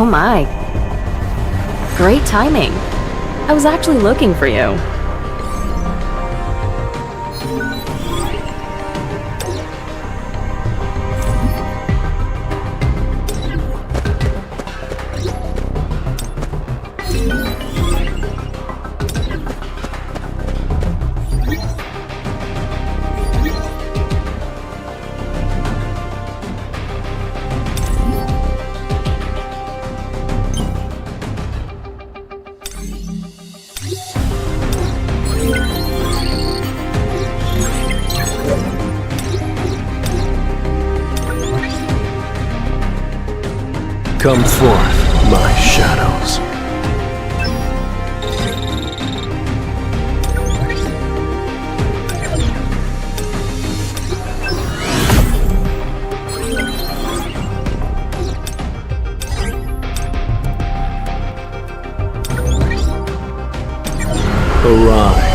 Oh my. Great timing. I was actually looking for you. Come forth, my shadows. Arise.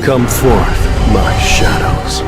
Come forth, my shadows.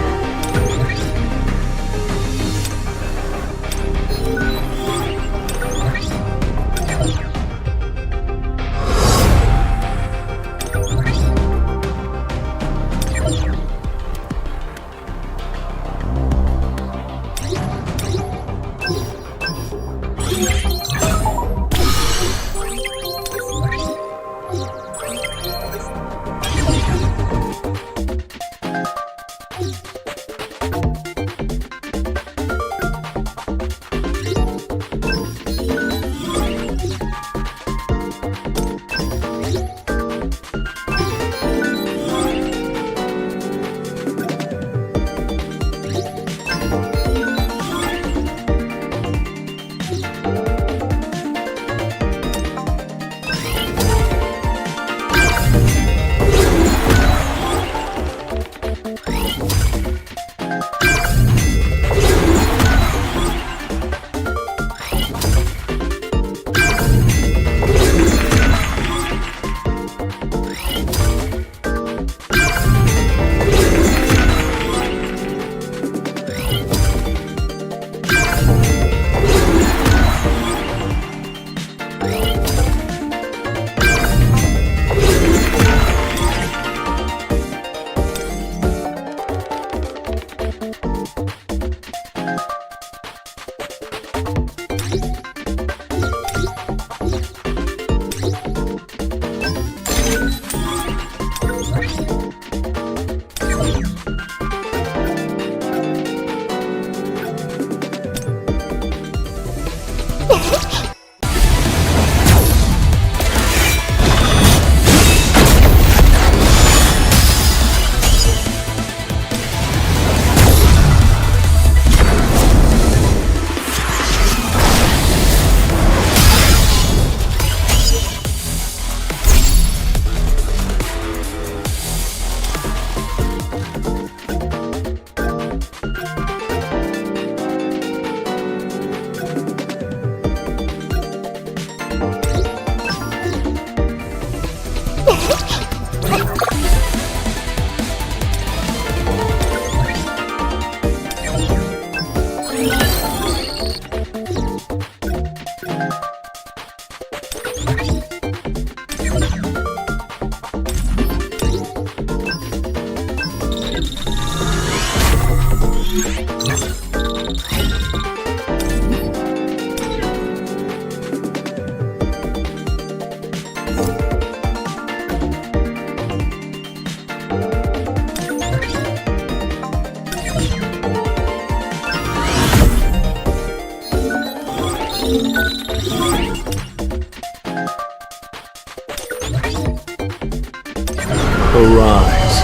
Arise.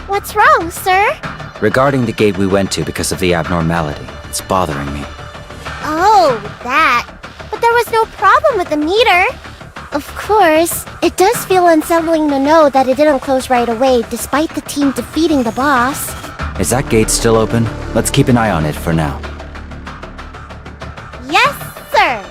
What's wrong, sir? Regarding the gate we went to because of the abnormality, it's bothering me. Oh, that. But there was no problem with the meter. Of course, it does feel unsettling to know that it didn't close right away despite the team defeating the boss. Is that gate still open? Let's keep an eye on it for now. Yes, sir.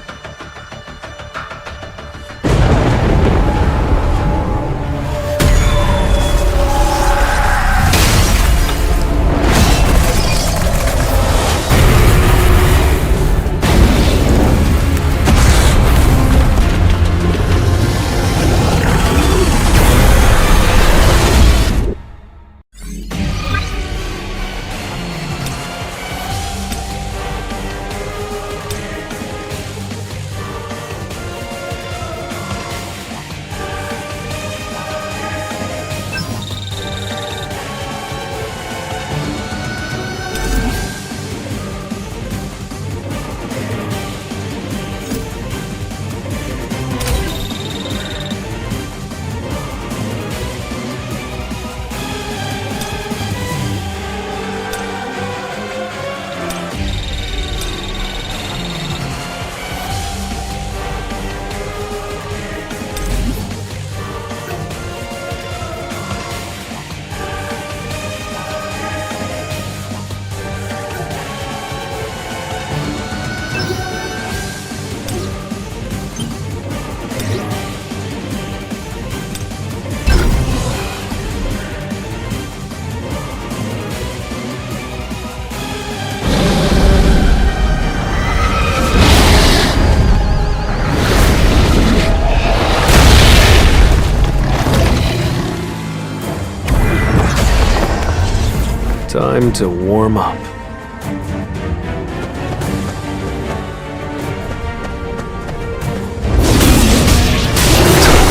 Time to warm up. Time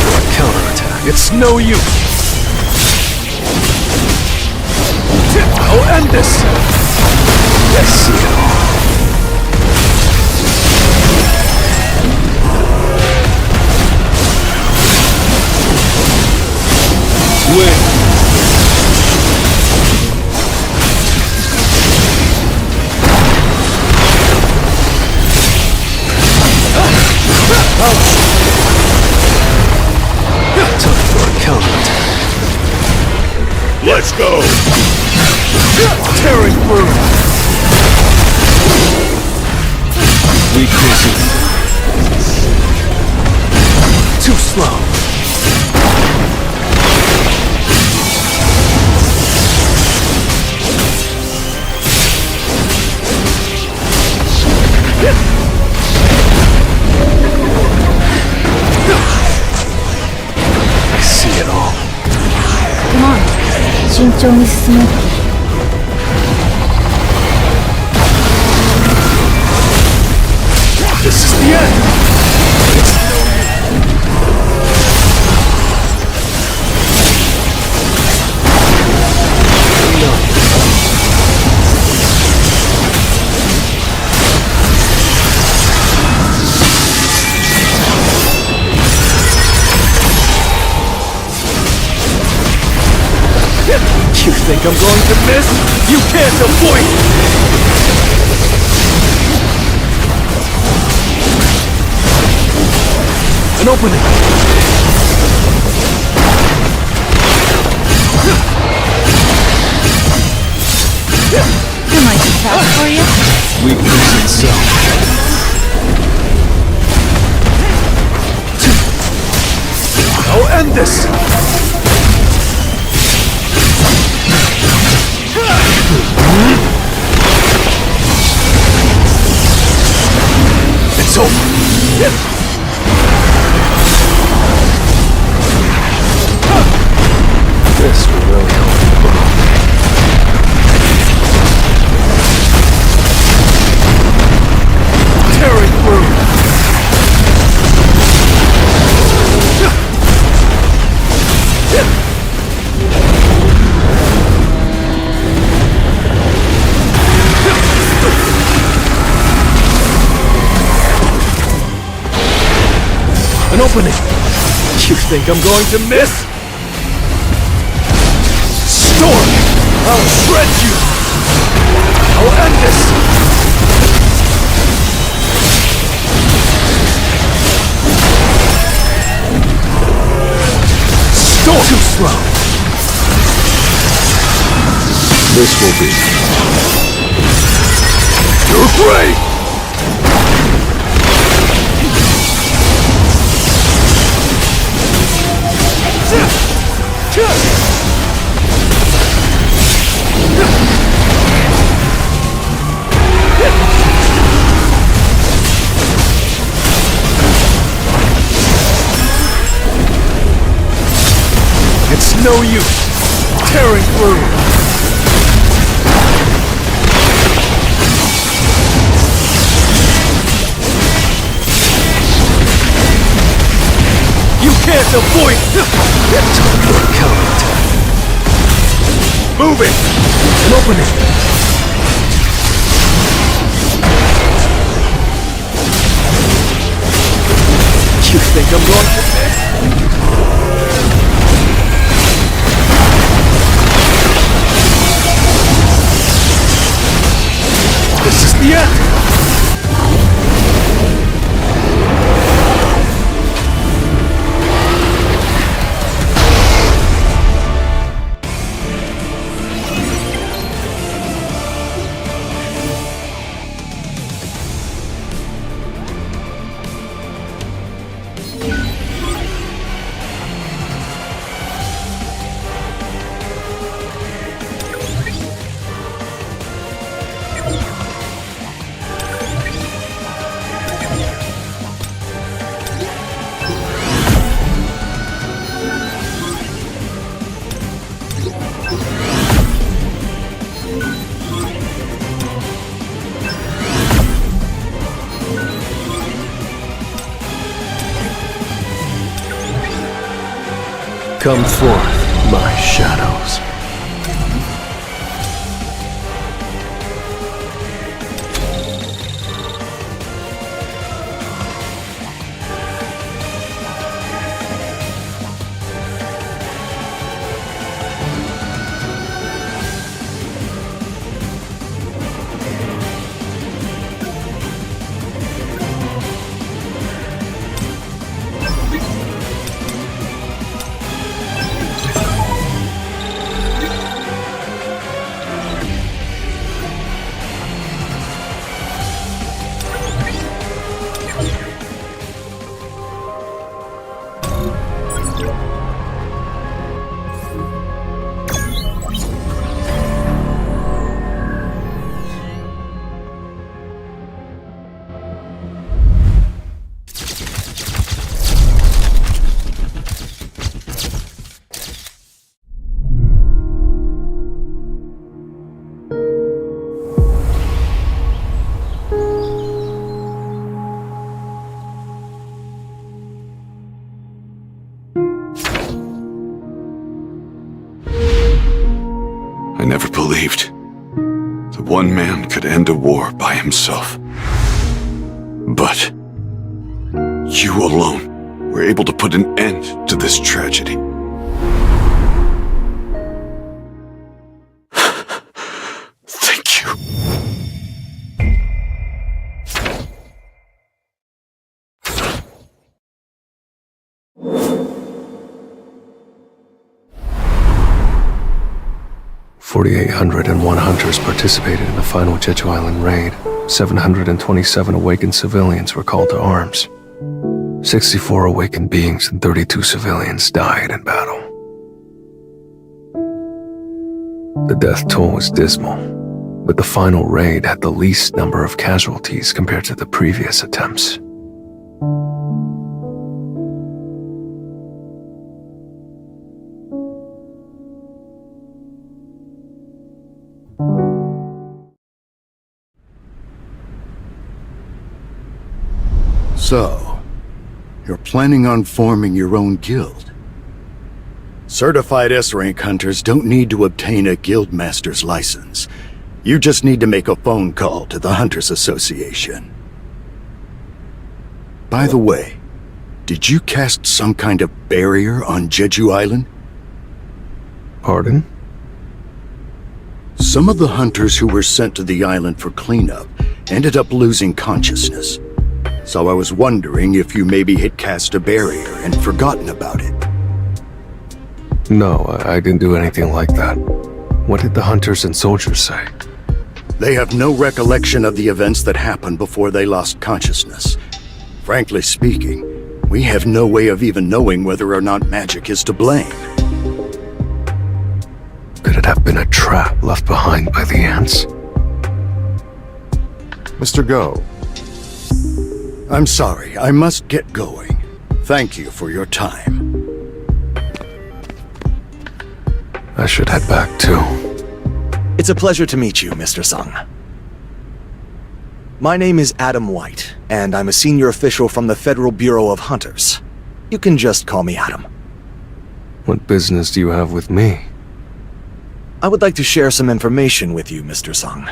for a counterattack. It's no use. I'll end this. Let's see it all. Win. Time for a counterattack. Let's go! Tearing through. Weakness. Too slow. I see it all. Come on. 慎重に進もう。This is the end. You think I'm going to miss? You can't avoid it! An opening! Am I too fast for you? Weakness itself. I'll end this! It's over! This will really help you grow. Tearing through! opening! You think I'm going to miss? Storm! I'll shred you! I'll end this! Storm! Too slow! This will be... You're great! It's no use tearing through. You can't avoid time for a counterattack. Move it! An opening! You think I'm going to miss? This is the end! Come forth, my shadows. I never believed that one man could end a war by himself. But you alone were able to put an end to this tragedy. Thank you. "4,801 hunters participated in the final Jeju Island raid. 727 awakened civilians were called to arms. 64 awakened beings and 32 civilians died in battle. The death toll was dismal, but the final raid had the least number of casualties compared to the previous attempts. So, you're planning on forming your own guild? Certified S-rank hunters don't need to obtain a guildmaster's license. You just need to make a phone call to the Hunters Association. By the way, Did you cast some kind of barrier on Jeju Island? Pardon? Some of the hunters who were sent to the island for cleanup ended up losing consciousness. So I was wondering if you maybe had cast a barrier and forgotten about it. No, I didn't do anything like that. What did the hunters and soldiers say? They have no recollection of the events that happened before they lost consciousness. Frankly speaking, we have no way of even knowing whether or not magic is to blame. Could it have been a trap left behind by the ants? Mr. Go, I'm sorry, I must get going. Thank you for your time. I should head back too. It's a pleasure to meet you, Mr. Sung. My name is Adam White, and I'm a senior official from the Federal Bureau of Hunters. You can just call me Adam. What business do you have with me? I would like to share some information with you, Mr. Sung.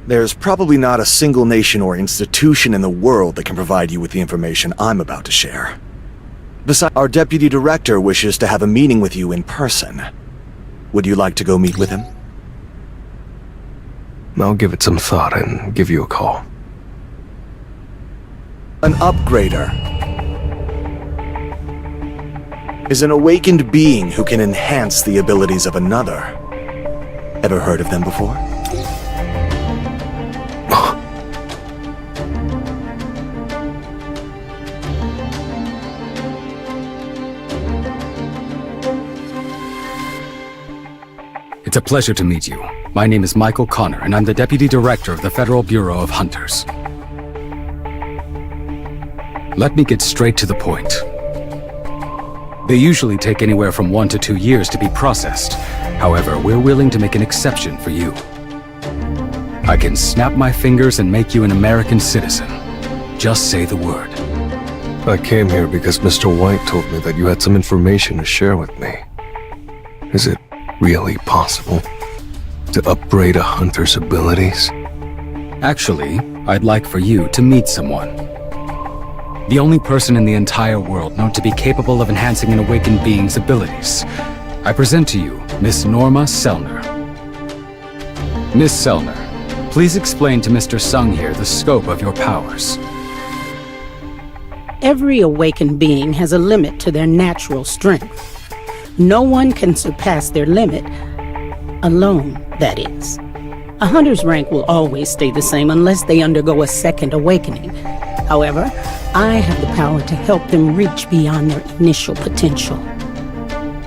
There's probably not a single nation or institution in the world that can provide you with the information I'm about to share. Besides, our deputy director wishes to have a meeting with you in person. Would you like to go meet with him? I'll give it some thought and give you a call. An upgrader is an awakened being who can enhance the abilities of another. Ever heard of them before? It's a pleasure to meet you. My name is Michael Connor, and I'm the Deputy Director of the Federal Bureau of Hunters. Let me get straight to the point. They usually take anywhere from 1 to 2 years to be processed. However, we're willing to make an exception for you. I can snap my fingers and make you an American citizen. Just say the word. I came here because Mr. White told me that you had some information to share with me. Is it really possible to upgrade a hunter's abilities? Actually, I'd like for you to meet someone. The only person in the entire world known to be capable of enhancing an awakened being's abilities. I present to you Miss Norma Selner. Miss Selner, please explain to Mr. Sung here the scope of your powers. Every awakened being has a limit to their natural strength. No one can surpass their limit, alone, that is. A hunter's rank will always stay the same unless they undergo a second awakening. However, I have the power to help them reach beyond their initial potential.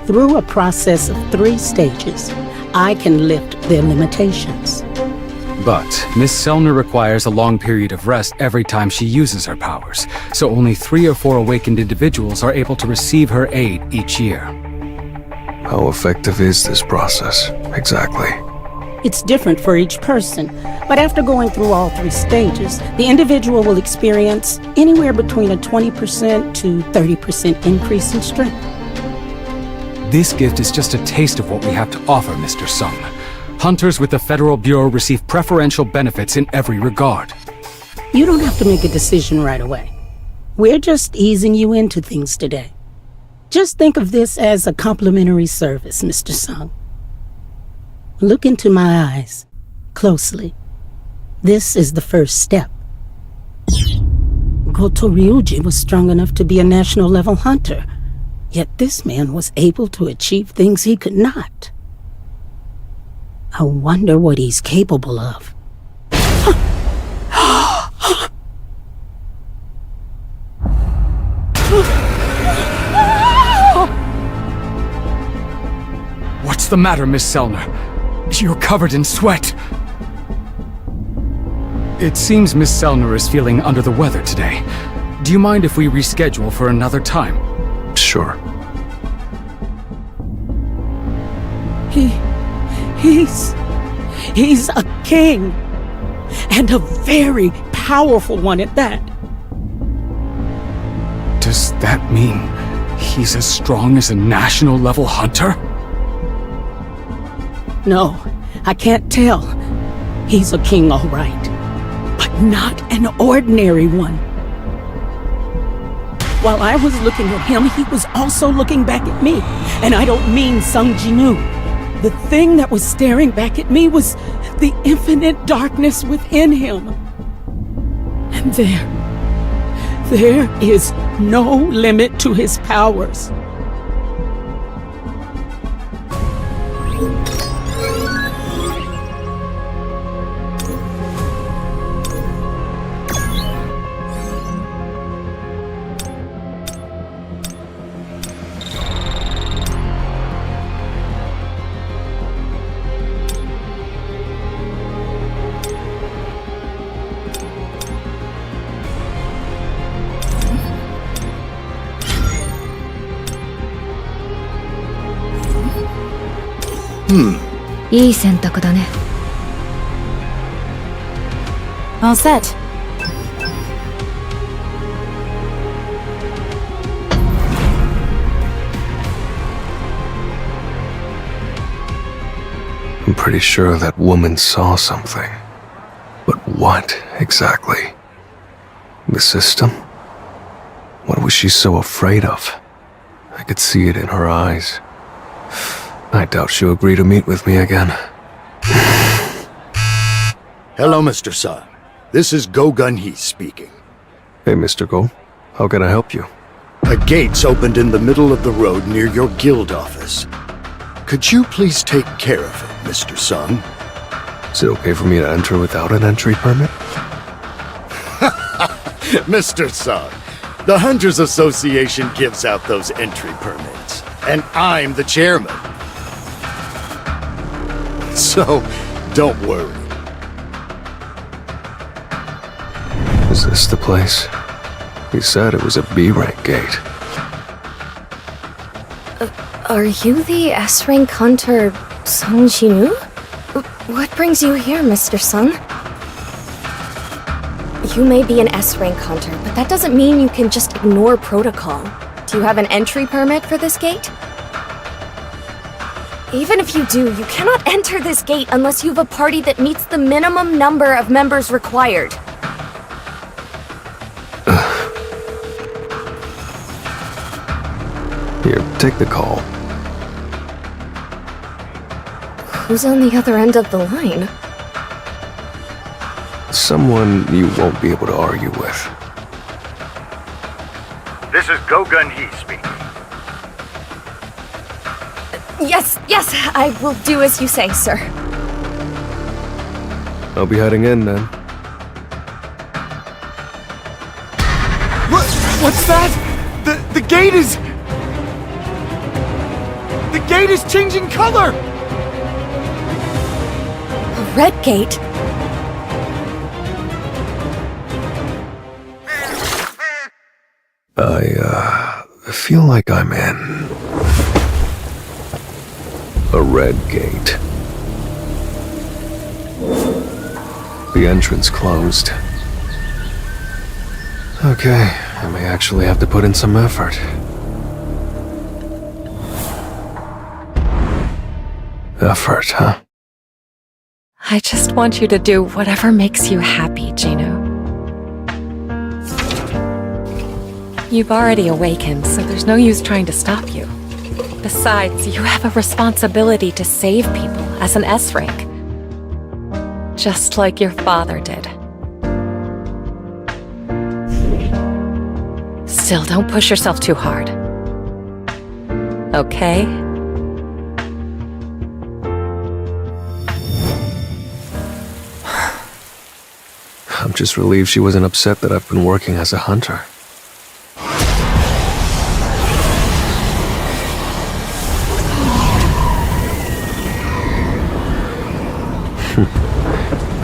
Through a process of 3 stages, I can lift their limitations. But Miss Selner requires a long period of rest every time she uses her powers, so only 3 or 4 awakened individuals are able to receive her aid each year. How effective is this process, exactly? It's different for each person, but after going through all 3 stages, the individual will experience anywhere between a 20% to 30% increase in strength. This gift is just a taste of what we have to offer, Mr. Sung. Hunters with the Federal Bureau receive preferential benefits in every regard. You don't have to make a decision right away. We're just easing you into things today. Just think of this as a complimentary service, Mr. Sung. Look into my eyes closely. This is the first step. Goto Ryuji was strong enough to be a national-level hunter, yet this man was able to achieve things he could not. I wonder what he's capable of. What's the matter, Miss Selner? You're covered in sweat. It seems Miss Selner is feeling under the weather today. Do you mind if we reschedule for another time? Sure. He's a king. And a very powerful one at that. Does that mean he's as strong as a national-level hunter? No, I can't tell. He's a king, all right. But not an ordinary one. While I was looking at him, he was also looking back at me. And I don't mean Sung Jinwoo. The thing that was staring back at me was the infinite darkness within him. And there is no limit to his powers. All set. I'm pretty sure that woman saw something. But what, exactly? The system? What was she so afraid of? I could see it in her eyes. I doubt she'll agree to meet with me again. Hello, Mr. Sun. This is Go Gun Hee speaking. Hey, Mr. Go. How can I help you? A gate's opened in the middle of the road near your guild office. Could you please take care of it, Mr. Sung? Is it okay for me to enter without an entry permit? Mr. Sung, the Hunters Association gives out those entry permits, and I'm the chairman. So, don't worry. Is this the place? He said it was a B-rank gate. Are you the S-rank hunter, Sung Jinwoo? What brings you here, Mr. Sung? You may be an S-rank hunter, but that doesn't mean you can just ignore protocol. Do you have an entry permit for this gate? Even if you do, you cannot enter this gate unless you have a party that meets the minimum number of members required. Here, take the call. Who's on the other end of the line? Someone you won't be able to argue with. This is Go Gun Hee speaking. Yes, I will do as you say, sir. I'll be heading in then. What's that? The gate is... The gate is changing color! A red gate? I feel like I'm in a red gate. The entrance closed. Okay, I may actually have to put in some effort. Effort, huh? I just want you to do whatever makes you happy, Gino. You've already awakened, so there's no use trying to stop you. Besides, you have a responsibility to save people as an S-rank. Just like your father did. Still, don't push yourself too hard. Okay? I'm just relieved she wasn't upset that I've been working as a hunter.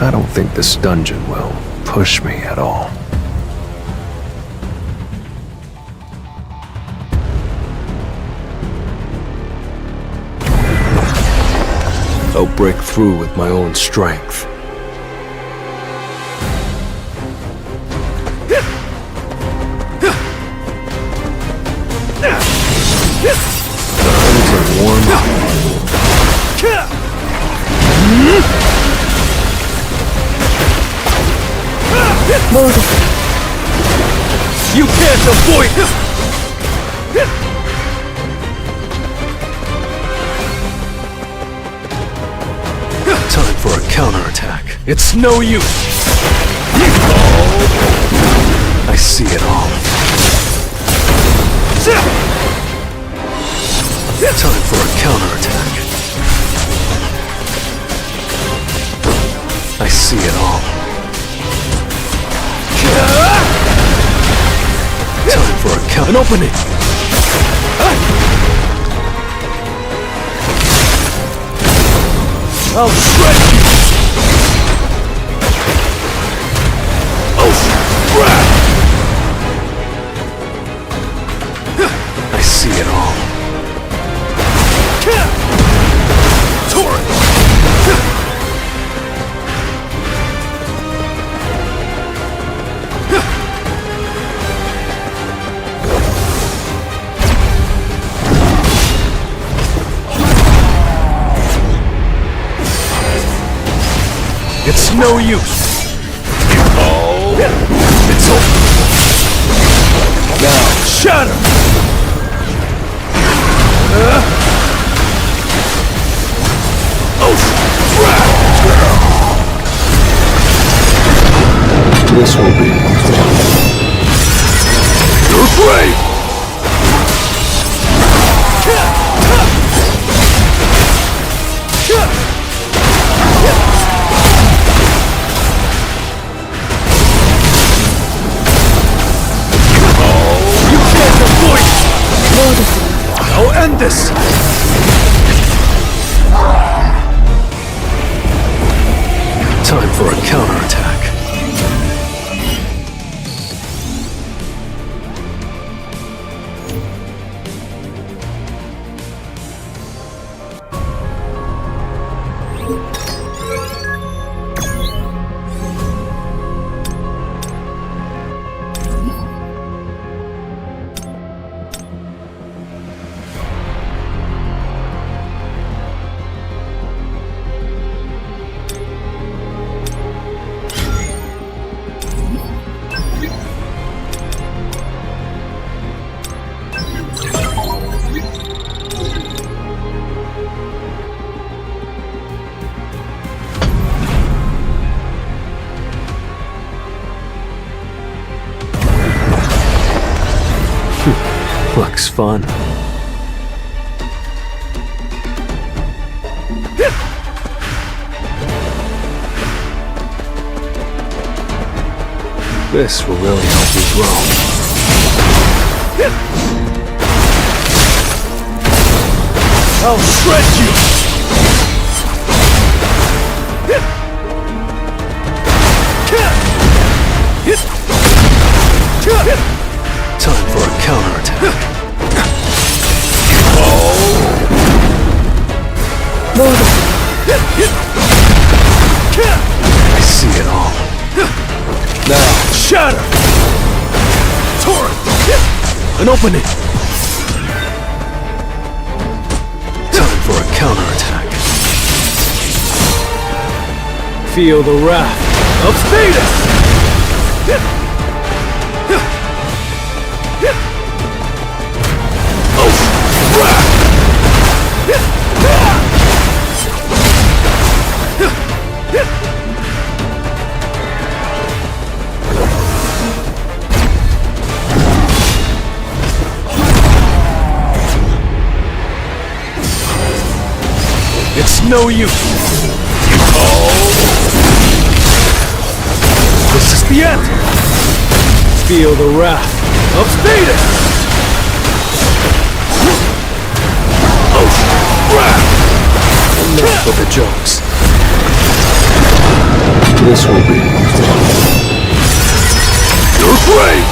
I don't think this dungeon will push me at all. I'll break through with my own strength. The hunter warm up. You can't avoid Time for a counterattack. It's no use. I see it all. Time for a counterattack. I see it all. Time for a count. An opening. I'll shred you. Oh, crap! I see it all. Torrent! It's no use. Oh, it's over. Now, shatter. Oh, crap! This will be your grave. I'll end this! Time for a counterattack. Looks fun. This will really help you grow. I'll shred you! Time for a counterattack. I see it all. Now, shatter! Torrent! An opening! Time for a counterattack. Feel the wrath of Thetis! Oh, crap! It's no use. This is the end. Feel the wrath of Thetis. Oh, crap! Enough of the jokes. This will be your grave.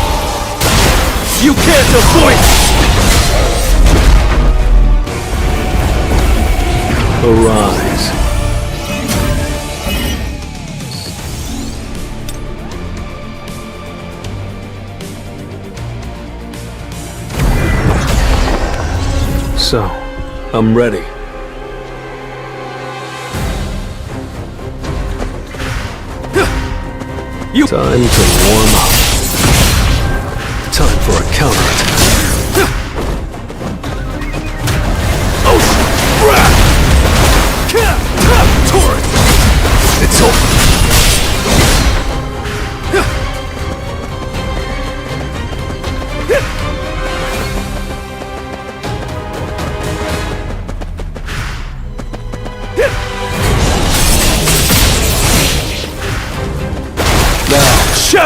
You can't avoid it. Arise. So, I'm ready. You time to warm up. Time for a counterattack.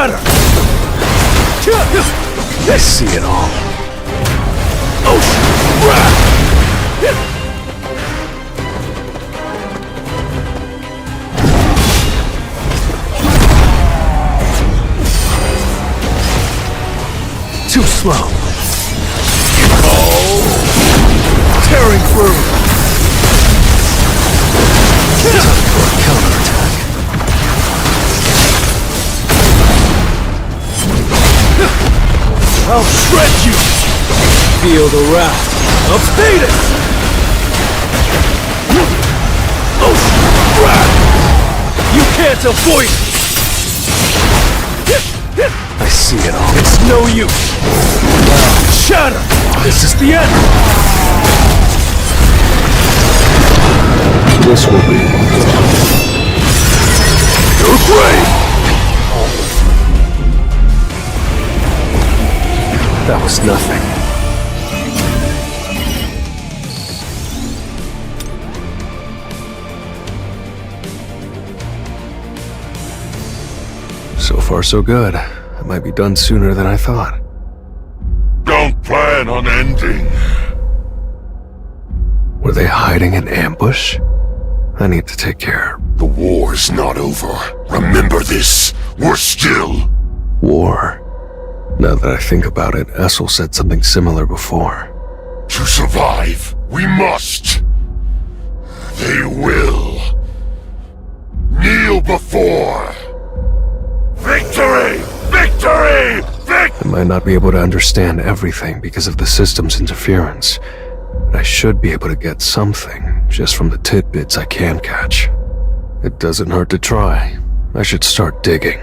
shatter! I see it all. Ocean wrath! Too slow. Tearing through! Time for a counterattack. I'll shred you! Feel the wrath of Thetis! Ocean wrath! You can't avoid it! I see it all. It's no use! Shatter! This is the end! This will be Your grave! That was nothing. So far, so good. I might be done sooner than I thought. Don't plan on ending. Were they hiding an ambush? I need to take care. The war's not over. Remember this. We're still... War. Now that I think about it, Essel said something similar before. To survive, we must. They will. Kneel before. Victory! Victory! I might not be able to understand everything because of the system's interference, but I should be able to get something just from the tidbits I can catch. It doesn't hurt to try. I should start digging.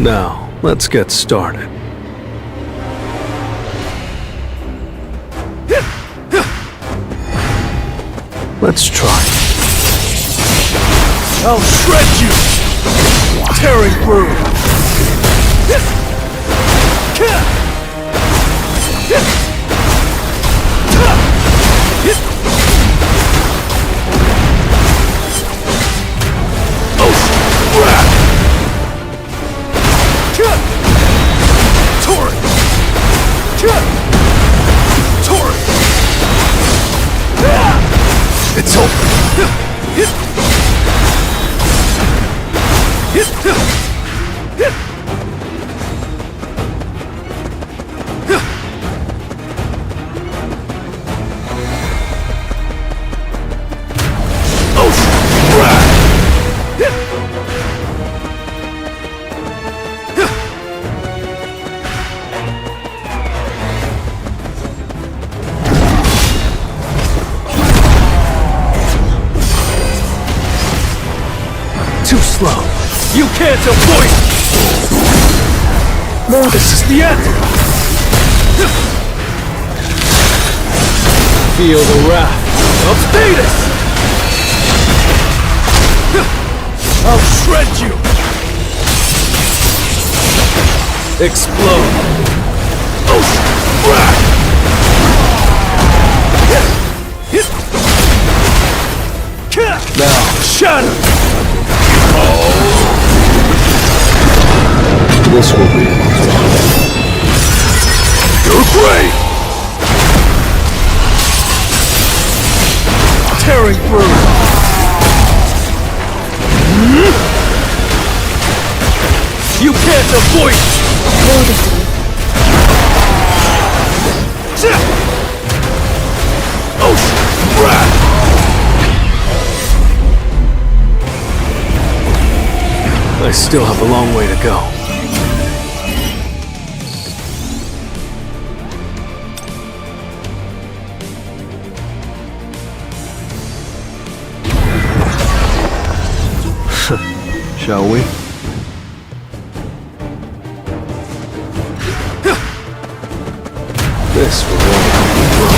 Now, let's get started. Let's try. I'll shred you! Tearing through! Ocean wrath! Torrent! Torrent! It's over. Too slow. You can't avoid it! This is the end! Feel the wrath of Thetis! I'll shred you! Explode! Ocean wrath! Now, shatter! This will be Your grave! Tearing through! You can't avoid it! Ocean wrath! I still have a long way to go. Shall we? This will really help me grow.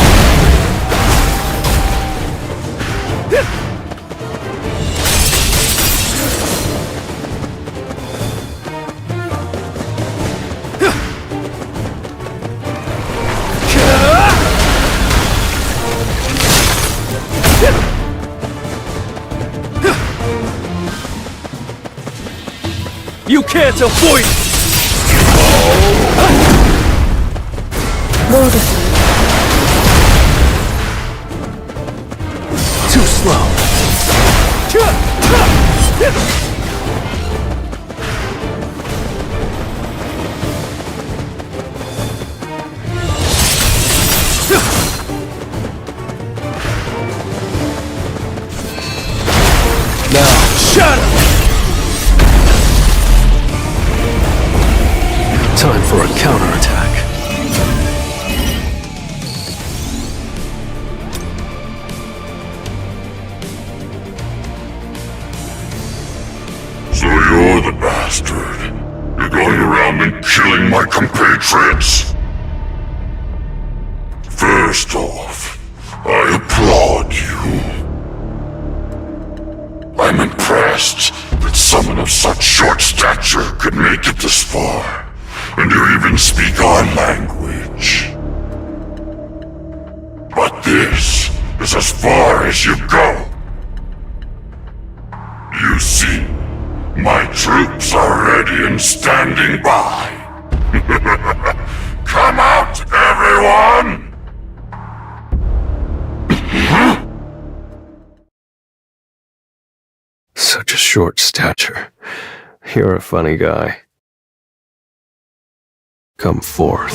You can't avoid it! Too slow. Now, shut up! Time for a counterattack. So you're the bastard. You're going around and killing my compatriots? First off, I applaud you. I'm impressed that someone of such short stature could make it this far, and you even speak our language. But this is as far as you go. You see, my troops are ready and standing by. Come out, everyone! Such a short stature. You're a funny guy. Come forth.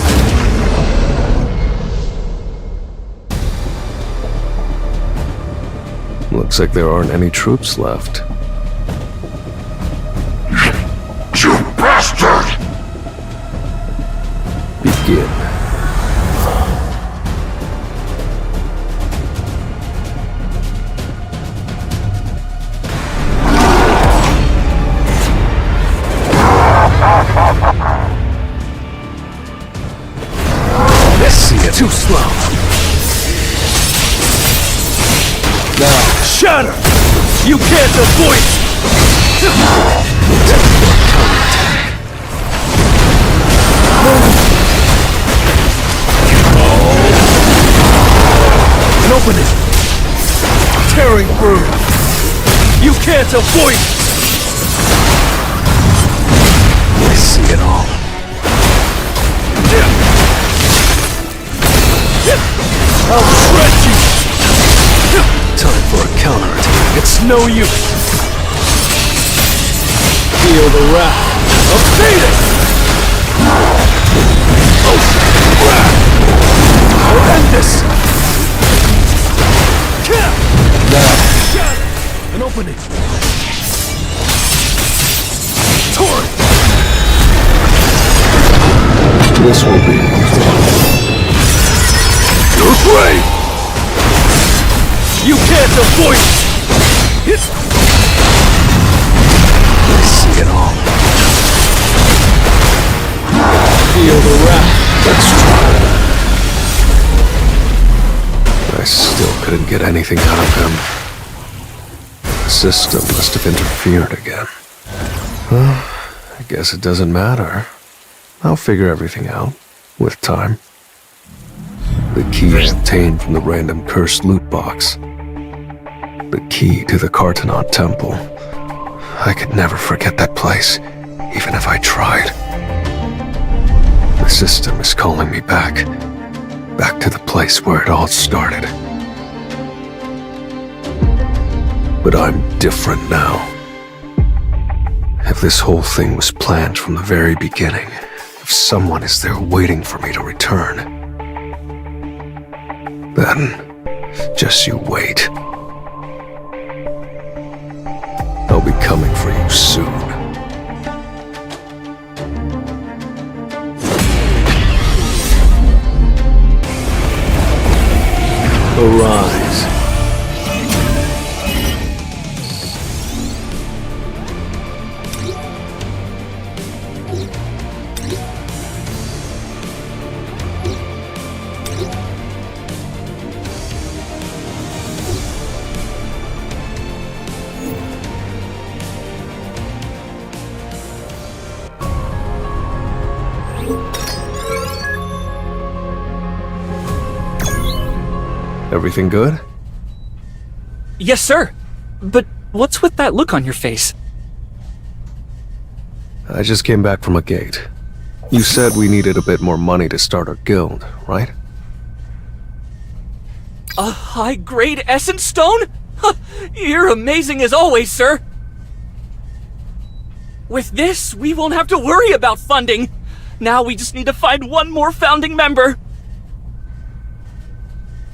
Looks like there aren't any troops left. You bastard! Begin. See it. Too slow. Now, shatter! You can't avoid it! An opening! Tearing through! You can't avoid it! I see it all. I'll shred you! Time for a counterattack. It's no use! Feel the wrath of Fate! Horrendous! Now, an opening! Torrent! This will be Your grave! You can't avoid it! I see it all. Feel the wrath. Let's try. I still couldn't get anything out of him. The system must have interfered again. Well, I guess it doesn't matter. I'll figure everything out, with time. The key I obtained from the random cursed loot box. The key to the Cartanon Temple. I could never forget that place, even if I tried. The system is calling me back. Back to the place where it all started. But I'm different now. If this whole thing was planned from the very beginning, if someone is there waiting for me to return, then just you wait. I'll be coming for you soon. Arise. Everything good? Yes, sir. But what's with that look on your face? I just came back from a gate. You said we needed a bit more money to start our guild, right? A high-grade essence stone? Huh, you're amazing as always, sir! With this, we won't have to worry about funding! Now we just need to find one more founding member!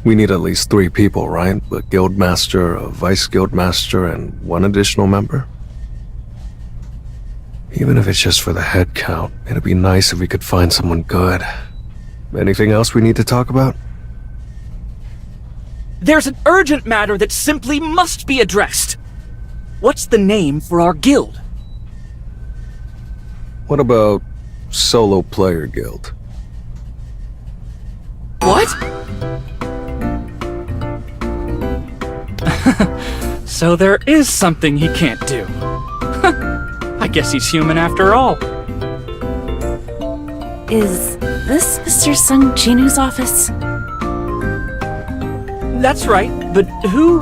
We need at least 3 people, right? A guild master, a vice guild master, and 1 additional member? Even if it's just for the head count, it'd be nice if we could find someone good. Anything else we need to talk about? There's an urgent matter that simply must be addressed. What's the name for our guild? What about Solo Player Guild? What? So there is something he can't do. I guess he's human after all. Is this Mr. Sung Jinu's office? That's right, but who?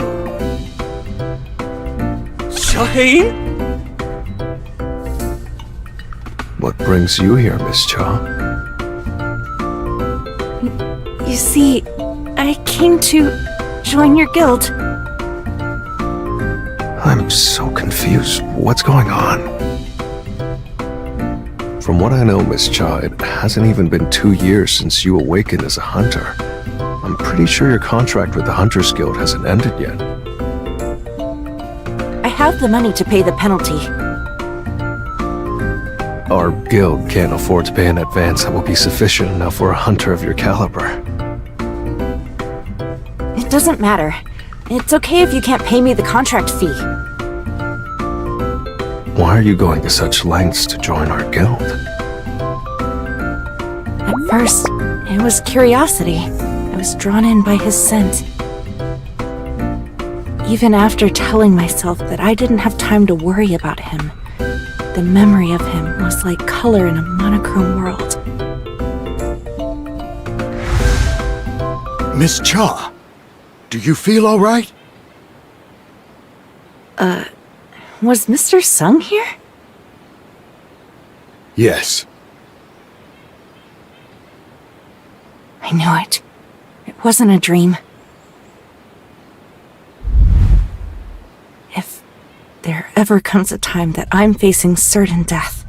Shaheen? What brings you here, Miss Cha? You see, I came to join your guild. I'm so confused. What's going on? From what I know, Miss Cha, it hasn't even been 2 years since you awakened as a hunter. I'm pretty sure your contract with the Hunters Guild hasn't ended yet. I have the money to pay the penalty. Our guild can't afford to pay an advance that will be sufficient enough for a hunter of your caliber. It doesn't matter. It's okay if you can't pay me the contract fee. Why are you going to such lengths to join our guild? At first, it was curiosity. I was drawn in by his scent. Even after telling myself that I didn't have time to worry about him, the memory of him was like color in a monochrome world. Miss Cha, do you feel all right? Was Mr. Sung here? Yes. I knew it. It wasn't a dream. If there ever comes a time that I'm facing certain death...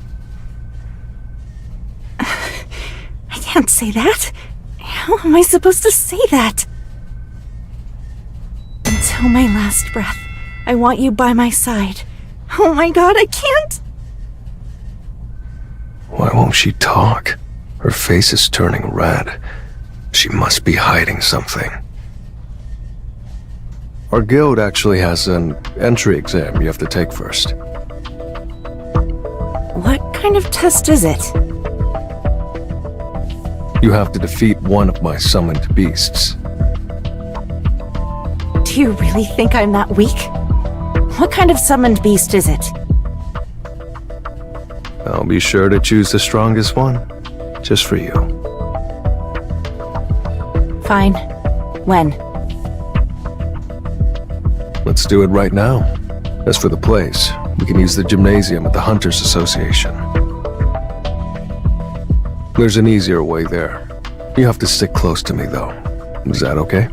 I can't say that. How am I supposed to say that? Until my last breath, I want you by my side. Oh my god, I can't! Why won't she talk? Her face is turning red. She must be hiding something. Our guild actually has an entry exam you have to take first. What kind of test is it? You have to defeat one of my summoned beasts. Do you really think I'm that weak? What kind of summoned beast is it? I'll be sure to choose the strongest one, just for you. Fine. When? Let's do it right now. As for the place, we can use the gymnasium at the Hunters Association. There's an easier way there. You have to stick close to me, though. Is that okay?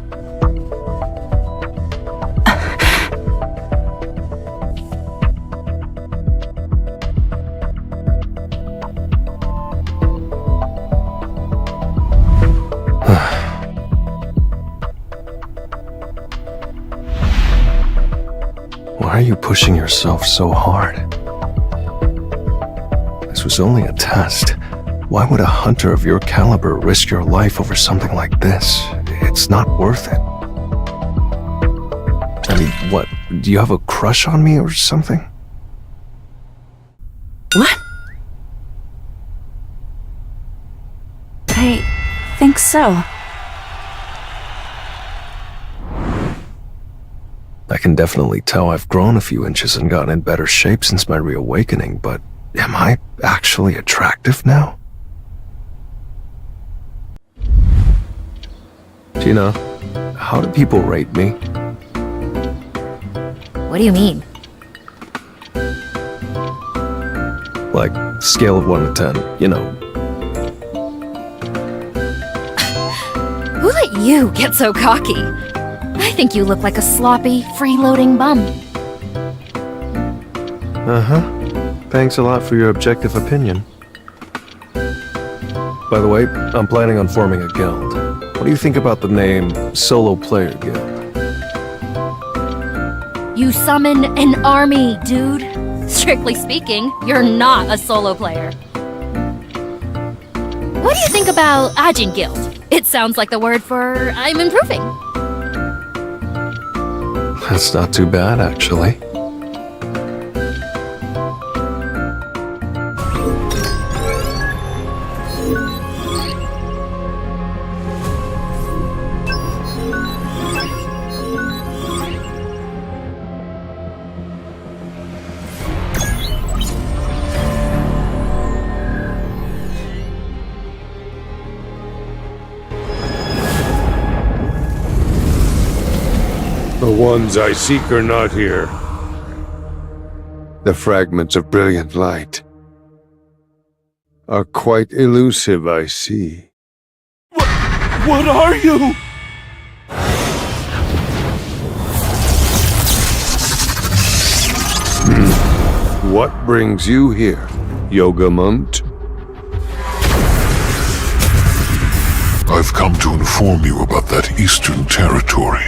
Why are you pushing yourself so hard? This was only a test. Why would a hunter of your caliber risk your life over something like this? It's not worth it. I mean, what? Do you have a crush on me or something? What? I think so. I can definitely tell I've grown a few inches and gotten in better shape since my reawakening, but am I actually attractive now? Gina, how do people rate me? What do you mean? Like, scale of 1 to 10, you know. Who let you get so cocky? I think you look like a sloppy, freeloading bum. Uh-huh. Thanks a lot for your objective opinion. By the way, I'm planning on forming a guild. What do you think about the name Solo Player Guild? You summon an army, dude. Strictly speaking, you're not a solo player. What do you think about Ajin Guild? It sounds like the word for I'm improving. That's not too bad, actually. The ones I seek are not here. The fragments of brilliant light are quite elusive, I see. What are you? What brings you here, Yogamont? I've come to inform you about that eastern territory.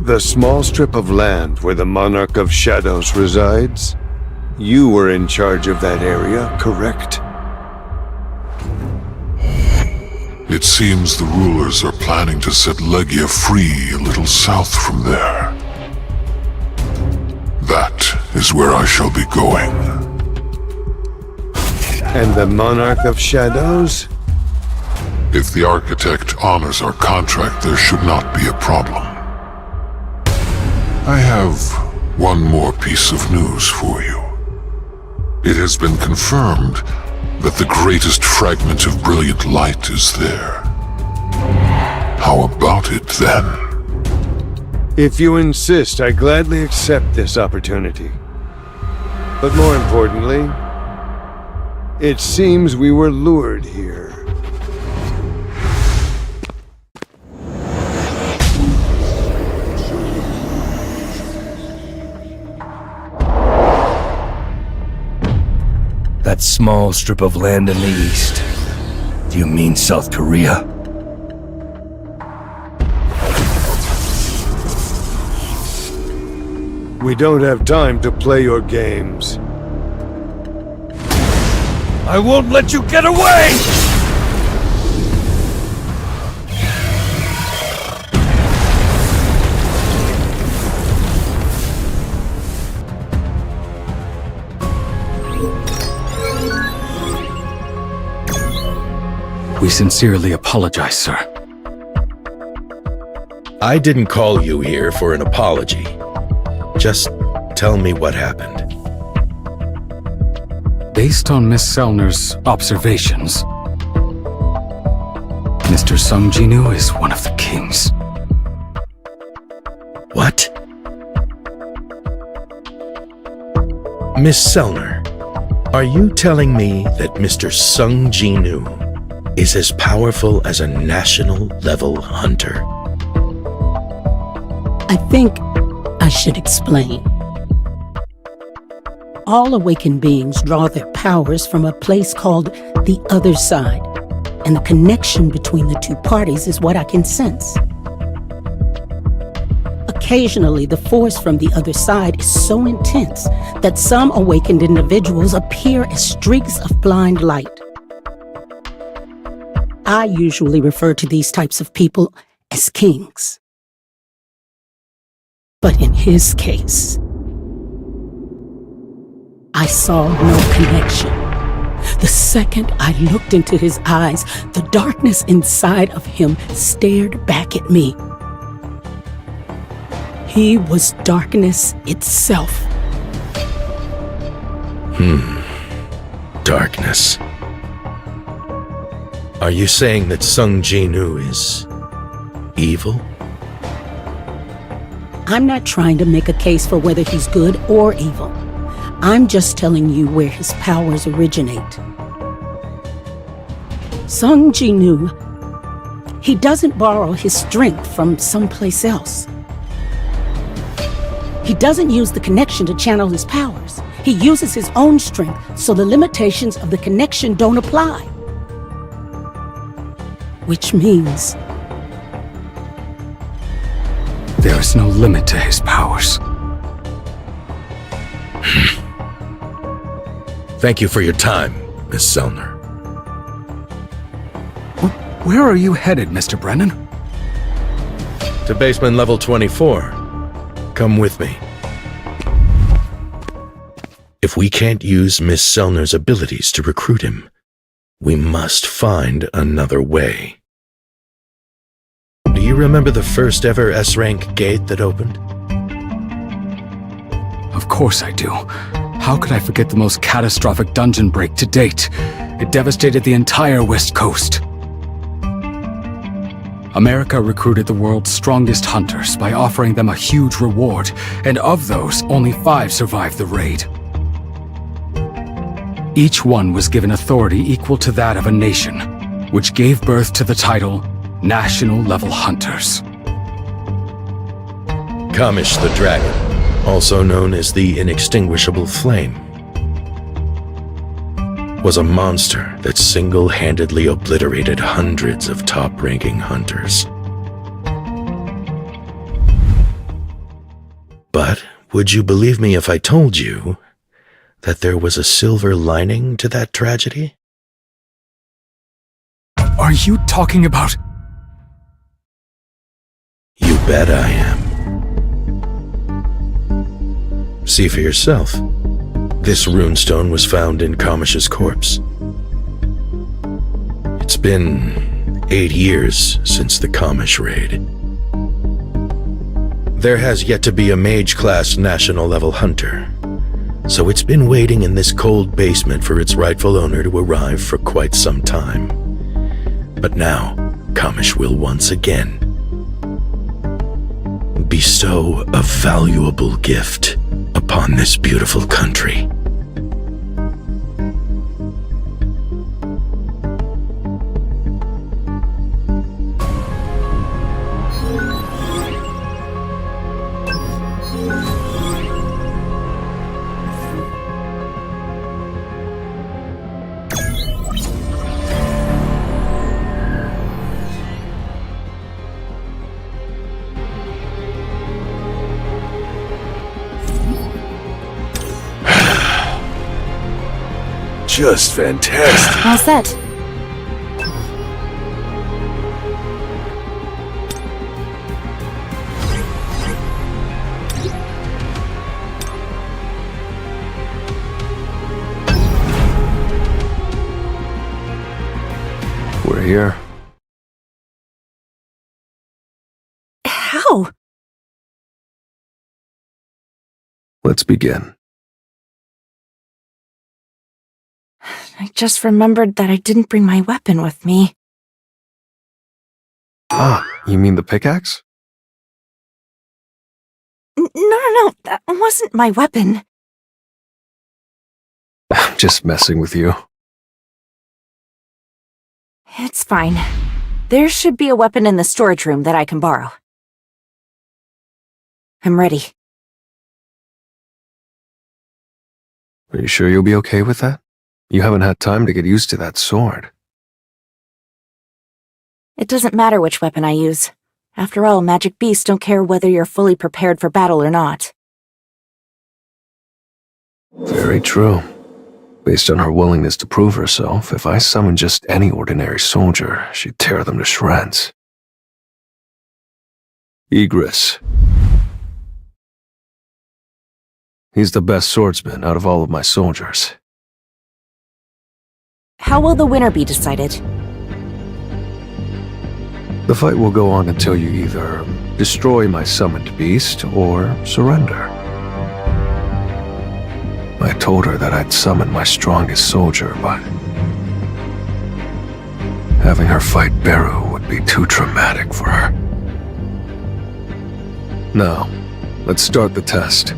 The small strip of land where the Monarch of Shadows resides? You were in charge of that area, correct? It seems the rulers are planning to set Legia free a little south from there. That is where I shall be going. And the Monarch of Shadows? If the Architect honors our contract, there should not be a problem. I have one more piece of news for you. It has been confirmed that the greatest fragment of brilliant light is there. How about it, then? If you insist, I gladly accept this opportunity. But more importantly, it seems we were lured here. That small strip of land in the east. Do you mean South Korea? We don't have time to play your games. I won't let you get away! We sincerely apologize, sir. I didn't call you here for an apology. Just tell me what happened. Based on Miss Selner's observations, Mr. Sung Ji-nu is one of the kings. What? Miss Selner, are you telling me that Mr. Sung Ji-nu is as powerful as a national-level hunter? I think I should explain. All awakened beings draw their powers from a place called the other side, and the connection between the two parties is what I can sense. Occasionally, the force from the other side is so intense that some awakened individuals appear as streaks of blind light. I usually refer to these types of people as kings. But in his case, I saw no connection. The second I looked into his eyes, the darkness inside of him stared back at me. He was darkness itself. Darkness. Are you saying that Sung Ji-nu is evil? I'm not trying to make a case for whether he's good or evil. I'm just telling you where his powers originate. Sung Ji-nu, he doesn't borrow his strength from someplace else. He doesn't use the connection to channel his powers. He uses his own strength, so the limitations of the connection don't apply. Which means... there is no limit to his powers. Thank you for your time, Miss Selner. Where are you headed, Mr. Brennan? To basement level 24. Come with me. If we can't use Miss Selner's abilities to recruit him, we must find another way. Do you remember the first ever S-rank gate that opened? Of course I do. How could I forget the most catastrophic dungeon break to date? It devastated the entire West Coast. America recruited the world's strongest hunters by offering them a huge reward, and of those, only 5 survived the raid. Each one was given authority equal to that of a nation, which gave birth to the title National Level Hunters. Kamish the Dragon, also known as the Inextinguishable Flame, was a monster that single-handedly obliterated hundreds of top-ranking hunters. But would you believe me if I told you that there was a silver lining to that tragedy? Are you talking about... You bet I am. See for yourself. This runestone was found in Kamish's corpse. It's been 8 years since the Kamish raid. There has yet to be a mage-class national-level hunter, so it's been waiting in this cold basement for its rightful owner to arrive for quite some time. But now, Kamish will once again bestow a valuable gift upon this beautiful country. Just fantastic. All set. We're here. How? Let's begin. I just remembered that I didn't bring my weapon with me. Ah, you mean the pickaxe? No, that wasn't my weapon. I'm just messing with you. It's fine. There should be a weapon in the storage room that I can borrow. I'm ready. Are you sure you'll be okay with that? You haven't had time to get used to that sword. It doesn't matter which weapon I use. After all, magic beasts don't care whether you're fully prepared for battle or not. Very true. Based on her willingness to prove herself, if I summoned just any ordinary soldier, she'd tear them to shreds. Igris. He's the best swordsman out of all of my soldiers. How will the winner be decided? The fight will go on until you either destroy my summoned beast or surrender. I told her that I'd summon my strongest soldier, but having her fight Beru would be too traumatic for her. Now, Let's start the test.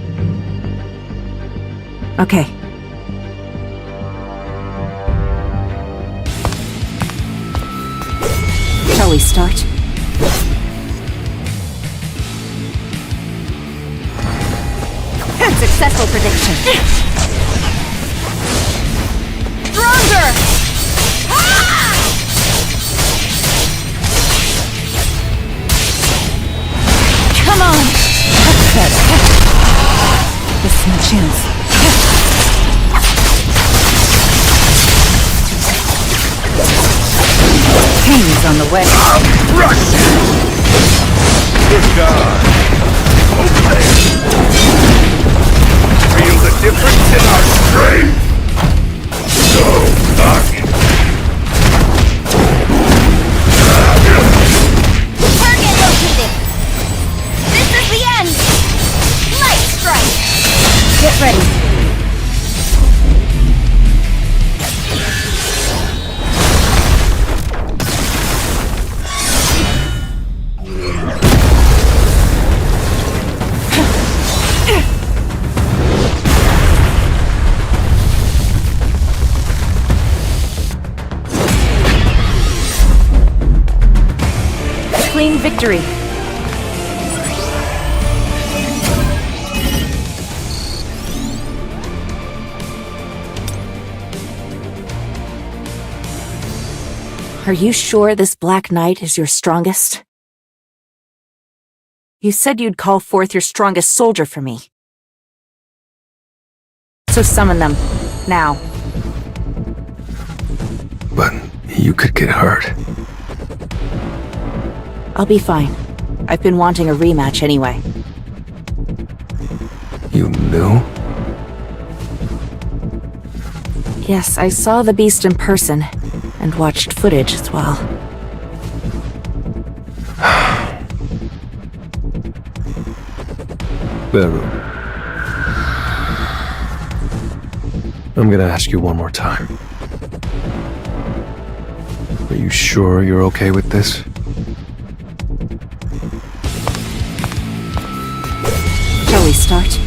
Okay. Shall we start? Successful prediction. Stronger! Come on! That's better. This is my chance. Pain is on the way. Rush! Good God! Feel the difference in our strength? So, Doc. Target located! This is the end! Light strike! Get ready. Clean victory. Are you sure this Black Knight is your strongest? You said you'd call forth your strongest soldier for me. So summon them, now. But you could get hurt. I'll be fine. I've been wanting a rematch anyway. You knew? Yes, I saw the beast in person, and watched footage as well. Beru. I'm gonna ask you one more time. Are you sure you're okay with this? Shall we start?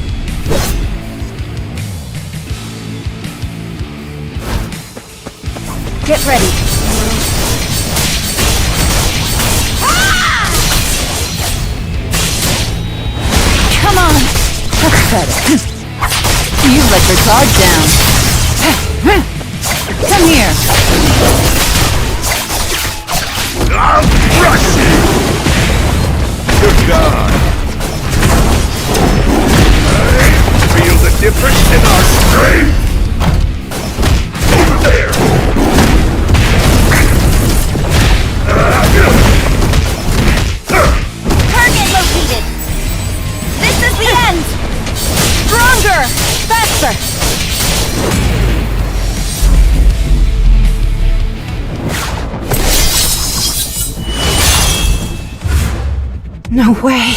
Get ready. Come on! That's better. You let your guard down. Come here. I'll crush you! Good God! Feel the difference in our strength? Over there! Target located! This is the end! Stronger! Faster! No way!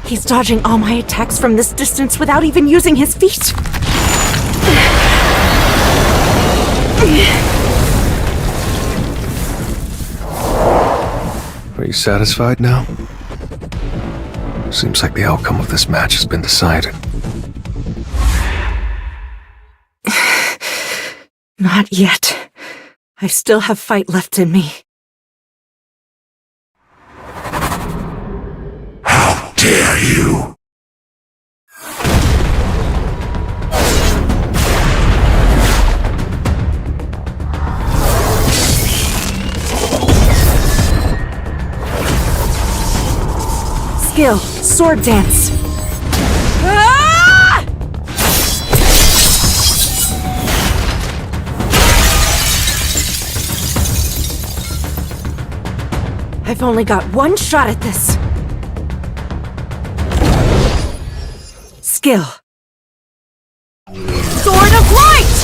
He's dodging all my attacks from this distance without even using his feet! Are you satisfied now? Seems like the outcome of this match has been decided. Not yet. I still have fight left in me. How dare you! Skill, sword dance. I've only got one shot at this. Skill. Sword of Light!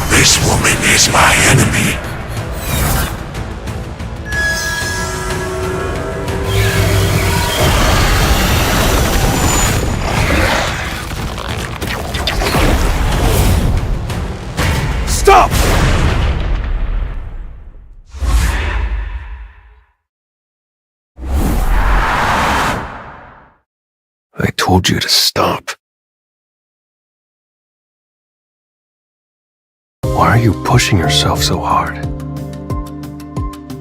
This woman is my enemy. Stop! told you to stop. Why are you pushing yourself so hard?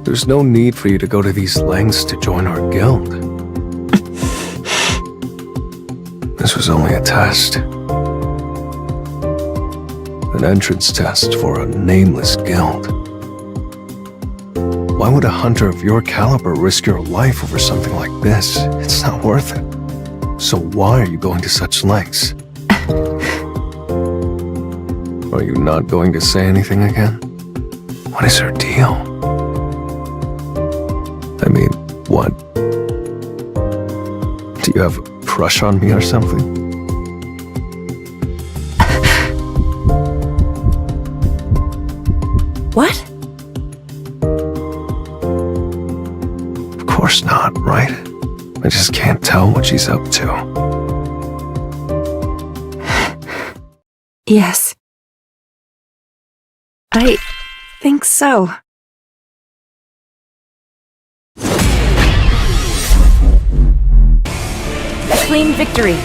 There's no need for you to go to these lengths to join our guild. This was only a test. An entrance test for a nameless guild. Why would a hunter of your caliber risk your life over something like this? It's not worth it. So why are you going to such lengths? Are you not going to say anything again? What is her deal? I mean, what? Do you have a crush on me or something? What? Of course not, right? I just can't tell what she's up to. Yes. I think so. Clean victory.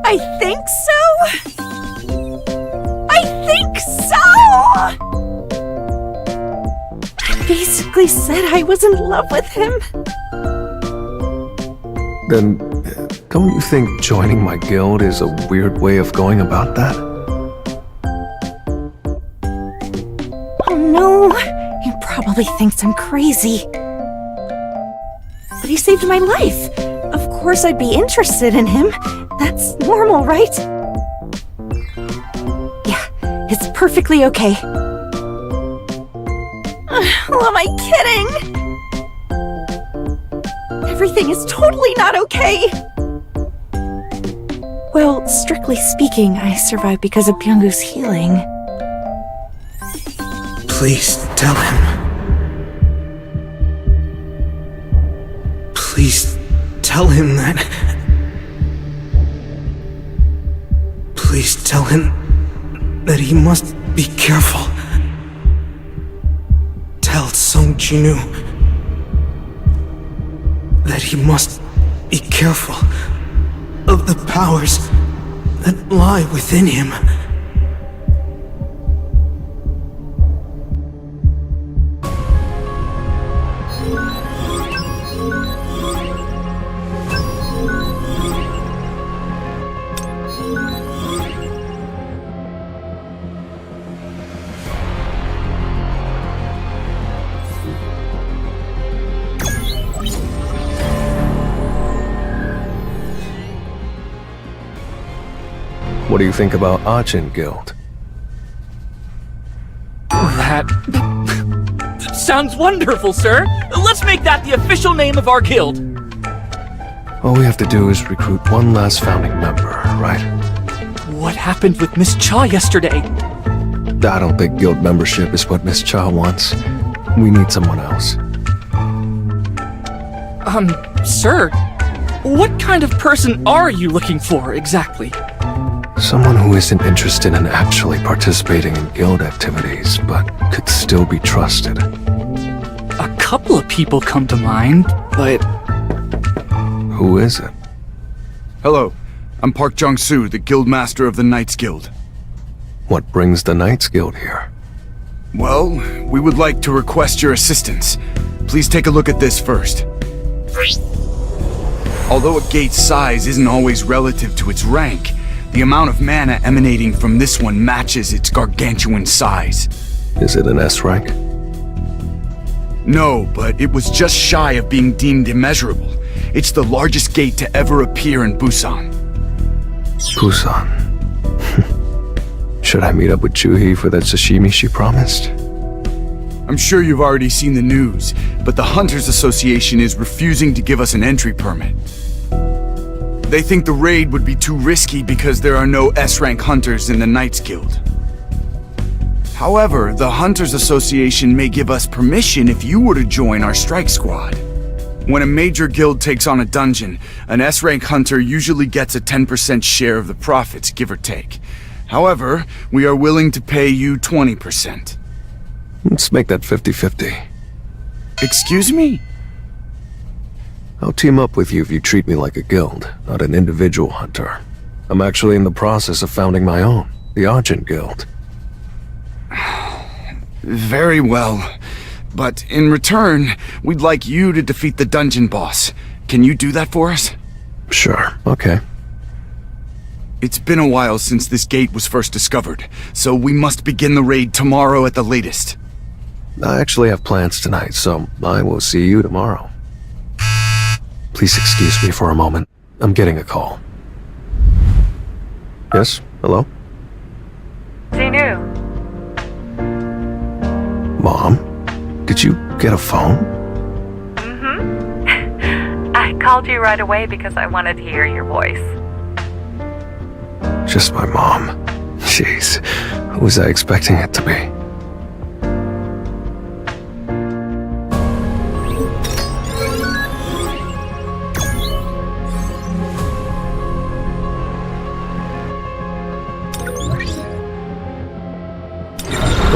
I think so? I think so! I basically said I was in love with him. Then, don't you think joining my guild is a weird way of going about that? Oh no, he probably thinks I'm crazy. But he saved my life. Of course I'd be interested in him. That's normal, right? Yeah, it's perfectly okay. Who am I kidding? Everything is totally not okay. Well, strictly speaking, I survived because of Byung-goo's healing. Please tell him. Please tell him that. Please tell him that he must be careful. Tell Song Jinwoo that he must be careful of the powers that lie within him. What do you think about Ajin Guild? That sounds wonderful, sir. Let's make that the official name of our guild. All we have to do is recruit one last founding member, right? What happened with Miss Cha yesterday? I don't think guild membership is what Miss Cha wants. We need someone else. Sir, what kind of person are you looking for exactly? Someone who isn't interested in actually participating in guild activities, but could still be trusted. A couple of people come to mind, but... Who is it? Hello, I'm Park Jong-soo, the Guildmaster of the Knights Guild. What brings the Knights Guild here? Well, we would like to request your assistance. Please take a look at this first. Although a gate's size isn't always relative to its rank, the amount of mana emanating from this one matches its gargantuan size. Is it an S rank? No, but it was just shy of being deemed immeasurable. It's the largest gate to ever appear in Busan. Busan. Should I meet up with Chuhee for that sashimi she promised? I'm sure you've already seen the news, but the Hunters Association is refusing to give us an entry permit. They think the raid would be too risky because there are no S-rank hunters in the Knights Guild. However, the Hunters Association may give us permission if you were to join our strike squad. When a major guild takes on a dungeon, an S-rank hunter usually gets a 10% share of the profits, give or take. However, we are willing to pay you 20%. Let's make that 50-50. Excuse me? I'll team up with you if you treat me like a guild, not an individual hunter. I'm actually in the process of founding my own, the Argent Guild. Very well. But in return, we'd like you to defeat the dungeon boss. Can you do that for us? Sure, okay. It's been a while since this gate was first discovered, so we must begin the raid tomorrow at the latest. I actually have plans tonight, so I will see you tomorrow. Please excuse me for a moment. I'm getting a call. Yes? Hello? Xenu. Mom? Did you get a phone? Mm-hmm. I called you right away because I wanted to hear your voice. Just my mom. Jeez, who was I expecting it to be?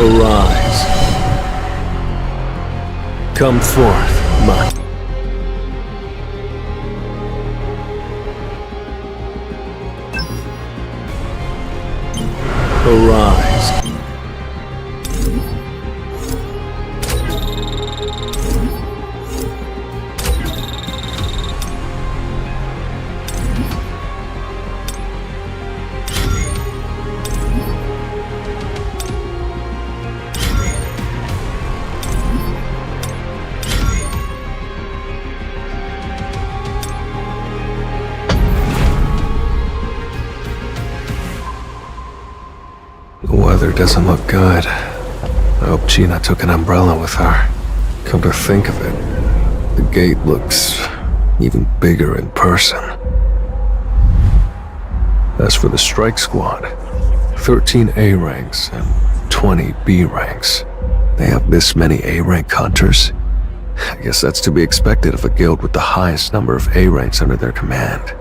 Arise. Come forth, my... Arise. The weather doesn't look good. I hope Gina took an umbrella with her. Come to think of it, the gate looks even bigger in person. As for the strike squad, 13 A ranks and 20 B ranks. They have this many A rank hunters? I guess that's to be expected of a guild with the highest number of A ranks under their command.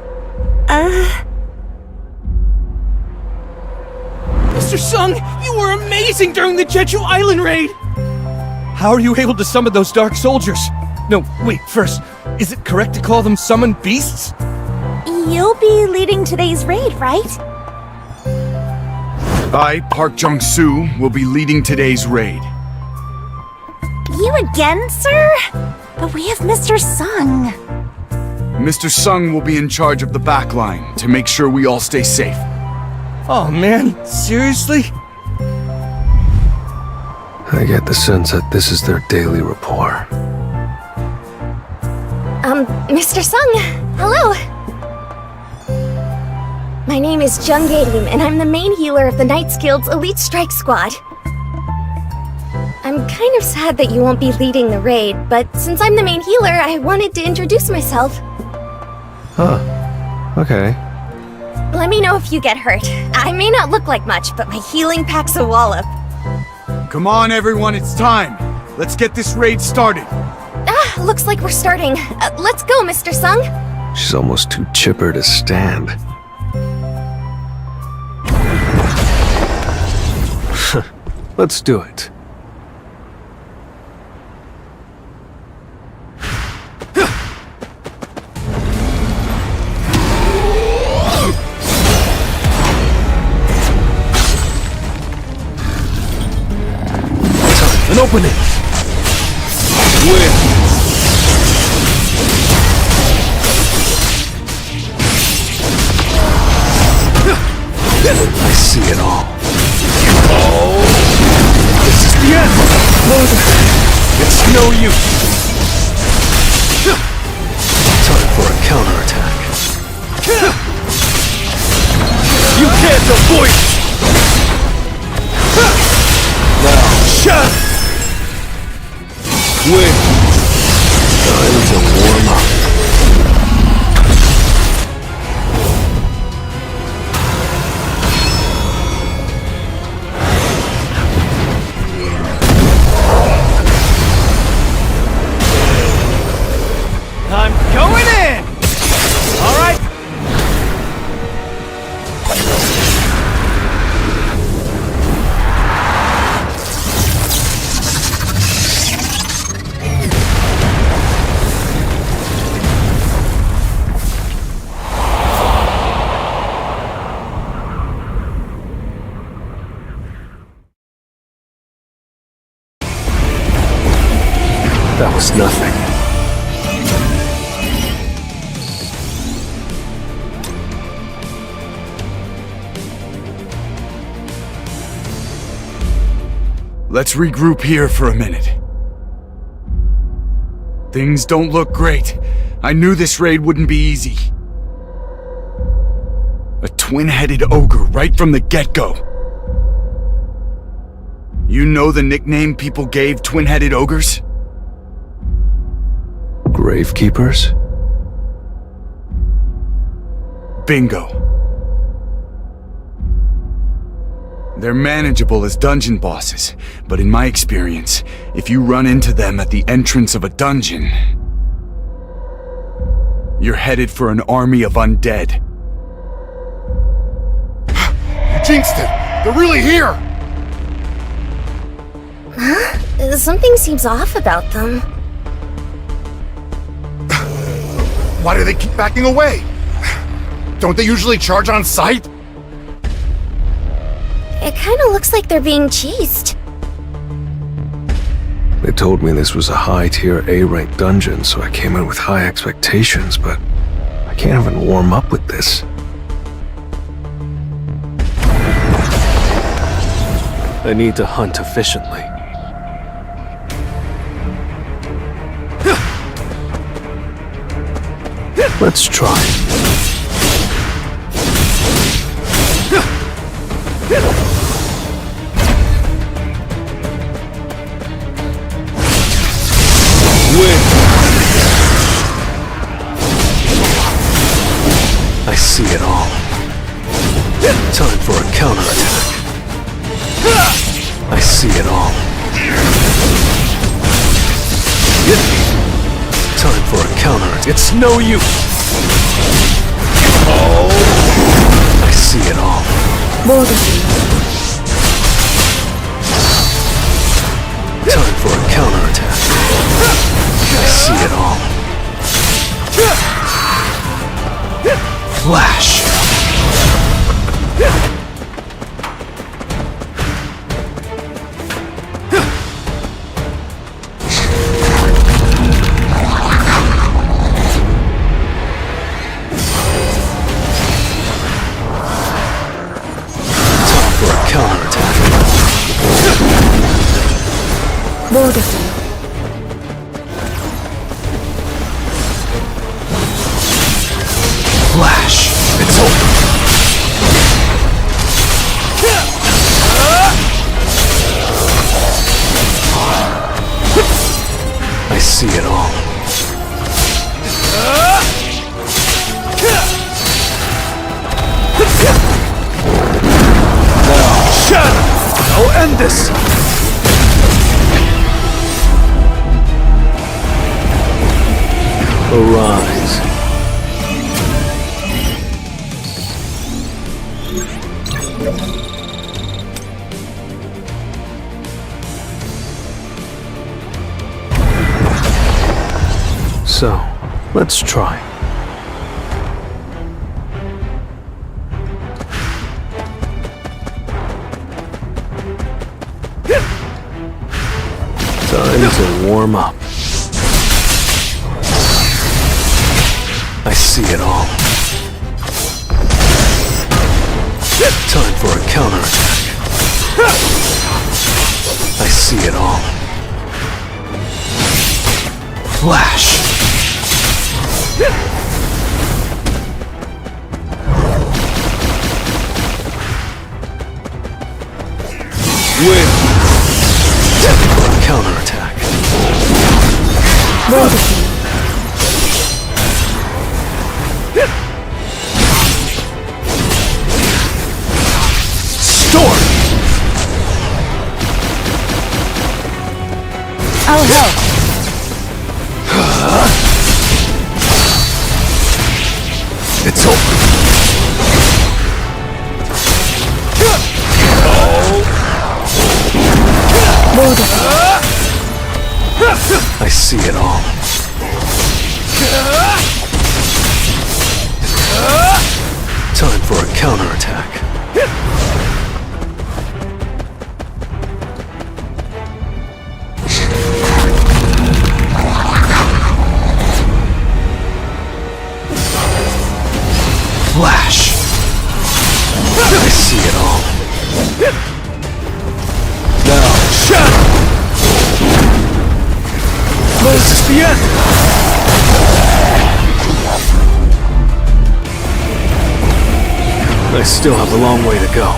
Mr. Sung, you were amazing during the Jeju Island raid! How are you able to summon those dark soldiers? No, wait, first, is it correct to call them summoned beasts? You'll be leading today's raid, right? I, Park Jung-soo, will be leading today's raid. You again, sir? But we have Mr. Sung. Mr. Sung will be in charge of the back line to make sure we all stay safe. Oh man, seriously? I get the sense that this is their daily rapport. Mr. Sung, hello. My name is Jung Gae-lim, and I'm the main healer of the Knights Guild's Elite Strike Squad. I'm kind of sad that you won't be leading the raid, but since I'm the main healer, I wanted to introduce myself. Huh. Okay. Let me know if you get hurt. I may not look like much, but my healing packs a wallop. Come on, everyone, it's time. Let's get this raid started. Looks like we're starting. Let's go, Mr. Sung. She's almost too chipper to stand. Let's do it. An opening! Win! I see it all. Oh! This is the end! It's no use! Time for a counterattack. You can't avoid it! Now, shut! Win! Time to warm up. was nothing. Let's regroup here for a minute. Things don't look great. I knew this raid wouldn't be easy. A twin-headed ogre right from the get-go. You know the nickname people gave twin-headed ogres? Gravekeepers? Bingo. They're manageable as dungeon bosses, but in my experience, if you run into them at the entrance of a dungeon, you're headed for an army of undead. You jinxed it! They're really here! Huh? Something seems off about them. Why do they keep backing away? Don't they usually charge on sight? It kinda looks like they're being chased. They told me this was a high-tier A-rank dungeon, so I came in with high expectations, but I can't even warm up with this. I need to hunt efficiently. Let's try. I see it all. Time for a counterattack. I see it all. Time for a counterattack. It's no use. Oh! I see it all. Time for a counterattack. I see it all. Flash! Time for a counterattack. Flash! It's over! I see it all. Now, shadow! I'll end this! Arise. So, let's try. Time to warm up. I see it all. Time for a counterattack. I see it all. Flash! Win! Time for a counterattack. Storm! Oh, help! It's over. I see it all. Time for a counterattack. flash. I see it all. Now, shut! This is the end! I still have a long way to go.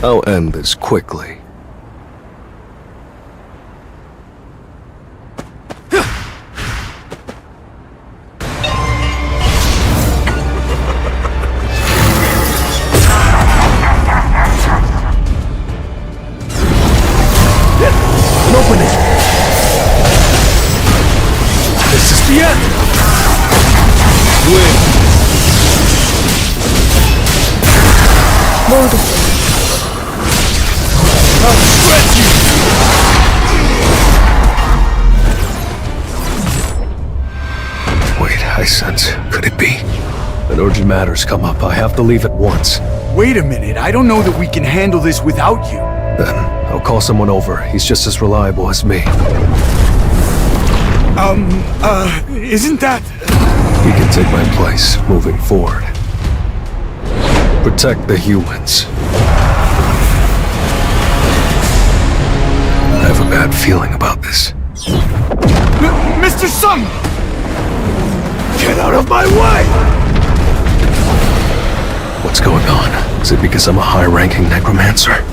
I'll end this quickly. An opening! This is the end! Win! Mortis! I'll shred you! Wait, I sense. Could it be? An urgent matter's come up. I have to leave at once. Wait a minute, I don't know that we can handle this without you. Then, I'll call someone over. He's just as reliable as me. Isn't that... He can take my place, moving forward. Protect the humans. I have a bad feeling about this. Mr. Sung! Get out of my way! What's going on? Is it because I'm a high-ranking necromancer?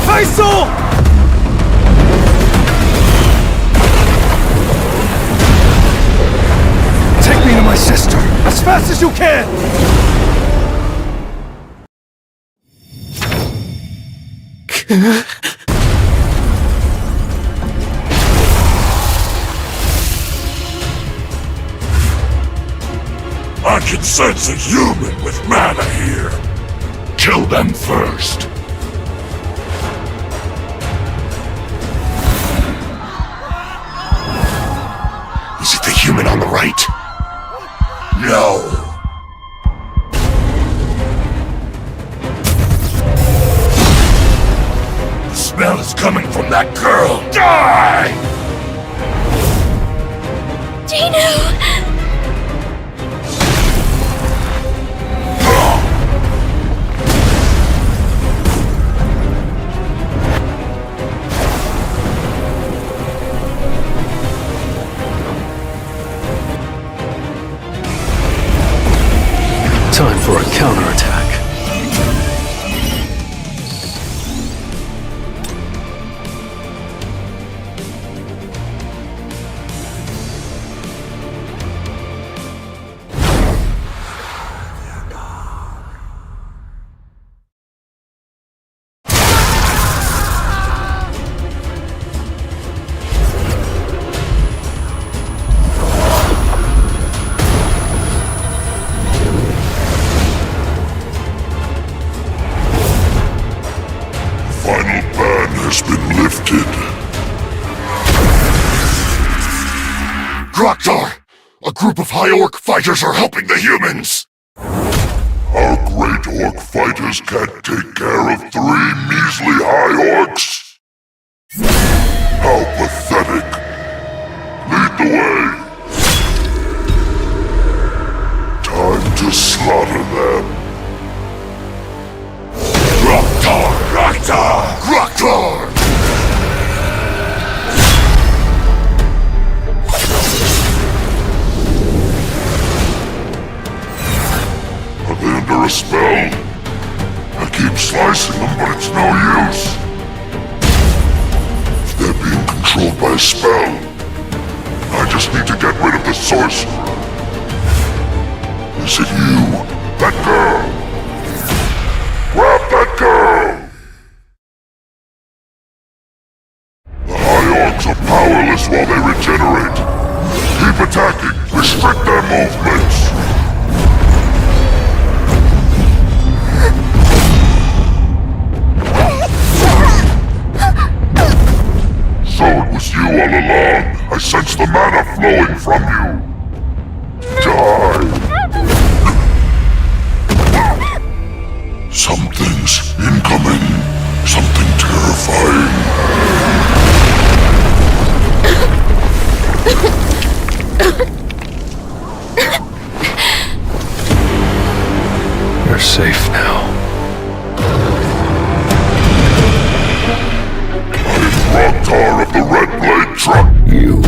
Faisal! Take me to my sister, as fast as you can! I can sense a human with mana here. Kill them first. Is it the human on the right? No. The smell is coming from that girl. Die! Dino! Time for a counterattack. Groktar! A group of High Orc fighters are helping the humans! Our Great Orc fighters can't take care of 3 measly High Orcs? How pathetic! Lead the way! Time to slaughter them! Groktar! Groktar! Groktar! Under a spell. I keep slicing them, but it's no use. If they're being controlled by a spell, I just need to get rid of the sorcerer. Is it you? That girl? Grab that girl! The High Orcs are powerless while they regenerate. Keep attacking. Restrict their movements. So it was you all along. I sense the mana flowing from you. Die! Something's incoming. Something terrifying. You're safe now. Roktar of the Red Blade Tribe. You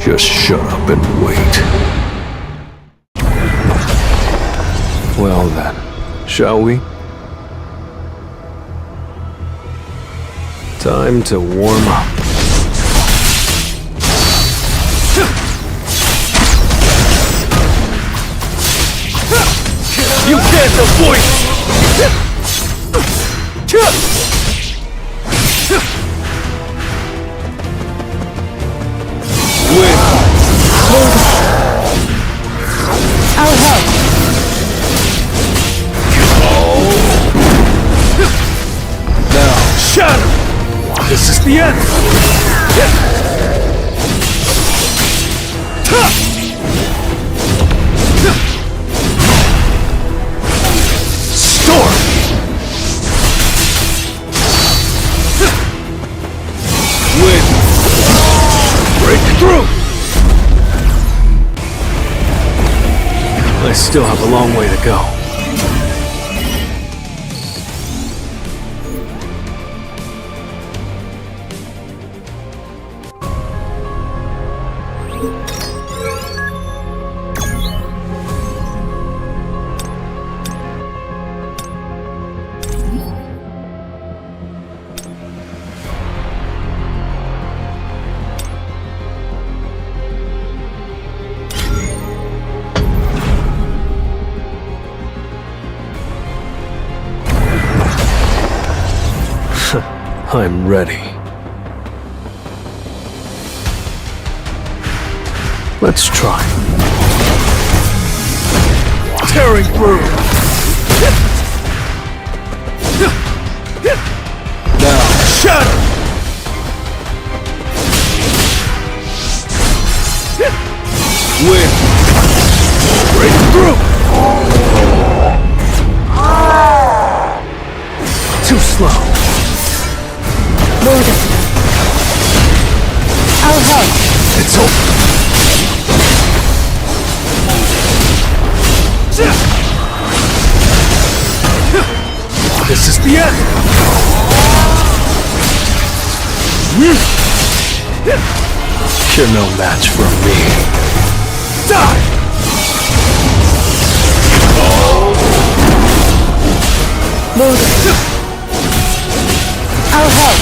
just shut up and wait. Well then, shall we? Time to warm up. You can't avoid it! Win! I'll help. Now, shatter! This is the end! Storm! Win! Break through! I still have a long way to go. I'm ready. Let's try. Tearing through! Now, shatter! Win! Break through! Too slow. Loaded. I'll help. It's over. This is the end! You're no match for me. Die! Loaded. I'll help.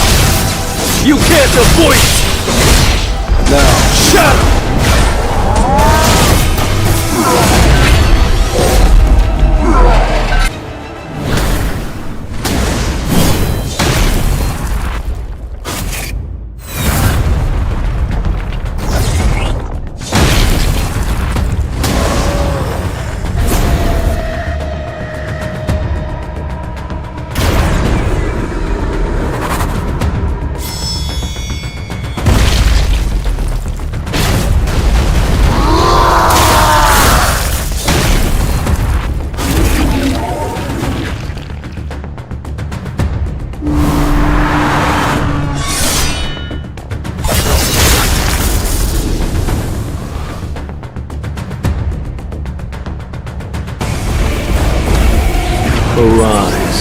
You can't avoid it! Now, shatter! Arise.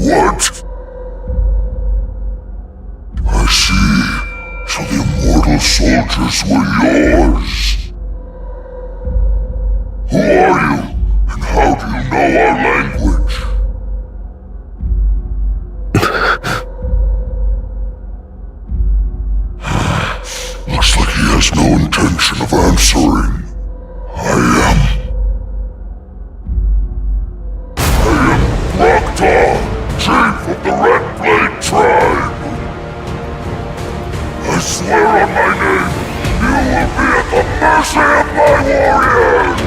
What? I see. So the immortal soldiers were yours. Who are you? And how do you know our language? Looks like he has no intention of answering. I am Roktar, chief of the Red Blade Tribe. I swear on my name, you will be at the mercy of my warriors!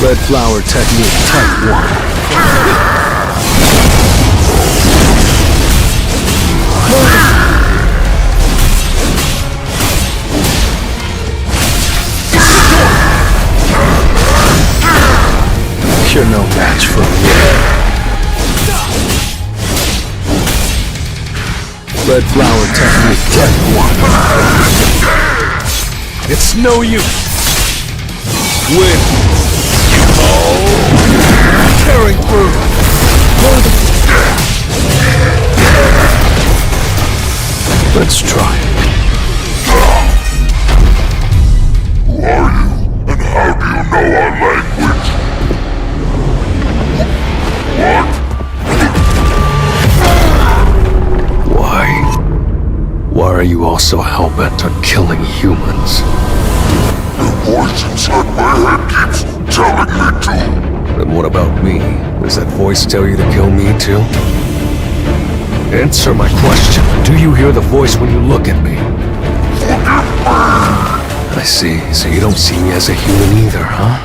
Red flower technique type 1. You're no match for me. Red flower technique type 1. It's no use. Win. Oh, tearing through. Let's try. Who are you, and how do you know our language? Why are you all so hell-bent on killing humans? The voice inside my head keeps telling me to. Then what about me? Does that voice tell you to kill me too? Answer my question. Do you hear the voice when you look at me? I see. So you don't see me as a human either, huh?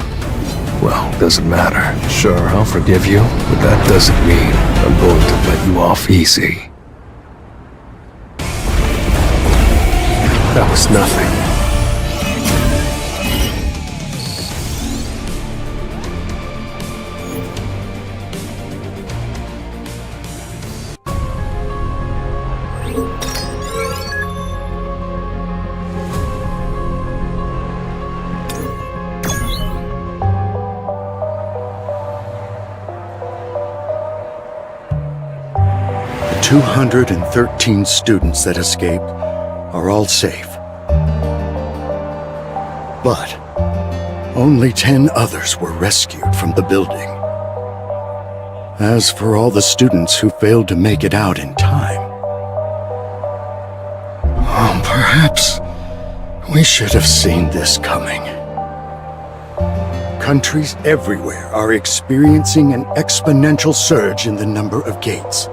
Well, doesn't matter. Sure, I'll forgive you, but that doesn't mean I'm going to let you off easy. That was nothing. The 213 students that escaped are all safe. But only 10 others were rescued from the building. As for all the students who failed to make it out in time, perhaps we should have seen this coming. Countries everywhere are experiencing an exponential surge in the number of gates.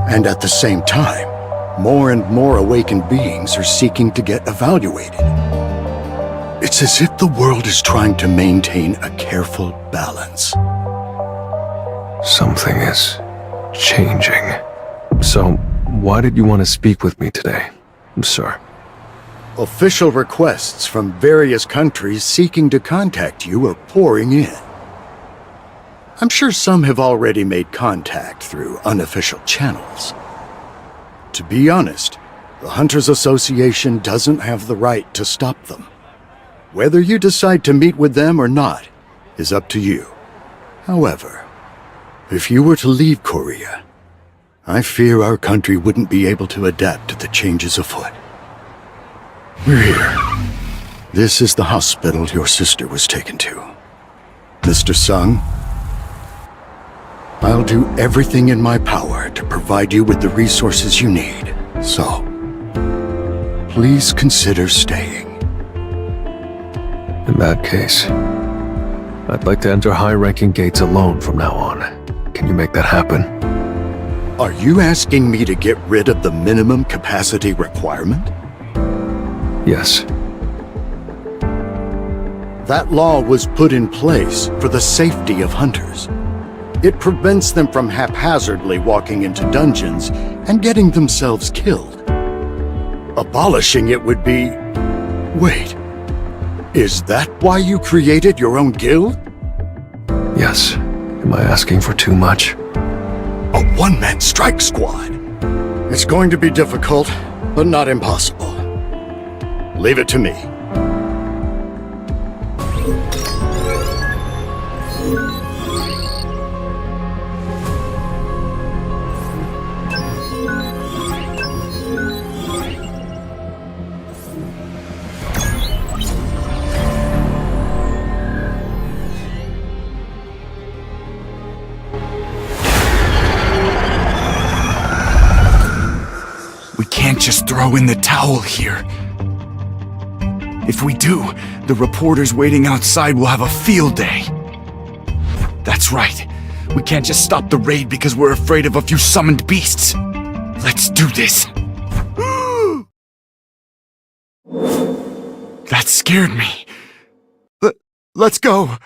And at the same time, more and more awakened beings are seeking to get evaluated. It's as if the world is trying to maintain a careful balance. Something is changing. So, why did you want to speak with me today, sir? Official requests from various countries seeking to contact you are pouring in. I'm sure some have already made contact through unofficial channels. To be honest, the Hunters Association doesn't have the right to stop them. Whether you decide to meet with them or not is up to you. However, if you were to leave Korea, I fear our country wouldn't be able to adapt to the changes afoot. We're here. This is the hospital your sister was taken to. Mr. Sung, I'll do everything in my power to provide you with the resources you need. So, please consider staying. In that case, I'd like to enter high-ranking gates alone from now on. Can you make that happen? Are you asking me to get rid of the minimum capacity requirement? Yes. That law was put in place for the safety of hunters. It prevents them from haphazardly walking into dungeons and getting themselves killed. Abolishing it would be... Wait, is that why you created your own guild? Yes. Am I asking for too much? A one-man strike squad. It's going to be difficult, but not impossible. Leave it to me. We can't just throw in the towel here. If we do, the reporters waiting outside will have a field day. That's right. We can't just stop the raid because we're afraid of a few summoned beasts. Let's do this. That scared me. Let's go.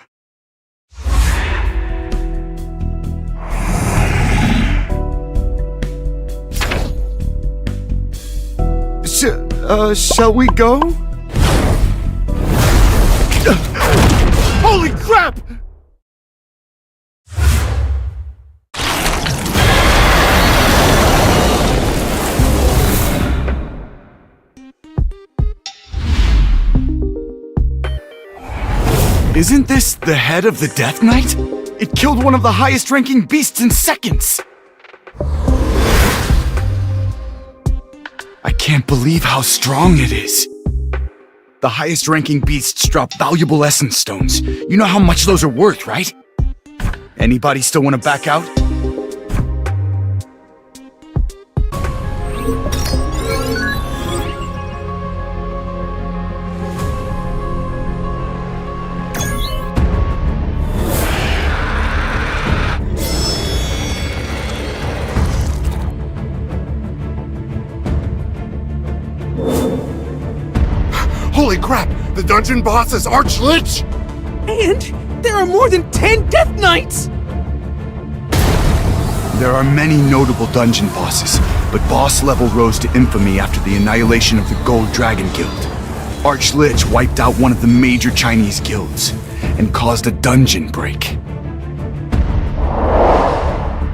Shall we go? Holy crap! Isn't this the head of the Death Knight? It killed one of the highest-ranking beasts in seconds! I can't believe how strong it is. The highest-ranking beasts drop valuable essence stones. You know how much those are worth, right? Anybody still want to back out? Holy crap! The dungeon boss is Archlich! And there are more than 10 Death Knights! There are many notable dungeon bosses, but boss level rose to infamy after the annihilation of the Gold Dragon Guild. Archlich wiped out one of the major Chinese guilds and caused a dungeon break.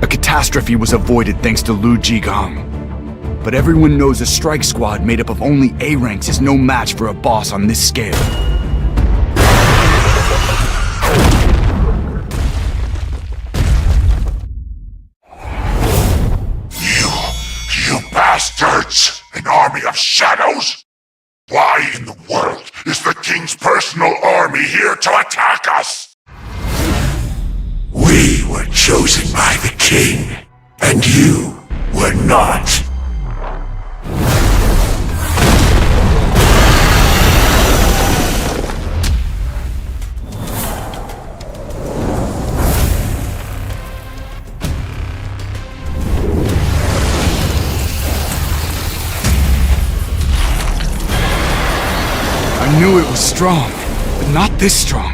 A catastrophe was avoided thanks to Lu Jigang. But everyone knows a strike squad made up of only A ranks is no match for a boss on this scale. You bastards! An army of shadows? Why in the world is the king's personal army here to attack us? We were chosen by the king, and you were not. I knew it was strong, but not this strong.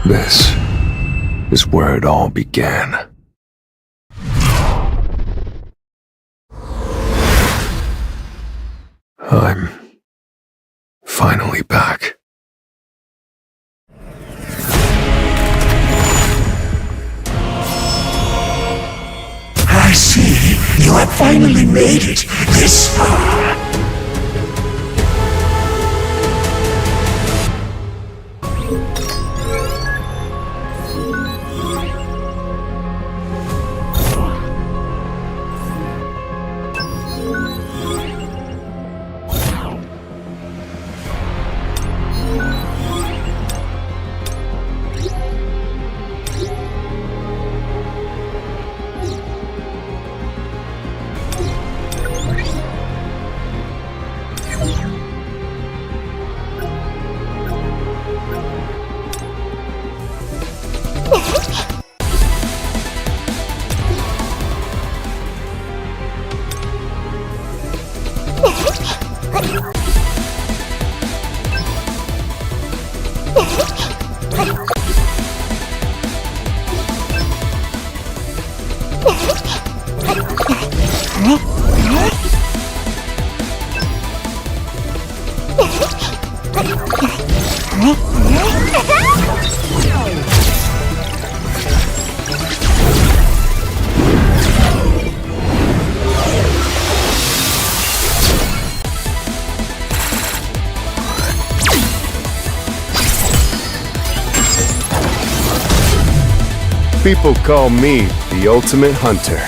This is where it all began. I'm finally back. I see you have finally made it this far. People call me the ultimate hunter.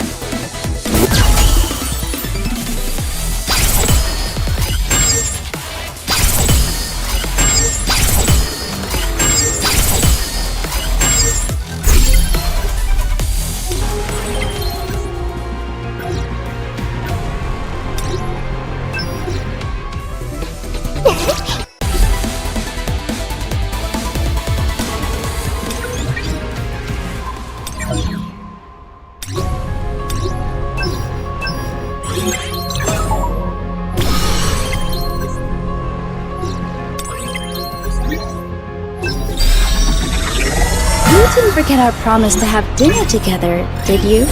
You didn't forget our promise to have dinner together, did you?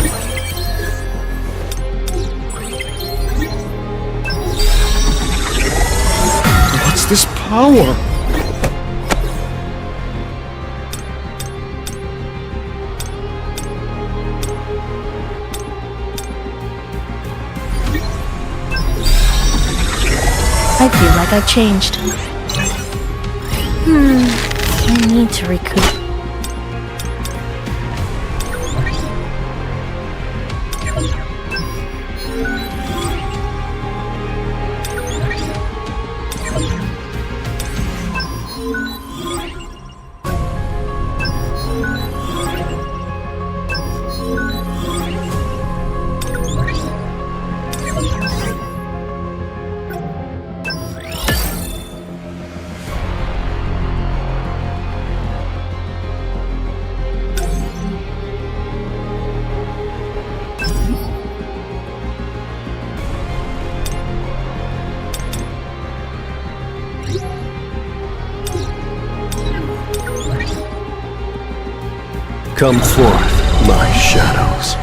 What's this power? I feel like I've changed. I need to recoup. Come forth, my shadows.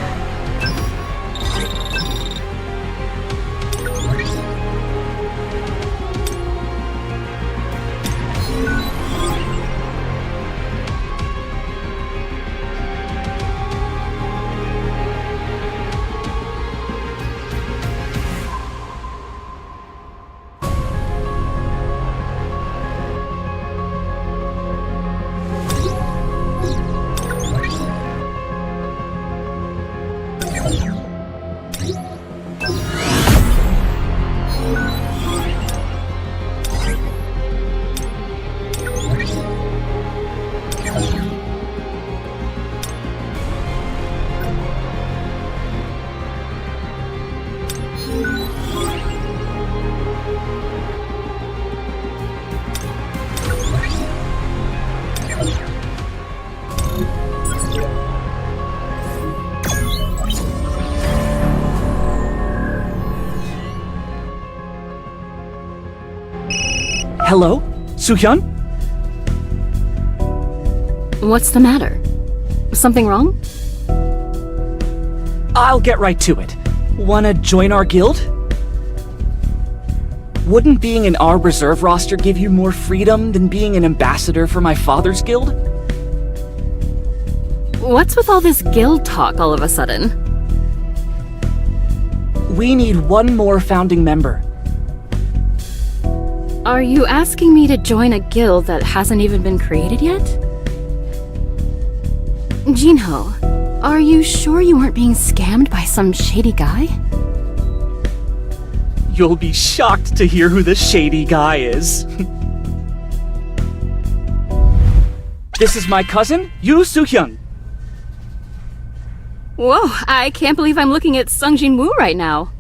Hello? Soo-hyun? What's the matter? Something wrong? I'll get right to it. Wanna join our guild? Wouldn't being in our reserve roster give you more freedom than being an ambassador for my father's guild? What's with all this guild talk all of a sudden? We need one more founding member. Are you asking me to join a guild that hasn't even been created yet? Jinho, are you sure you weren't being scammed by some shady guy? You'll be shocked to hear who the shady guy is. This is my cousin, Yoo Soo-hyun. Whoa, I can't believe I'm looking at Sung Jin-woo right now.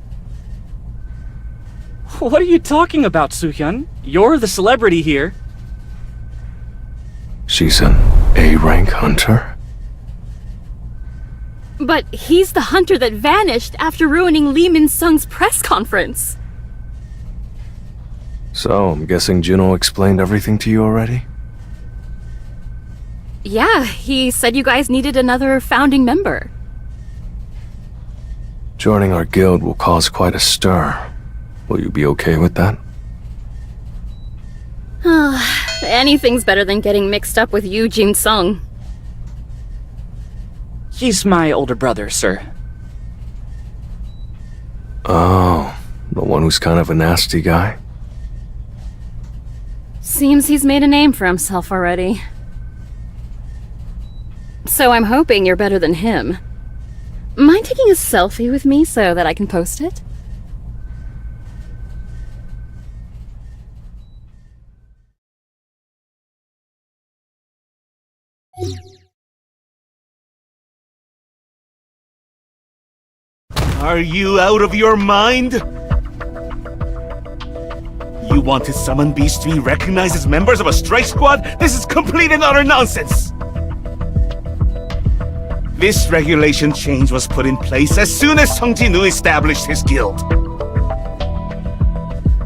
What are you talking about, Soo-hyun? You're the celebrity here. She's an A-rank hunter? But he's the hunter that vanished after ruining Lee Min-sung's press conference. So, I'm guessing Juno explained everything to you already? Yeah, he said you guys needed another founding member. Joining our guild will cause quite a stir. Will you be okay with that? Anything's better than getting mixed up with Yu Jin Sung. He's my older brother, sir. Oh, the one who's kind of a nasty guy? Seems he's made a name for himself already. So I'm hoping you're better than him. Mind taking a selfie with me so that I can post it? Are you out of your mind? You want to summon beasts to be recognized as members of a strike squad? This is complete and utter nonsense! This regulation change was put in place as soon as Sung Ji-nu established his guild.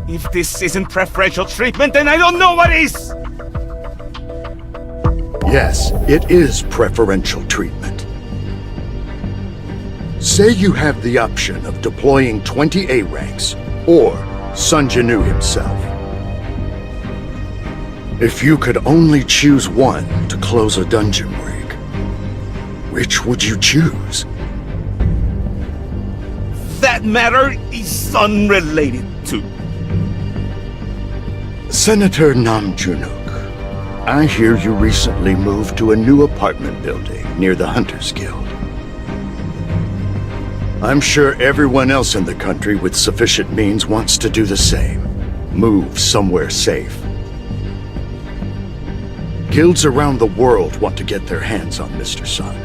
If this isn't preferential treatment, then I don't know what is! Yes, it is preferential treatment. Say you have the option of deploying 20 A ranks, or Sun Ji-nu himself. If you could only choose one to close a dungeon rig, which would you choose? That matter is unrelated to... Senator Nam Junuk, I hear you recently moved to a new apartment building near the Hunters Guild. I'm sure everyone else in the country with sufficient means wants to do the same. Move somewhere safe. Guilds around the world want to get their hands on Mr. Sun.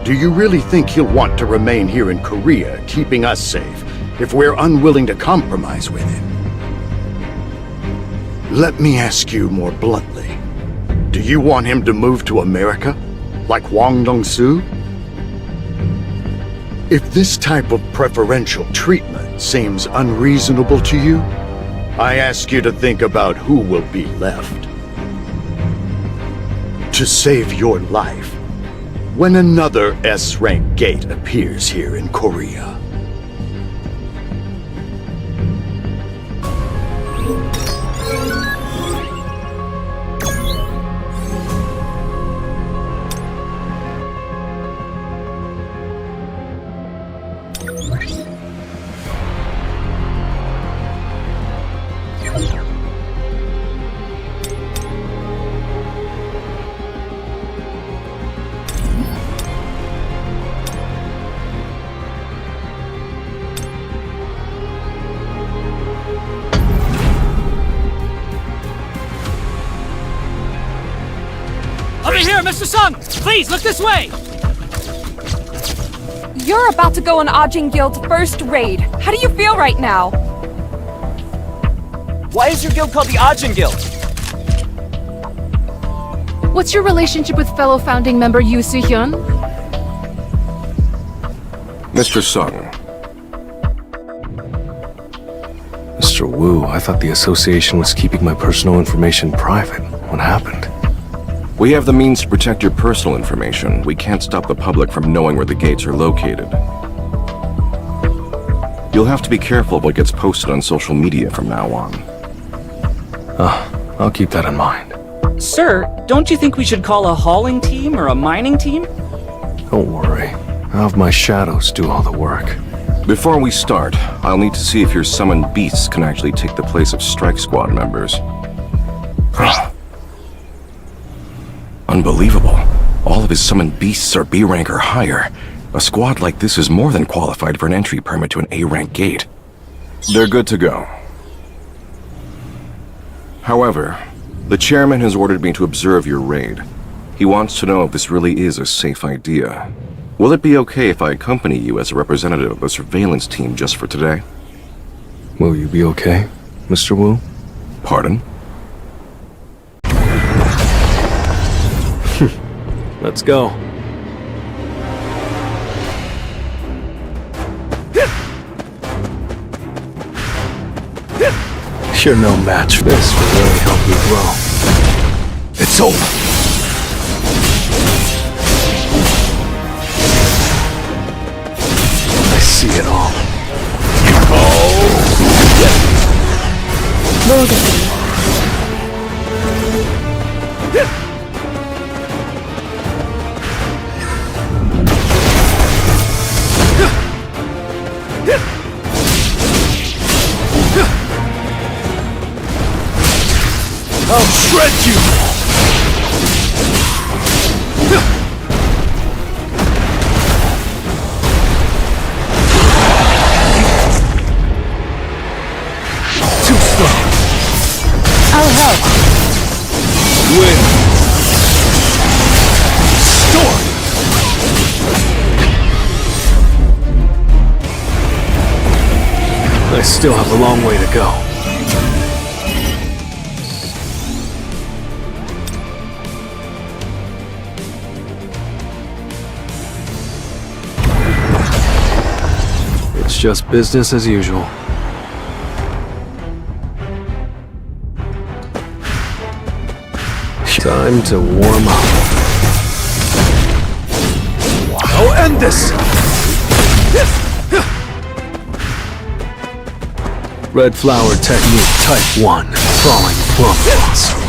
Do you really think he'll want to remain here in Korea, keeping us safe, if we're unwilling to compromise with him? Let me ask you more bluntly. Do you want him to move to America? Like Hwang Dong-soo? If this type of preferential treatment seems unreasonable to you, I ask you to think about who will be left. To save your life, when another S-rank gate appears here in Korea. Over here, Mr. Sung! Please, look this way! You're about to go on Ajin Guild's first raid. How do you feel right now? Why is your guild called the Ajin Guild? What's your relationship with fellow founding member Yu Si-hyun? Mr. Sung. Mr. Wu, I thought the association was keeping my personal information private. What happened? We have the means to protect your personal information. We can't stop the public from knowing where the gates are located. You'll have to be careful of what gets posted on social media from now on. I'll keep that in mind. Sir, don't you think we should call a hauling team or a mining team? Don't worry. I'll have my shadows do all the work. Before we start, I'll need to see if your summoned beasts can actually take the place of Strike Squad members. Unbelievable. All of his summoned beasts are B rank or higher. A squad like this is more than qualified for an entry permit to an A rank gate. They're good to go. However, the chairman has ordered me to observe your raid. He wants to know if this really is a safe idea. Will it be okay if I accompany you as a representative of the surveillance team just for today? Will you be okay, Mr. Wu? Pardon? Let's go. You're no match. This will really help you grow. It's over. again. I'll shred you! Too strong. I'll help. Win. Storm! I still have a long way to go. It's just business as usual. Time to warm up. I'll end this! Red Flower Technique Type 1. Falling Plum Blossom.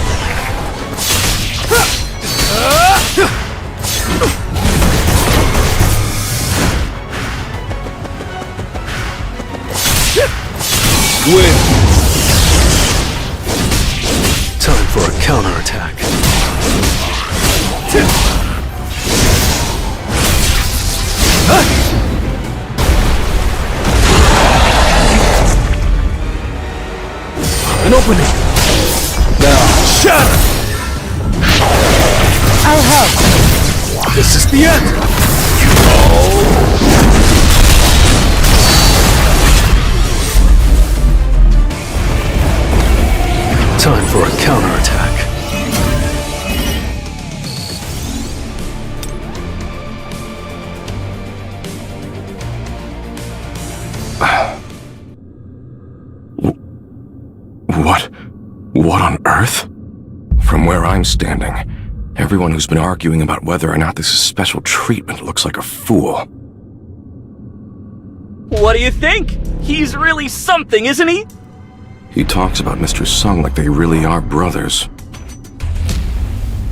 Win! Time for a counterattack. An opening! Now, shatter! I'll help. This is the end! Time for a counterattack. What on earth? From where I'm standing, everyone who's been arguing about whether or not this is special treatment looks like a fool. What do you think? He's really something, isn't he? He talks about Mr. Sung like they really are brothers.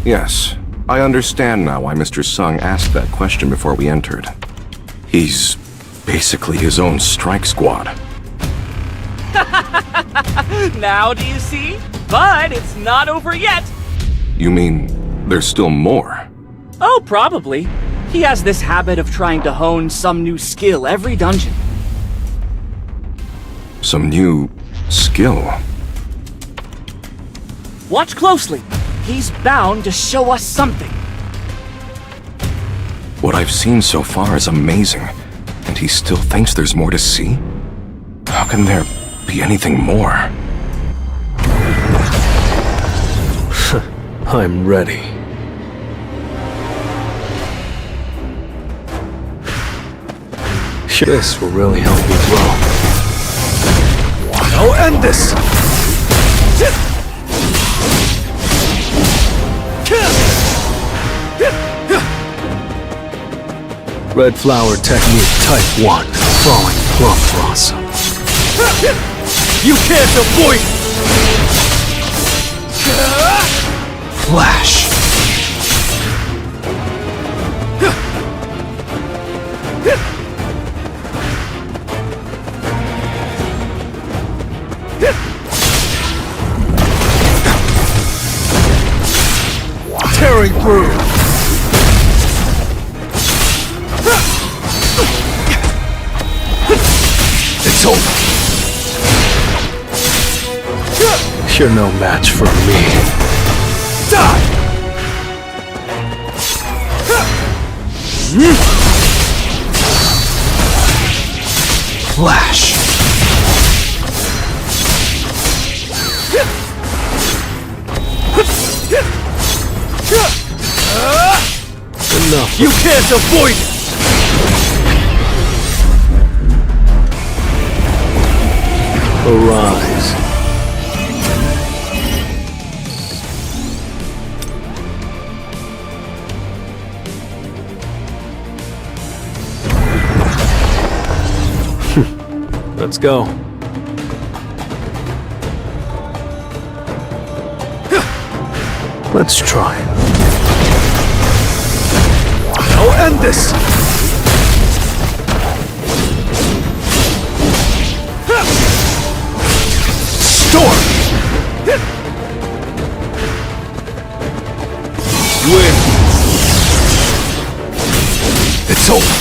Yes, I understand now why Mr. Sung asked that question before we entered. He's basically his own strike squad. Now do you see? But it's not over yet. You mean there's still more? Oh, probably. He has this habit of trying to hone some new skill every dungeon. Some new skill? Watch closely. He's bound to show us something. What I've seen so far is amazing, and he still thinks there's more to see? How can there be anything more? I'm ready. This will really help me grow. I'll end this! Red Flower Technique Type 1. Falling Plum Blossom. You can't avoid it! Flash. Tearing through! It's over! You're no match for me. Die! Flash. Enough. You can't avoid it! Arise. Let's go. Let's try it. I'll end this! Storm! Win! It's over!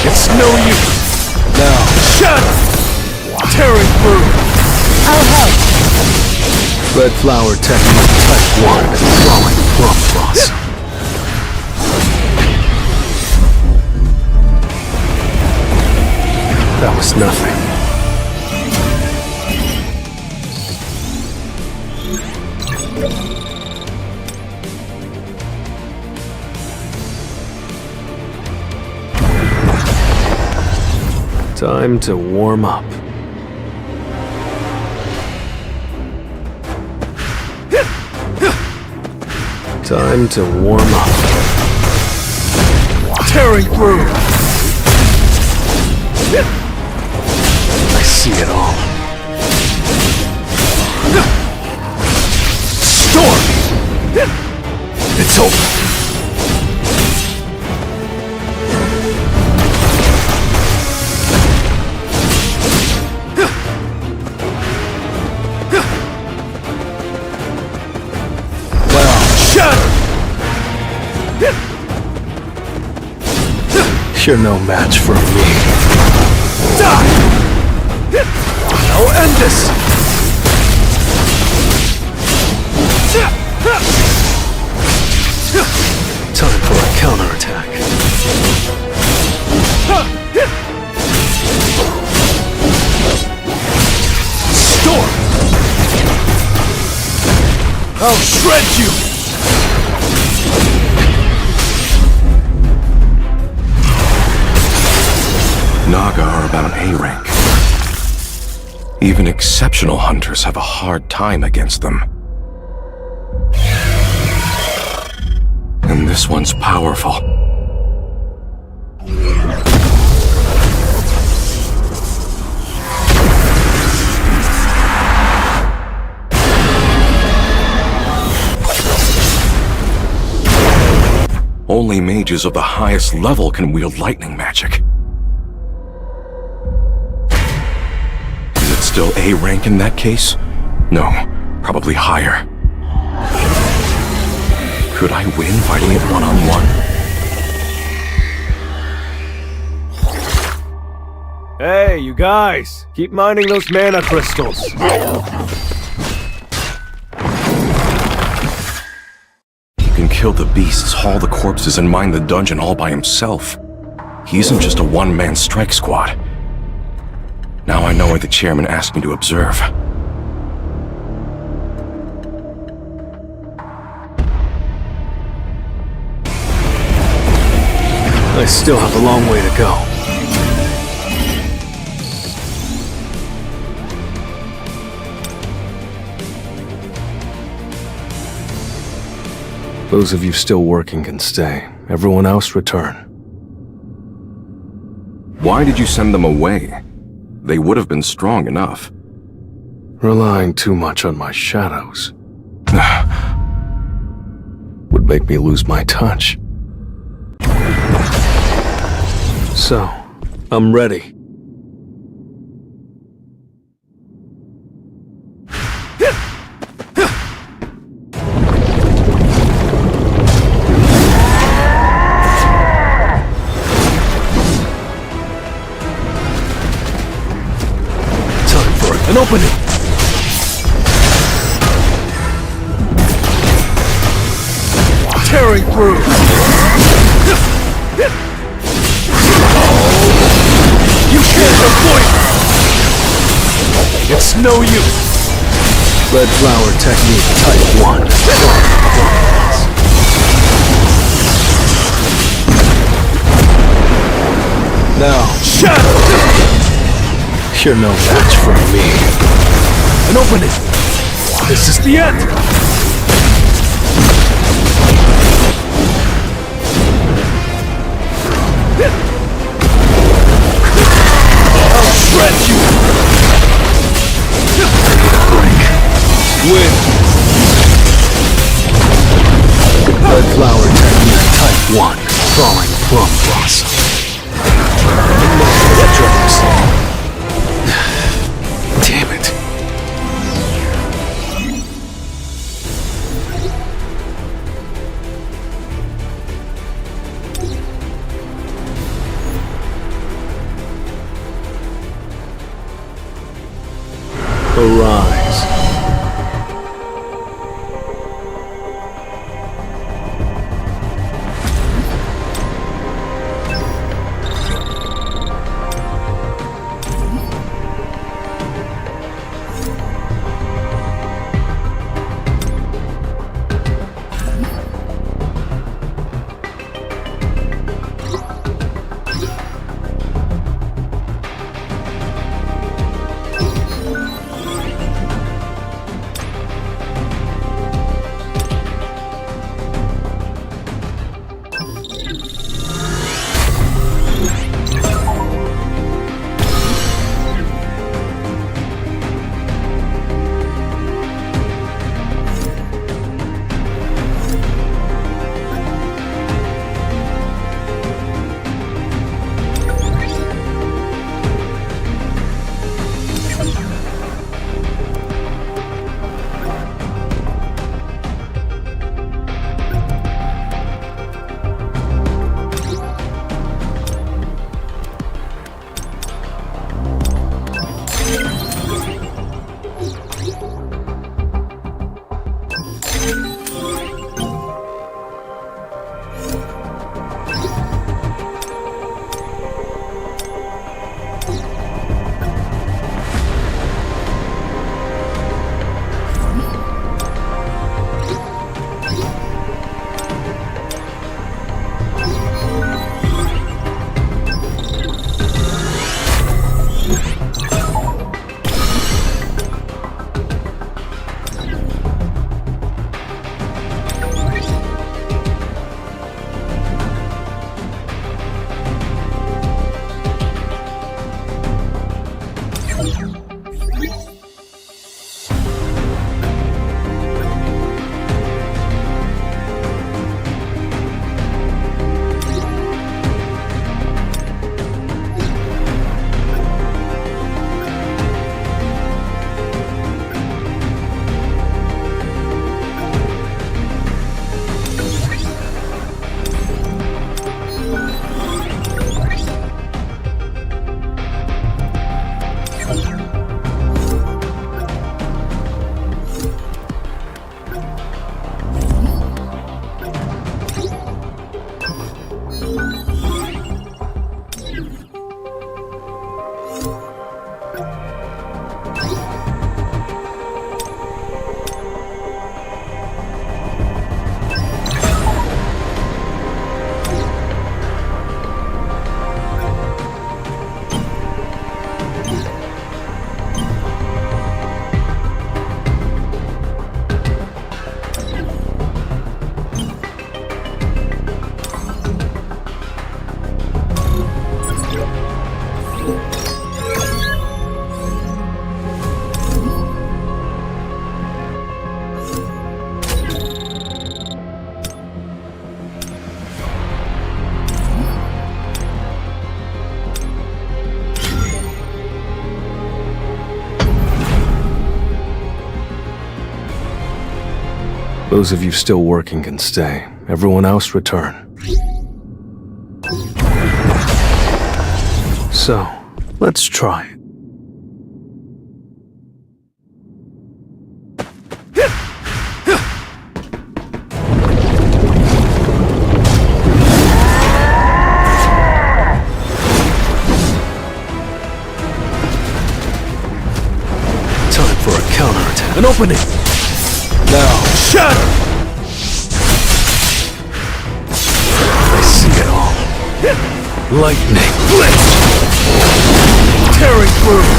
It's no use! Now, shatter! Tearing through! I'll help! Red flower technique type 1. Flowing rough floss. That was nothing. Time to warm up. Time to warm up. Tearing through! I see it all. Storm! It's over! You're no match for me. Die! I'll end this! Time for a counterattack. Storm! I'll shred you! Naga are about an A rank. Even exceptional hunters have a hard time against them. And this one's powerful. Only mages of the highest level can wield lightning magic. Still A rank in that case? No, probably higher. Could I win fighting it one-on-one? Hey, you guys! Keep mining those mana crystals. He can kill the beasts, haul the corpses, and mine the dungeon all by himself. He isn't just a one-man strike squad. Now I know why the chairman asked me to observe. I still have a long way to go. Those of you still working can stay. Everyone else return. Why did you send them away? They would have been strong enough. Relying too much on my shadows would make me lose my touch. So, I'm ready. An opening! Tearing through! You can't avoid it! It's no use! Red flower technique type 1. Now, shatter! You're no match for me. An opening! This is the end! falling plum blossom. What drugs? Damn it. Arise. Those of you still working can stay. Everyone else return. So, let's try it. Time for a counterattack. An opening! Now, shatter! I see it all. Lightning blitz! Tearing through!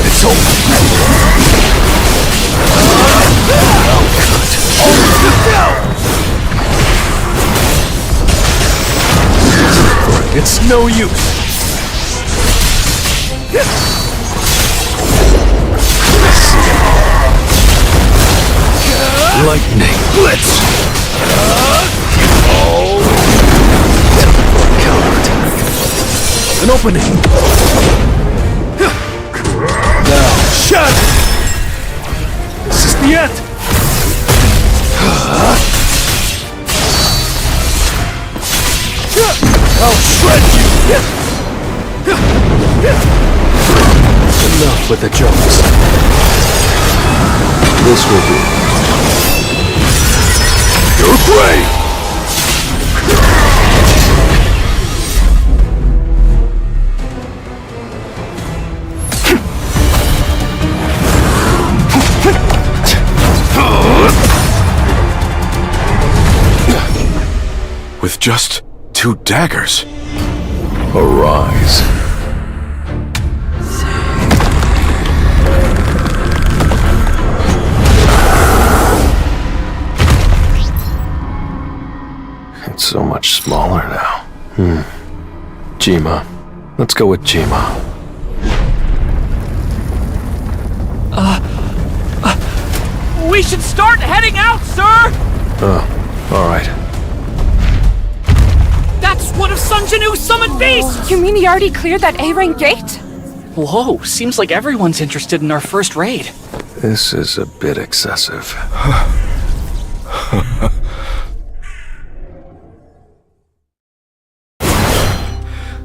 It's over! I'll cut! It's no use! I see it all. Lightning blitz! Oh! opening! Now, shut! This is the end! I'll shred you! Enough with the jokes. This will do. Your prey! With just 2 daggers. Arise. It's so much smaller now. Jima. Let's go with Jima. We should start heading out, sir! Alright. That's one of Sun Jinu's summoned beasts! You mean he already cleared that A-rank gate? Whoa, seems like everyone's interested in our first raid. This is a bit excessive.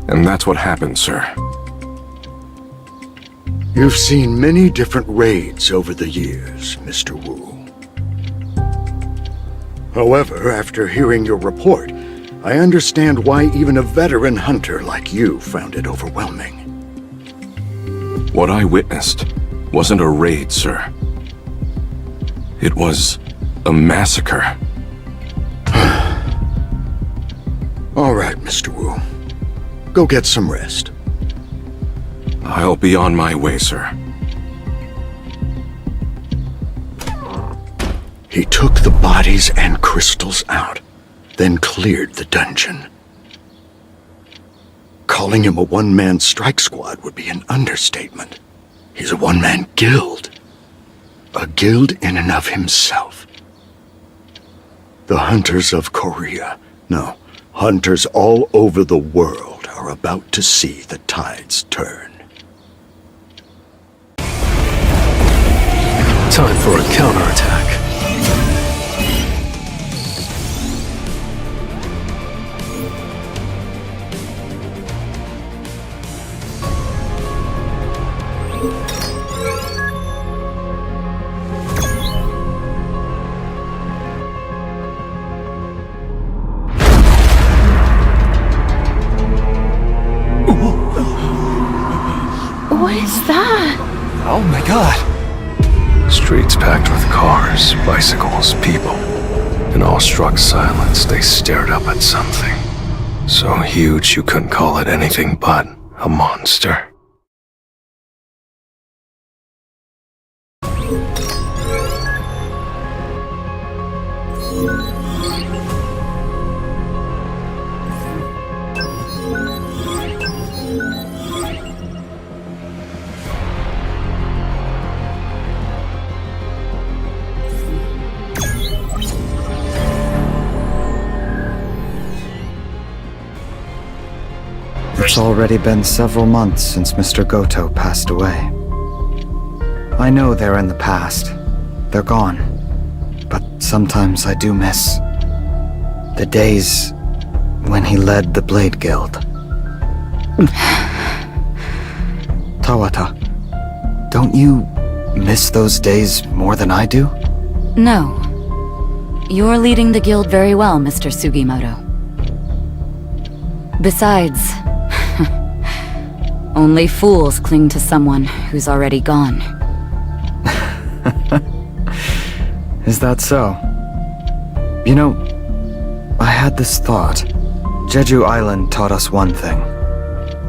And that's what happened, sir. You've seen many different raids over the years, Mr. Wu. However, after hearing your report, I understand why even a veteran hunter like you found it overwhelming. What I witnessed wasn't a raid, sir. It was a massacre. All right, Mr. Wu. Go get some rest. I'll be on my way, sir. He took the bodies and crystals out, then cleared the dungeon. Calling him a one-man strike squad would be an understatement. He's a one-man guild. A guild in and of himself. The hunters of Korea, no, hunters all over the world are about to see the tides turn. Time for a counterattack. What is that? Oh my god. Streets packed with cars, bicycles, people. In awestruck silence, they stared up at something. So huge you couldn't call it anything but a monster. It's already been several months since Mr. Goto passed away. I know they're in the past. They're gone. But sometimes I do miss the days when he led the Blade Guild. Tawata, don't you miss those days more than I do? No. You're leading the guild very well, Mr. Sugimoto. Besides, only fools cling to someone who's already gone. Is that so? You know, I had this thought. Jeju Island taught us one thing.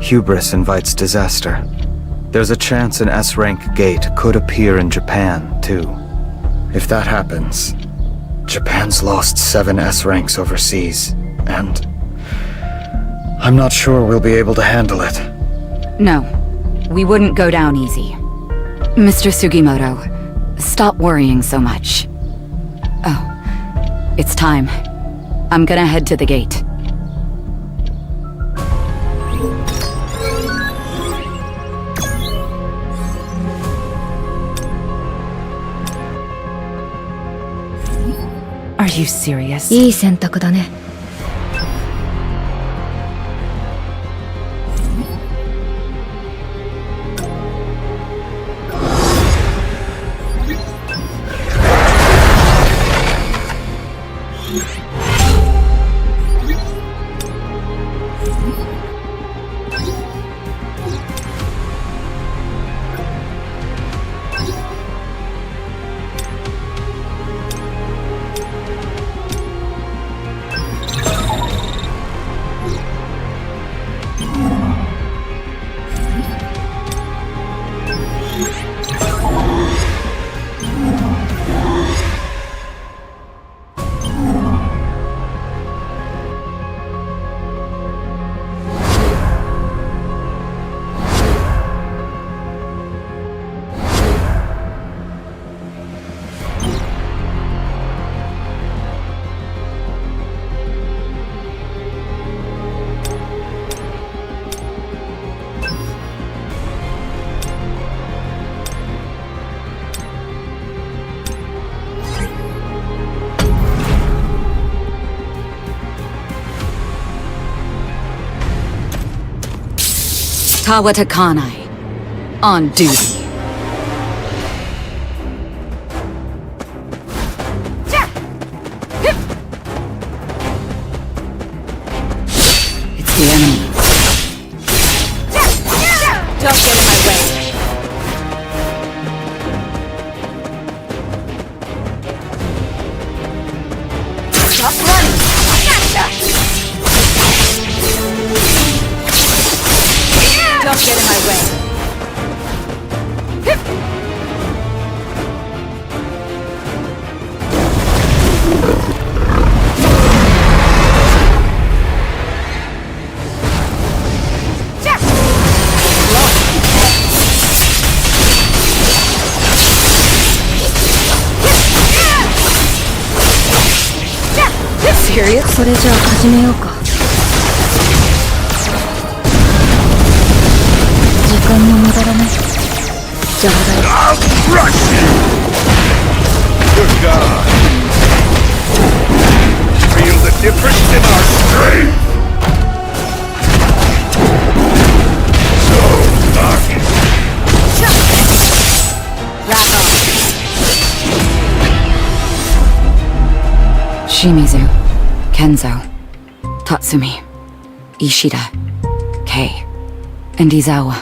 Hubris invites disaster. There's a chance an S-rank gate could appear in Japan, too. If that happens, Japan's lost 7 S-ranks overseas, and I'm not sure we'll be able to handle it. No, we wouldn't go down easy. Mr. Sugimoto, stop worrying so much. Oh, it's time. I'm gonna head to the gate. you serious? いい選択だね。Kawata Kanai, on duty. It's the enemy. Don't get in my way. Stop running! Gotcha! Don't get in my way. Serious? それじゃあ始めようか。時間の無駄だね。邪魔だよ。Good God! Feel the difference in our strength! So lucky! Wrap up. Shimizu, Kenzo, Tatsumi, Ishida, Kei, and Izawa.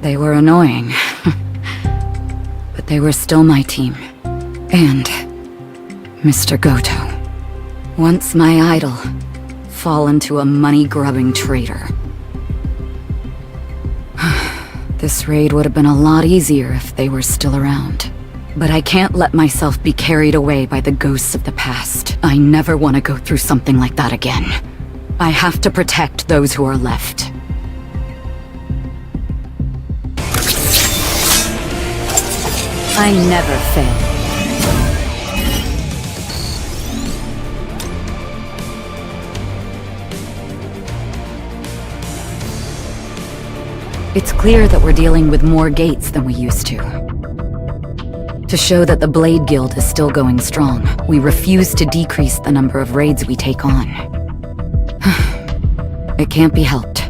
They were annoying, but they were still my team. And Mr. Goto. Once my idol, fallen to a money-grubbing traitor. This raid would have been a lot easier if they were still around. But I can't let myself be carried away by the ghosts of the past. I never want to go through something like that again. I have to protect those who are left. I never fail. It's clear that we're dealing with more gates than we used to. To show that the Blade Guild is still going strong, we refuse to decrease the number of raids we take on. It can't be helped.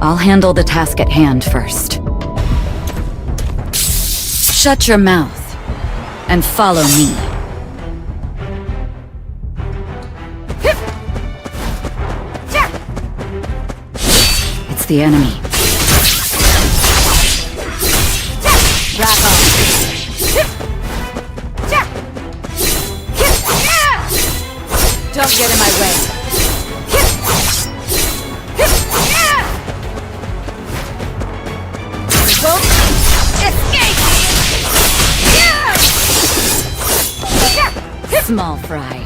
I'll handle the task at hand first. Shut your mouth and follow me. It's the enemy. Wrap up. Don't get in my way. Won't escape! Small fry.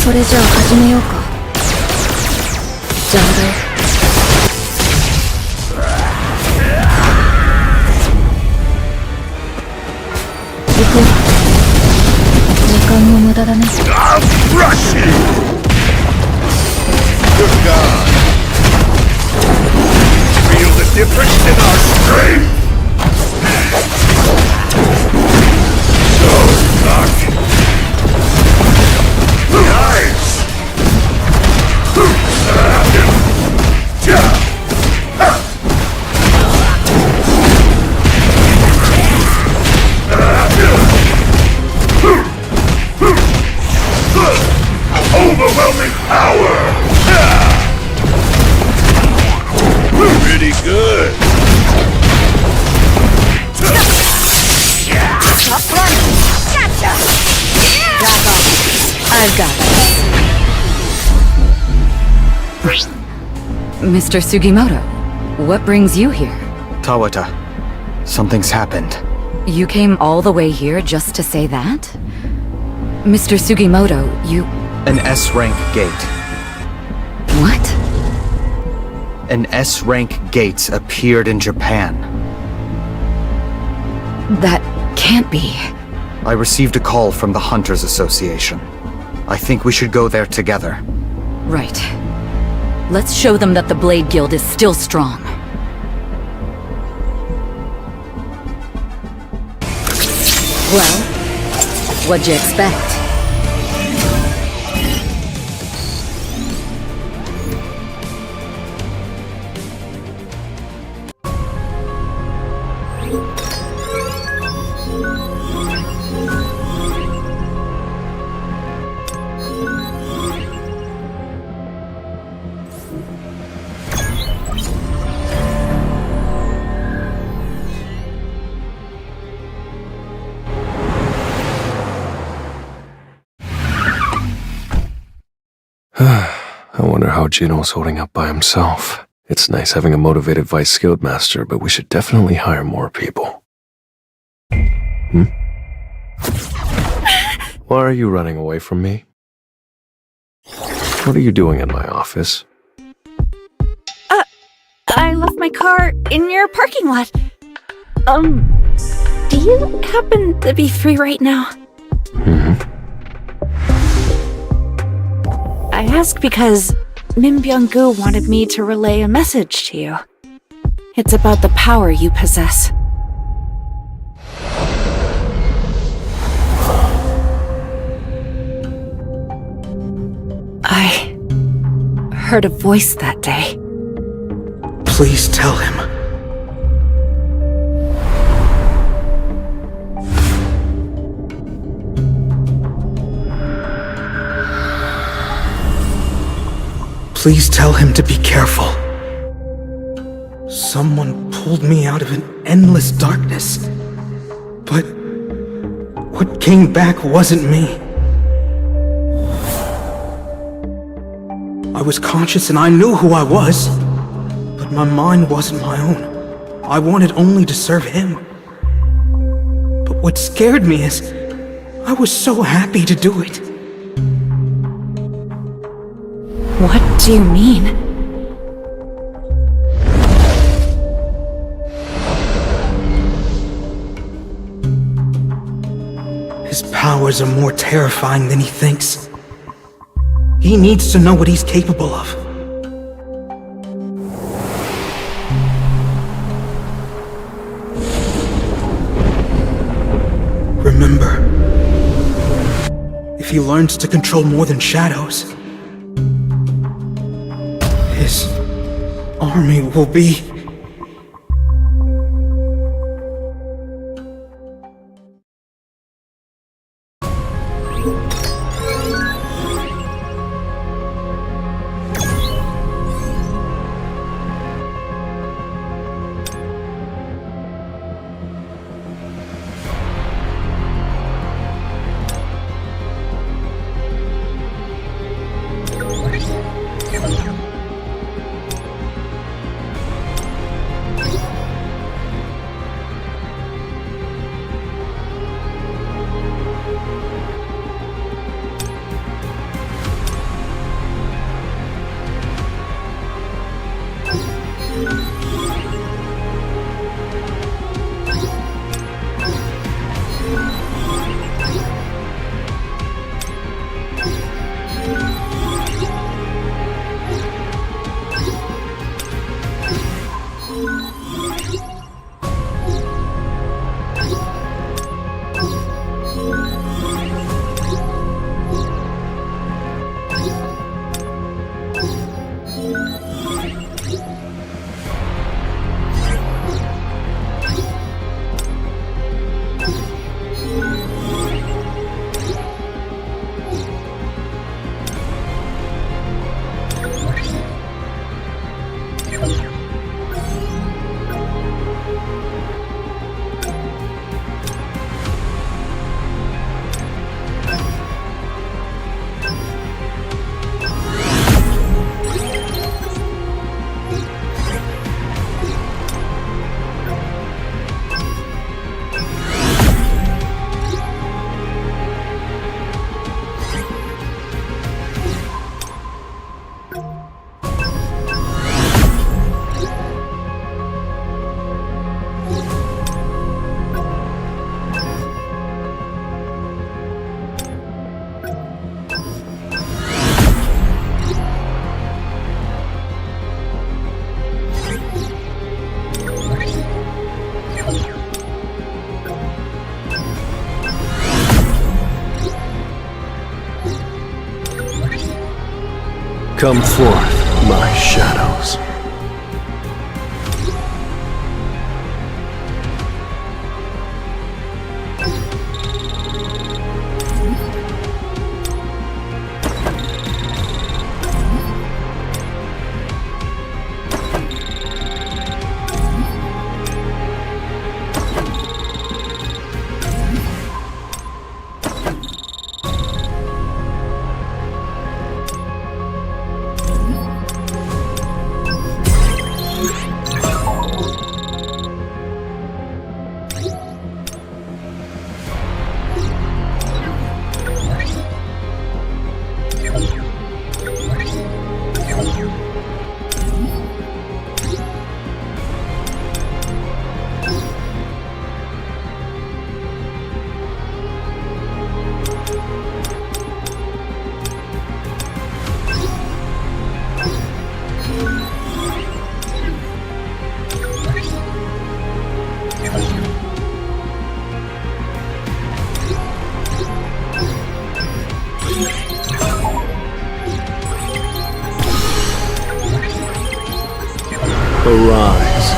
So れじゃあ始めようか。邪魔だよ。行こう。時間の無駄だね。Good God! difference in our strength! So luck! Nice! Overwhelming power! Pretty good! Stop running! Gotcha! Back off. I've got this. Mr. Sugimoto, what brings you here? Tawata, something's happened. You came all the way here just to say that? Mr. Sugimoto, you... An S-rank gate. What? An S-rank gate appeared in Japan. That can't be. I received a call from the Hunters Association. I think we should go there together. Right. Let's show them that the Blade Guild is still strong. Well, what'd you expect? I wonder how Gino's holding up by himself. It's nice having a motivated Vice Guildmaster, but we should definitely hire more people. Why are you running away from me? What are you doing in my office? I left my car in your parking lot. Do you happen to be free right now? I ask because Min Byung-gu wanted me to relay a message to you. It's about the power you possess. I heard a voice that day. Please tell him. Please tell him to be careful. Someone pulled me out of an endless darkness. But what came back wasn't me. I was conscious and I knew who I was. But my mind wasn't my own. I wanted only to serve him. But what scared me is I was so happy to do it. What do you mean? His powers are more terrifying than he thinks. He needs to know what he's capable of. Remember, if he learns to control more than shadows, his army will be... Come forth, my shadows. Arise.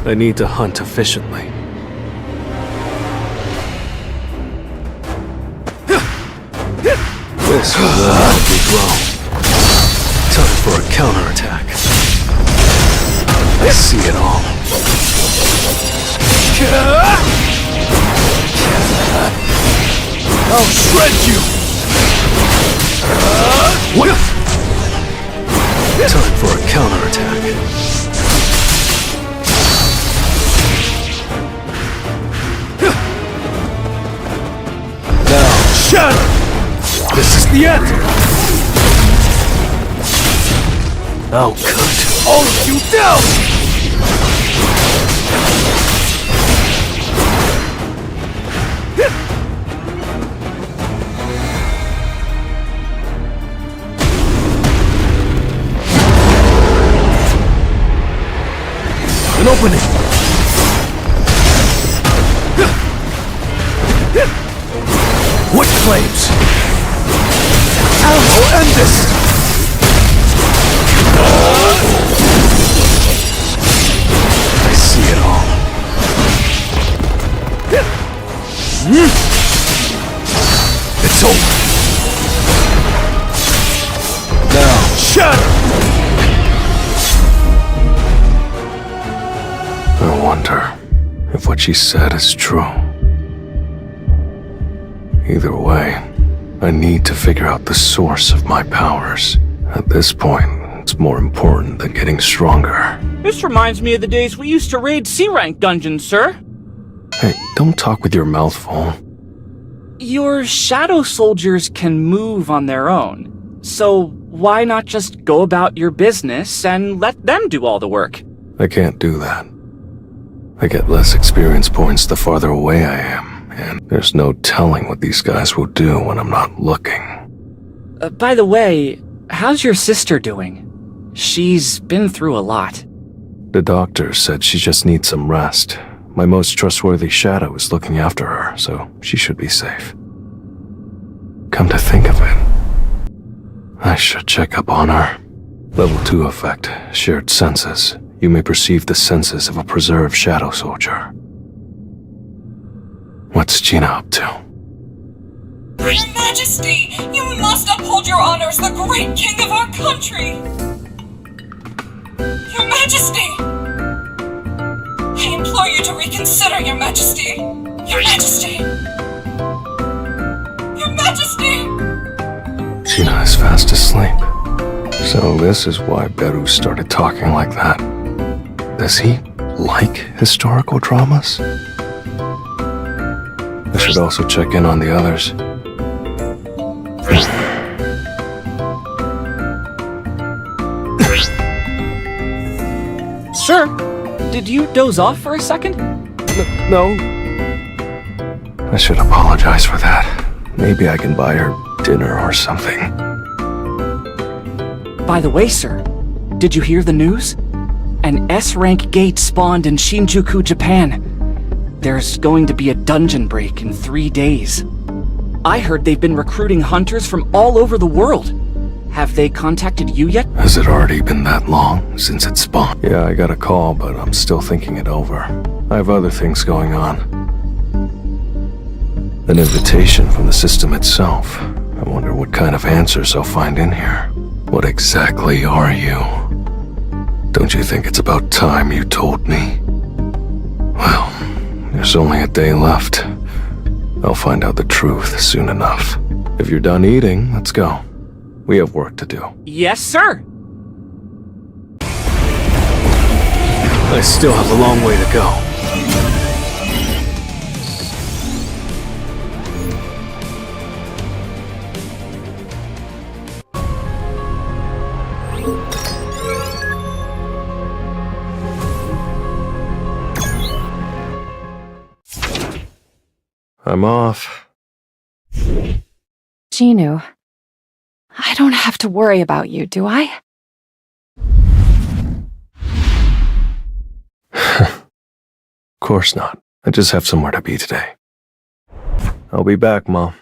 I need to hunt efficiently. This will not be grown. Time for a counterattack. I see it all. I'll shred you! Time for a counterattack. Now, shatter! This is the end! I'll cut all of you down! An opening! What claims? I'll end this! I see it all. It's over! Now, shatter! I wonder if what she said is true. Either way, I need to figure out the source of my powers. At this point, it's more important than getting stronger. This reminds me of the days we used to raid C-rank dungeons, sir. Hey, don't talk with your mouth full. Your shadow soldiers can move on their own, so why not just go about your business and let them do all the work? I can't do that. I get less experience points the farther away I am. and there's no telling what these guys will do when I'm not looking. By the way, how's your sister doing? She's been through a lot. The doctor said she just needs some rest. My most trustworthy shadow is looking after her, so she should be safe. Come to think of it, I should check up on her. Level 2 effect, shared senses. You may perceive the senses of a preserved shadow soldier. What's Gina up to? Your Majesty, you must uphold your honor as the great king of our country! Your Majesty! I implore you to reconsider, Your Majesty! Your Majesty! Your Majesty! Gina is fast asleep. So this is why Beru started talking like that. Does he like historical dramas? I should also check in on the others. Sir, did you doze off for a second? No. I should apologize for that. Maybe I can buy her dinner or something. By the way, sir, did you hear the news? An S-rank gate spawned in Shinjuku, Japan. There's going to be a dungeon break in 3 days. I heard they've been recruiting hunters from all over the world. Have they contacted you yet? Has it already been that long since it spawned? Yeah, I got a call, but I'm still thinking it over. I have other things going on. An invitation from the system itself. I wonder what kind of answers I'll find in here. What exactly are you? Don't you think it's about time you told me? Well, there's only a day left. I'll find out the truth soon enough. If you're done eating, let's go. We have work to do. Yes, sir! I still have a long way to go. I'm off. Ginu, I don't have to worry about you, do I? Of course not. I just have somewhere to be today. I'll be back, Mom.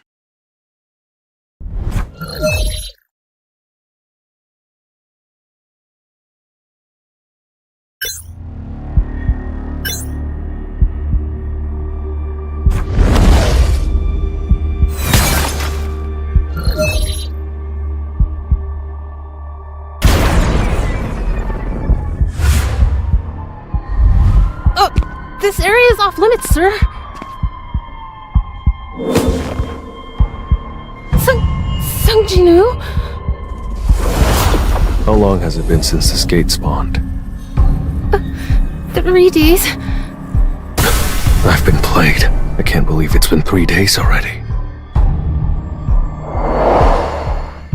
This area is off limits, sir. Sung Jinu? How long has it been since this gate spawned? 3 days. I've been played. I can't believe it's been 3 days already.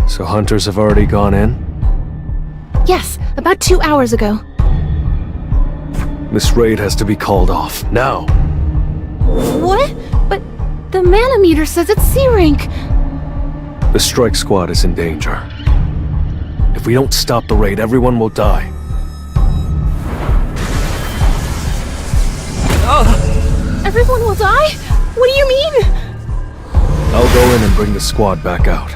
So hunters have already gone in? Yes, about 2 hours ago. This raid has to be called off, now! What? But the mana meter says it's C rank. The strike squad is in danger. If we don't stop the raid, everyone will die. Everyone will die? What do you mean? I'll go in and bring the squad back out.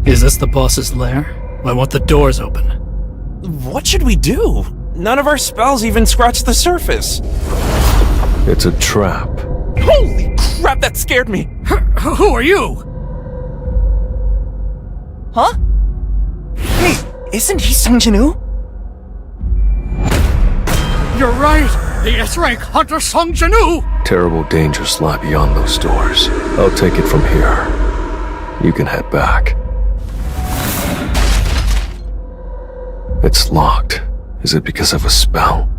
Is this the boss's lair? I want the doors open. What should we do? None of our spells even scratch the surface. It's a trap. Holy crap, that scared me! Who are you? Huh? Isn't he Sung Jin-woo? You're right! The S-Rank Hunter Sung Jin-woo! Terrible dangers lie beyond those doors. I'll take it from here. You can head back. It's locked. Is it because of a spell?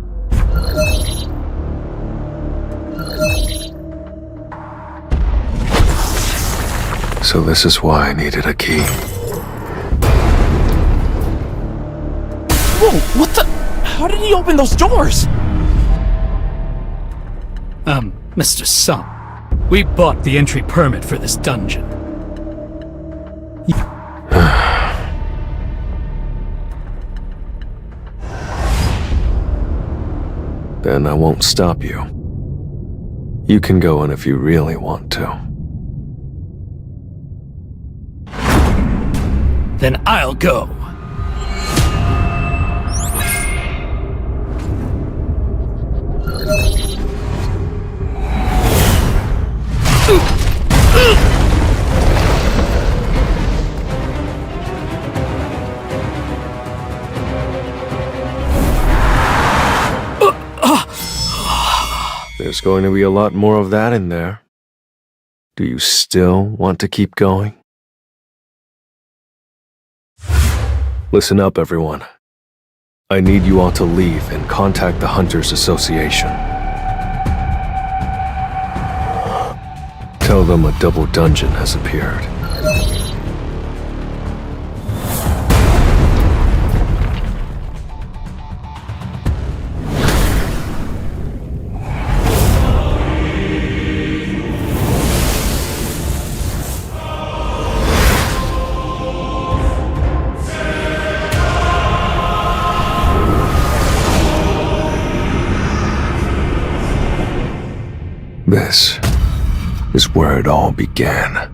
So this is why I needed a key. Whoa, what the? How did he open those doors? Mr. Sung, we bought the entry permit for this dungeon. Then I won't stop you. You can go in if you really want to. Then I'll go. There's going to be a lot more of that in there. Do you still want to keep going? Listen up, everyone. I need you all to leave and contact the Hunters Association. Tell them a double dungeon has appeared. This is where it all began.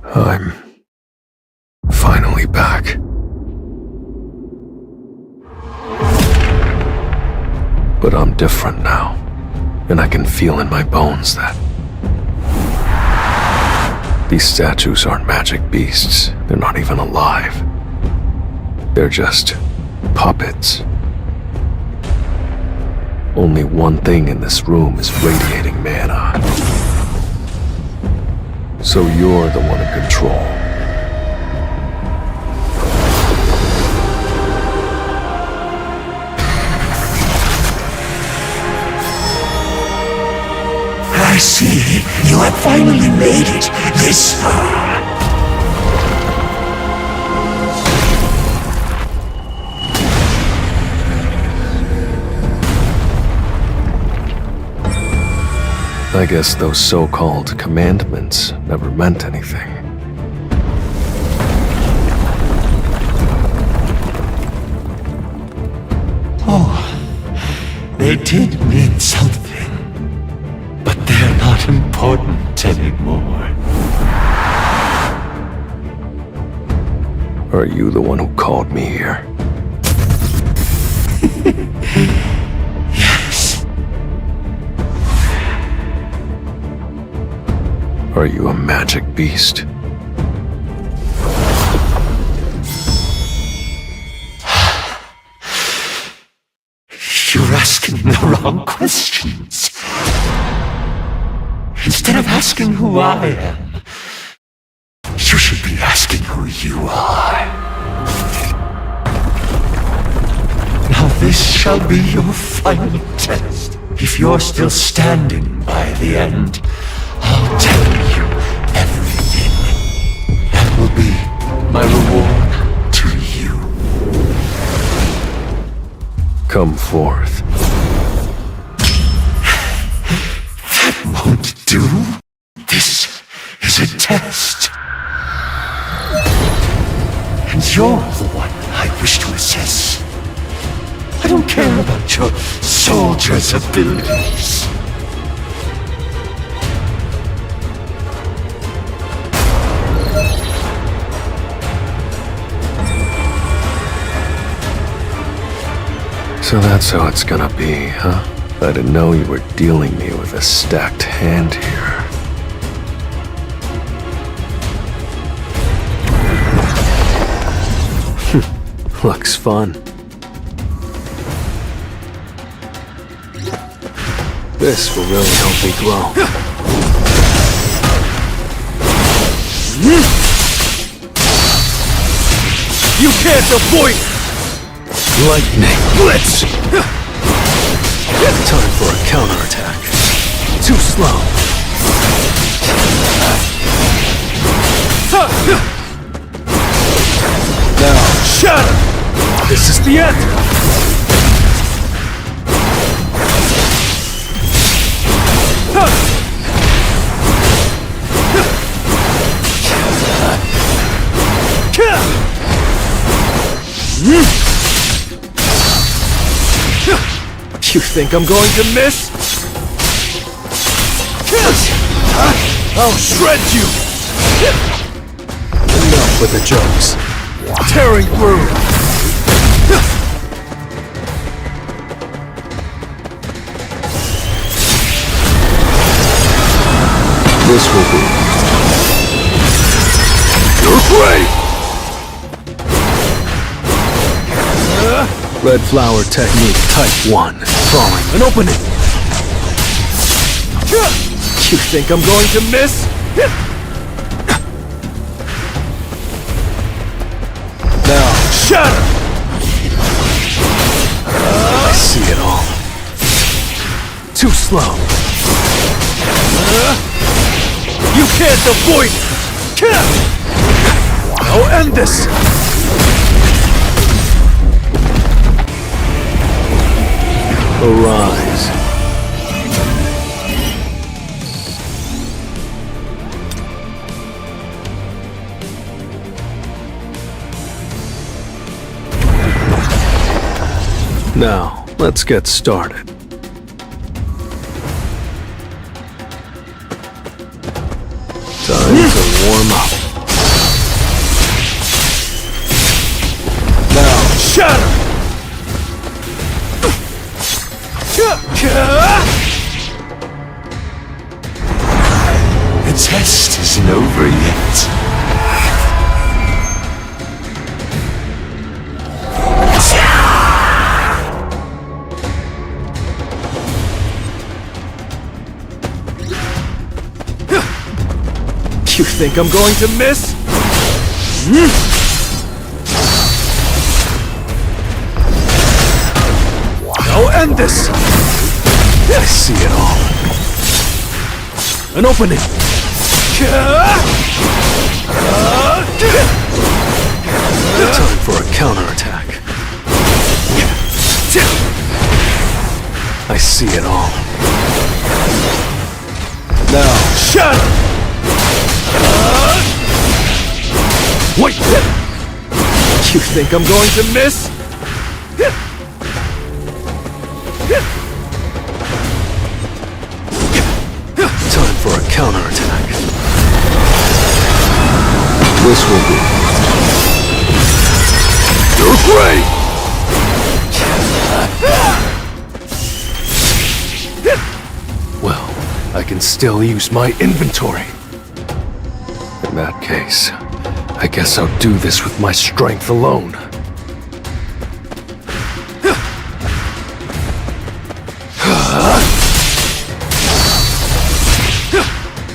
I'm finally back. But I'm different now, and I can feel in my bones that these statues aren't magic beasts. They're not even alive. They're just puppets. Only one thing in this room is radiating mana. So you're the one in control. I see you have finally made it this far. I guess those so-called commandments never meant anything. Oh, they did mean something, but they're not important anymore. Are you the one who called me here? Yes. Are you a magic beast? You're asking the wrong questions. Instead of asking who I am, you should be asking who you are. Now this shall be your final test. If you're still standing by the end, I'll tell you everything. That will be my reward to you. Come forth. That won't do. This is a test. And you're the one I wish to assess. I don't care about your soldier's abilities. So that's how it's gonna be, huh? I didn't know you were dealing me with a stacked hand here. Looks fun. This will really help me grow. You can't avoid it! Lightning Blitz! Time for a counterattack. Too slow. Now, shatter! This is the end! You think I'm going to miss? I'll shred you! Enough with the jokes. Tearing through! This will be your grave! Red Flower Technique Type 1. Falling. An opening! You think I'm going to miss? Now, shatter! I see it all. Too slow. You can't avoid it! I'll end this! Arise. Now, let's get started. Time to warm up. Now, shatter! The test isn't over yet. You think I'm going to miss? I'll end this! I see it all. An opening! Time for a counterattack. I see it all. Now, shatter! Wait! You think I'm going to miss? Time for a counterattack. This will be your grave! Well, I can still use my inventory. In that case, I guess I'll do this with my strength alone.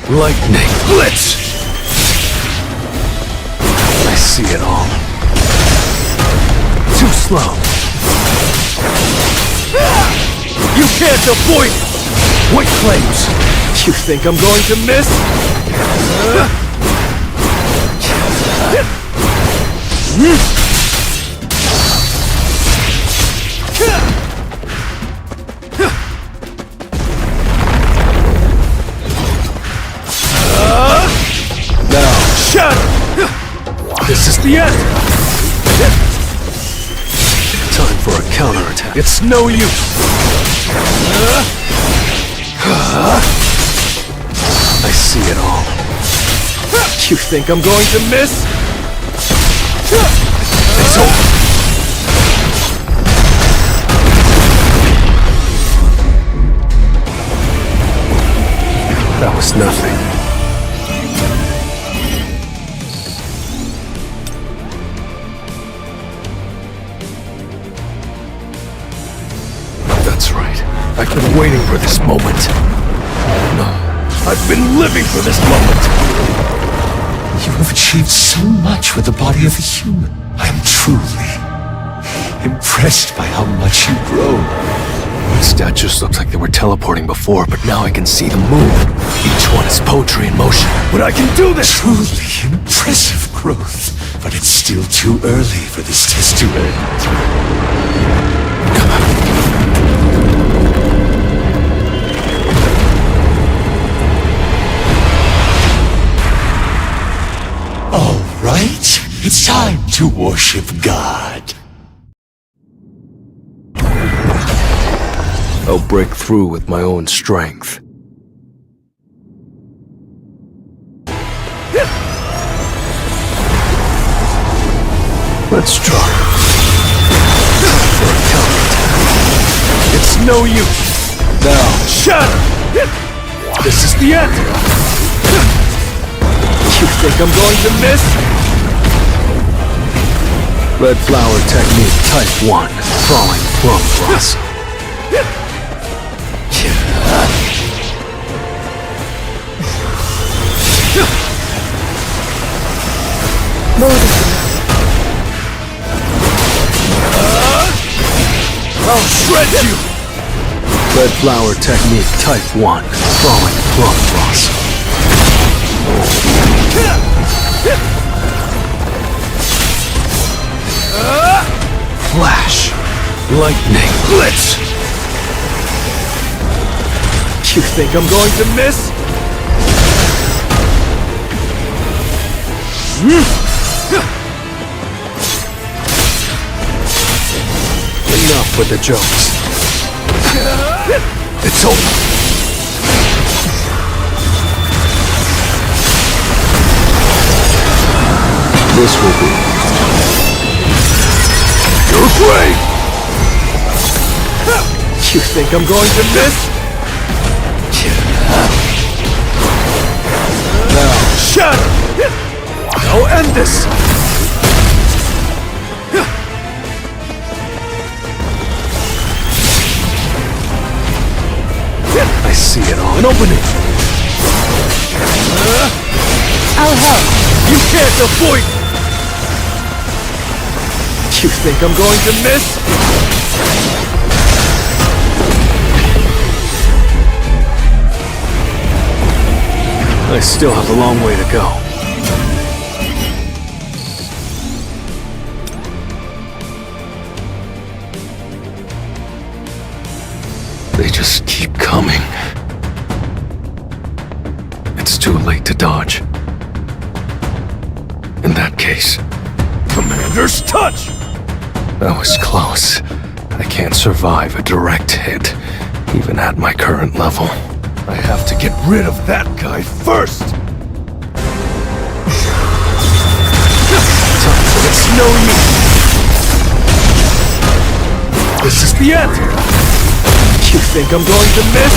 Lightning Blitz! I see it all. Too slow. You can't avoid it! White flames! You think I'm going to miss? Now, shatter! This is the end! Time for a counterattack. It's no use! I see it all. You think I'm going to miss? It's over! That was nothing. I've been waiting for this moment. No, I've been living for this moment. You have achieved so much with the body of a human. I am truly impressed by how much you grow. The statues looked like they were teleporting before, but now I can see them move. Each one is poetry in motion. But I can do this! Truly impressive growth. But it's still too early for this test to end. All right, it's time to worship God. I'll break through with my own strength. Let's try. Time for a counterattack. It's no use. Now, shatter! This is the end! You think I'm going to miss? Red flower technique type 1. Falling plum blossom. I'll shred you! Red flower technique type 1. Falling plum blossom. Flash. Lightning. Blitz. You think I'm going to miss? Enough with the jokes. It's over. This will be your grave! You think I'm going to miss? Now, shatter! I'll end this! I see it all. An opening! I'll help. You can't avoid me! You think I'm going to miss? I still have a long way to go. They just keep coming. It's too late to dodge. In that case, Commander's touch! That was close. I can't survive a direct hit, even at my current level. I have to get rid of that guy first! It's no use! This is the end! You think I'm going to miss?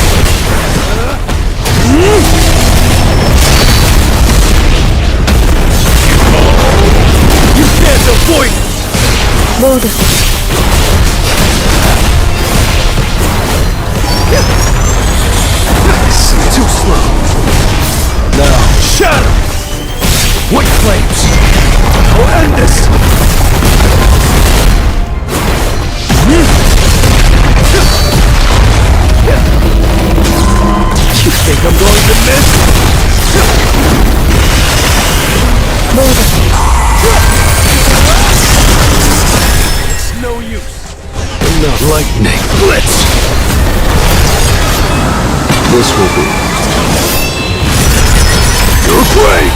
You can't avoid it! Too slow. Now, shatter! White flames! I'll end this! You think I'm going to miss? It's no use. Enough lightning blitz! This will be your grave!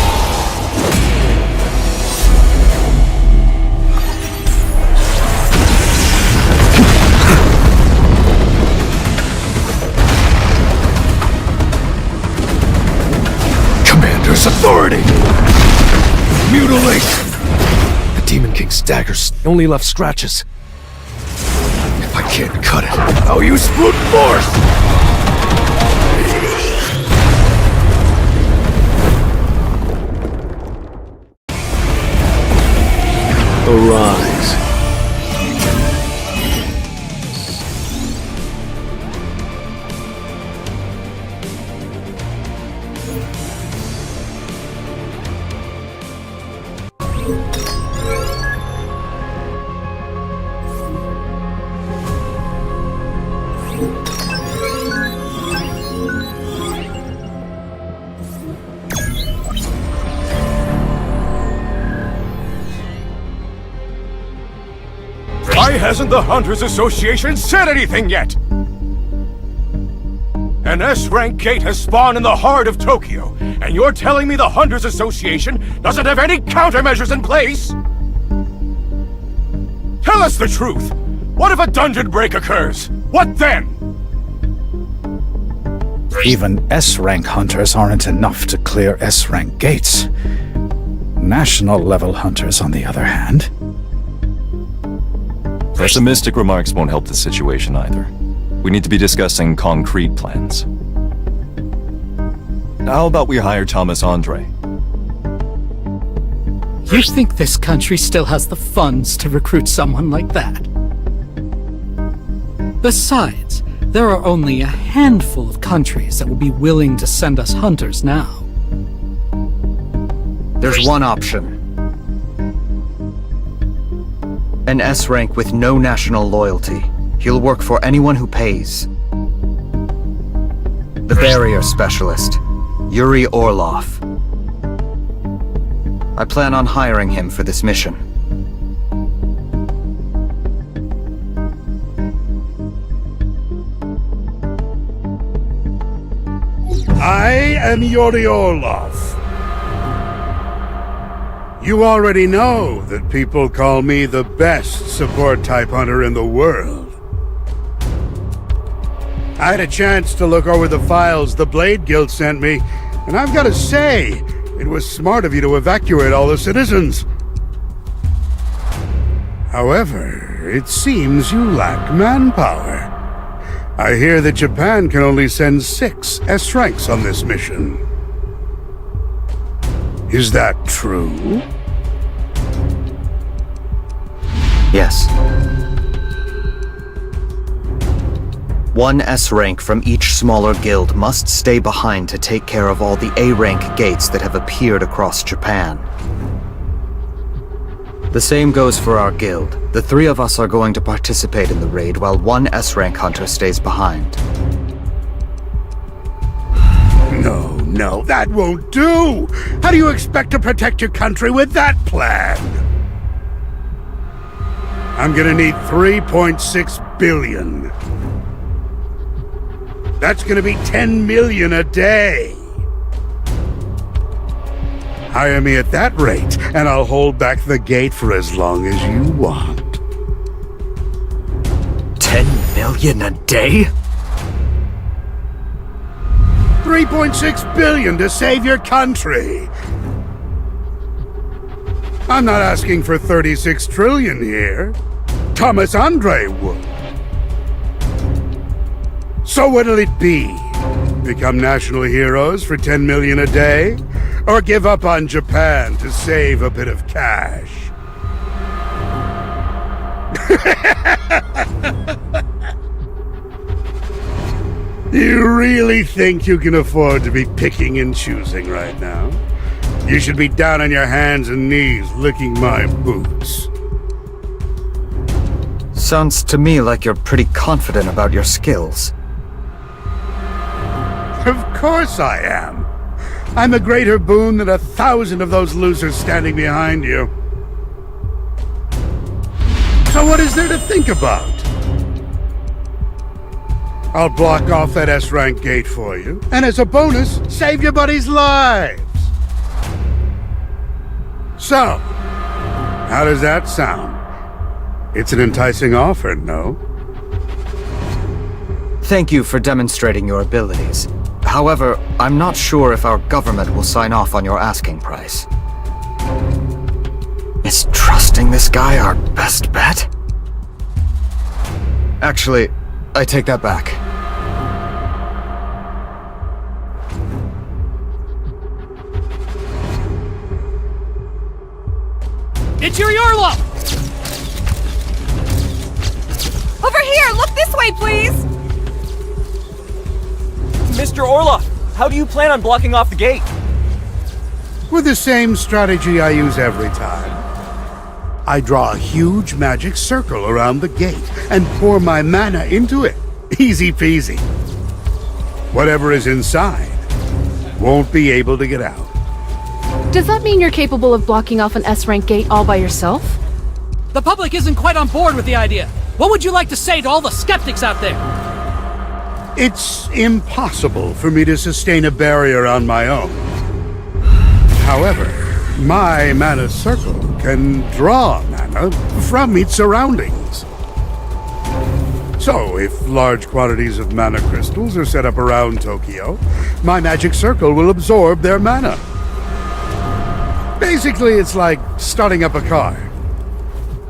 Commander's authority! Mutilate! The Demon King's daggers only left scratches. If I can't cut it, I'll use brute force! Arise. hasn't the Hunters Association said anything yet? An S-rank gate has spawned in the heart of Tokyo, and you're telling me the Hunters Association doesn't have any countermeasures in place? Tell us the truth! What if a dungeon break occurs? What then? Even S-rank hunters aren't enough to clear S-rank gates. National-level hunters, on the other hand. Pessimistic remarks won't help the situation either. We need to be discussing concrete plans. How about we hire Thomas Andre? You think this country still has the funds to recruit someone like that? Besides, there are only a handful of countries that will be willing to send us hunters now. There's one option. An S-rank with no national loyalty. He'll work for anyone who pays. The barrier specialist, Yuri Orlov. I plan on hiring him for this mission. I am Yuri Orlov. You already know that people call me the best support-type hunter in the world. I had a chance to look over the files the Blade Guild sent me, and I've got to say, it was smart of you to evacuate all the citizens. However, it seems you lack manpower. I hear that Japan can only send 6 S-ranks on this mission. Is that true? Yes. 1 S-rank from each smaller guild must stay behind to take care of all the A-rank gates that have appeared across Japan. The same goes for our guild. The 3 of us are going to participate in the raid while 1 S-rank hunter stays behind. No, that won't do! How do you expect to protect your country with that plan? I'm gonna need 3.6 billion. That's gonna be 10 million a day. Hire me at that rate, and I'll hold back the gate for as long as you want. 10 million a day? 3.6 billion to save your country. I'm not asking for 36 trillion here. Thomas Andre would. So what'll it be? Become national heroes for 10 million a day? Or give up on Japan to save a bit of cash? You really think you can afford to be picking and choosing right now? You should be down on your hands and knees licking my boots. Sounds to me like you're pretty confident about your skills. Of course I am. I'm a greater boon than 1,000 of those losers standing behind you. So what is there to think about? I'll block off that S-rank gate for you, and as a bonus, save your buddies' lives. So, how does that sound? It's an enticing offer, no? Thank you for demonstrating your abilities. However, I'm not sure if our government will sign off on your asking price. Is trusting this guy our best bet? Actually, I take that back. It's Yuri Orlov! Over here! Look this way, please! Mr. Orlov, how do you plan on blocking off the gate? With the same strategy I use every time. I draw a huge magic circle around the gate and pour my mana into it. Easy peasy. Whatever is inside won't be able to get out. Does that mean you're capable of blocking off an S-rank gate all by yourself? The public isn't quite on board with the idea. What would you like to say to all the skeptics out there? It's impossible for me to sustain a barrier on my own. However, my mana circle can draw mana from its surroundings. So, if large quantities of mana crystals are set up around Tokyo, my magic circle will absorb their mana. Basically, it's like starting up a car.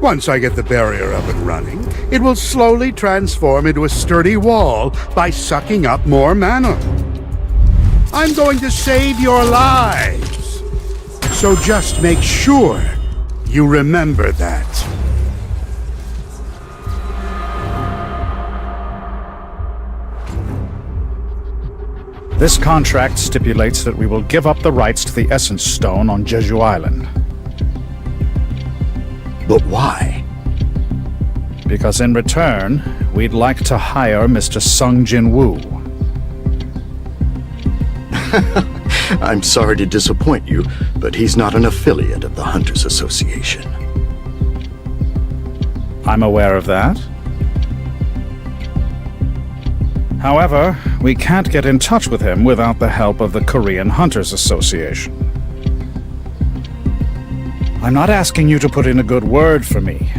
Once I get the barrier up and running, it will slowly transform into a sturdy wall by sucking up more mana. I'm going to save your lives. So just make sure you remember that. This contract stipulates that we will give up the rights to the Essence Stone on Jeju Island. But why? Because in return, we'd like to hire Mr. Sung Jin Woo. I'm sorry to disappoint you, but he's not an affiliate of the Hunters Association. I'm aware of that. However, we can't get in touch with him without the help of the Korean Hunters Association. I'm not asking you to put in a good word for me.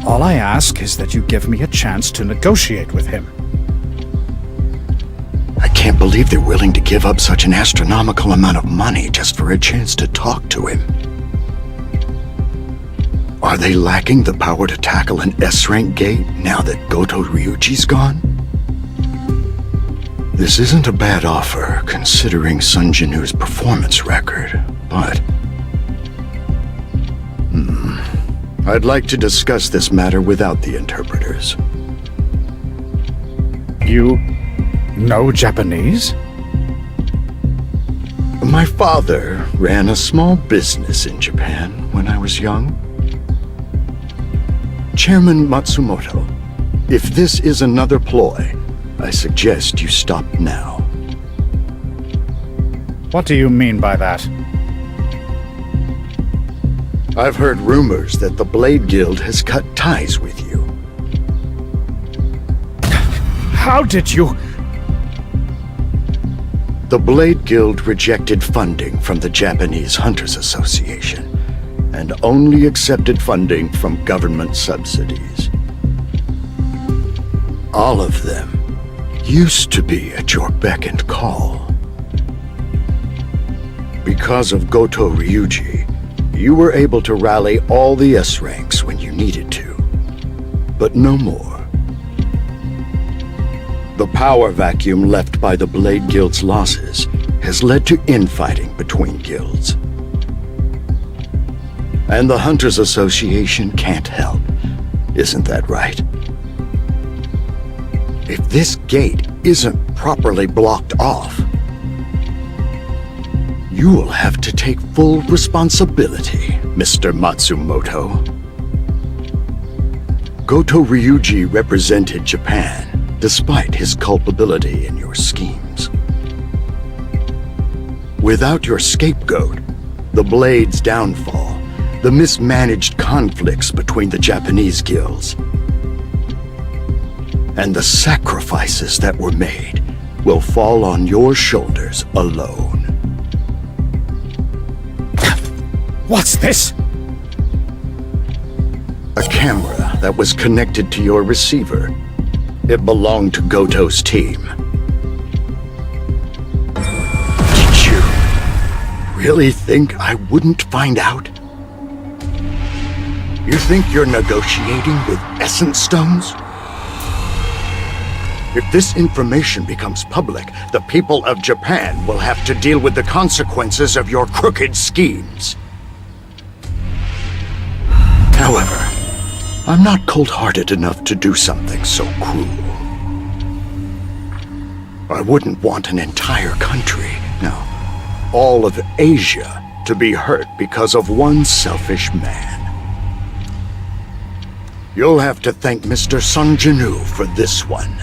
All I ask is that you give me a chance to negotiate with him. I can't believe they're willing to give up such an astronomical amount of money just for a chance to talk to him. Are they lacking the power to tackle an S-rank gate now that Goto Ryuji's gone? This isn't a bad offer, considering Sun Jinu's performance record, but... I'd like to discuss this matter without the interpreters. You know Japanese? My father ran a small business in Japan when I was young. Chairman Matsumoto, if this is another ploy, I suggest you stop now. What do you mean by that? I've heard rumors that the Blade Guild has cut ties with you. How did you... The Blade Guild rejected funding from the Japanese Hunters Association, and only accepted funding from government subsidies. All of them used to be at your beck and call. Because of Goto Ryuji, you were able to rally all the S ranks when you needed to, but no more. The power vacuum left by the Blade Guild's losses has led to infighting between guilds. And the Hunters Association can't help, isn't that right? If this gate isn't properly blocked off, you will have to take full responsibility, Mr. Matsumoto. Goto Ryuji represented Japan, despite his culpability in your schemes. Without your scapegoat, the Blade's downfall, the mismanaged conflicts between the Japanese guilds, and the sacrifices that were made will fall on your shoulders alone. What's this? A camera that was connected to your receiver. It belonged to Goto's team. Did you really think I wouldn't find out? You think you're negotiating with Essence Stones? If this information becomes public, the people of Japan will have to deal with the consequences of your crooked schemes. However, I'm not cold-hearted enough to do something so cruel. I wouldn't want an entire country, no, all of Asia, to be hurt because of one selfish man. You'll have to thank Mr. Sung Jin-woo for this one.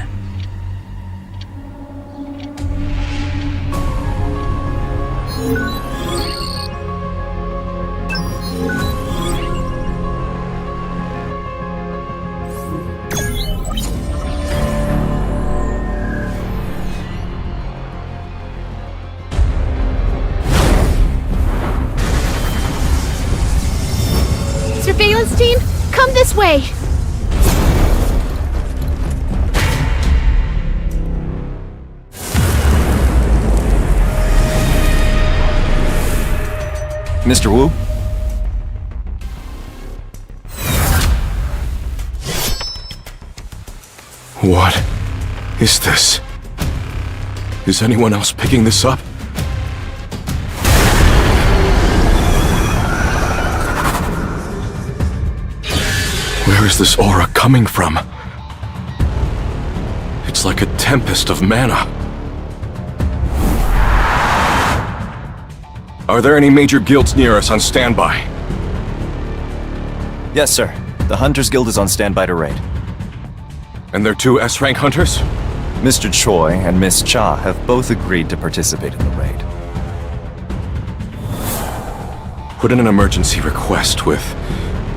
This way! Mr. Wu? What is this? Is anyone else picking this up? Where is this aura coming from? It's like a tempest of mana. Are there any major guilds near us on standby? Yes, sir. The Hunters Guild is on standby to raid. And they're 2 S-rank hunters? Mr. Choi and Miss Cha have both agreed to participate in the raid. Put in an emergency request with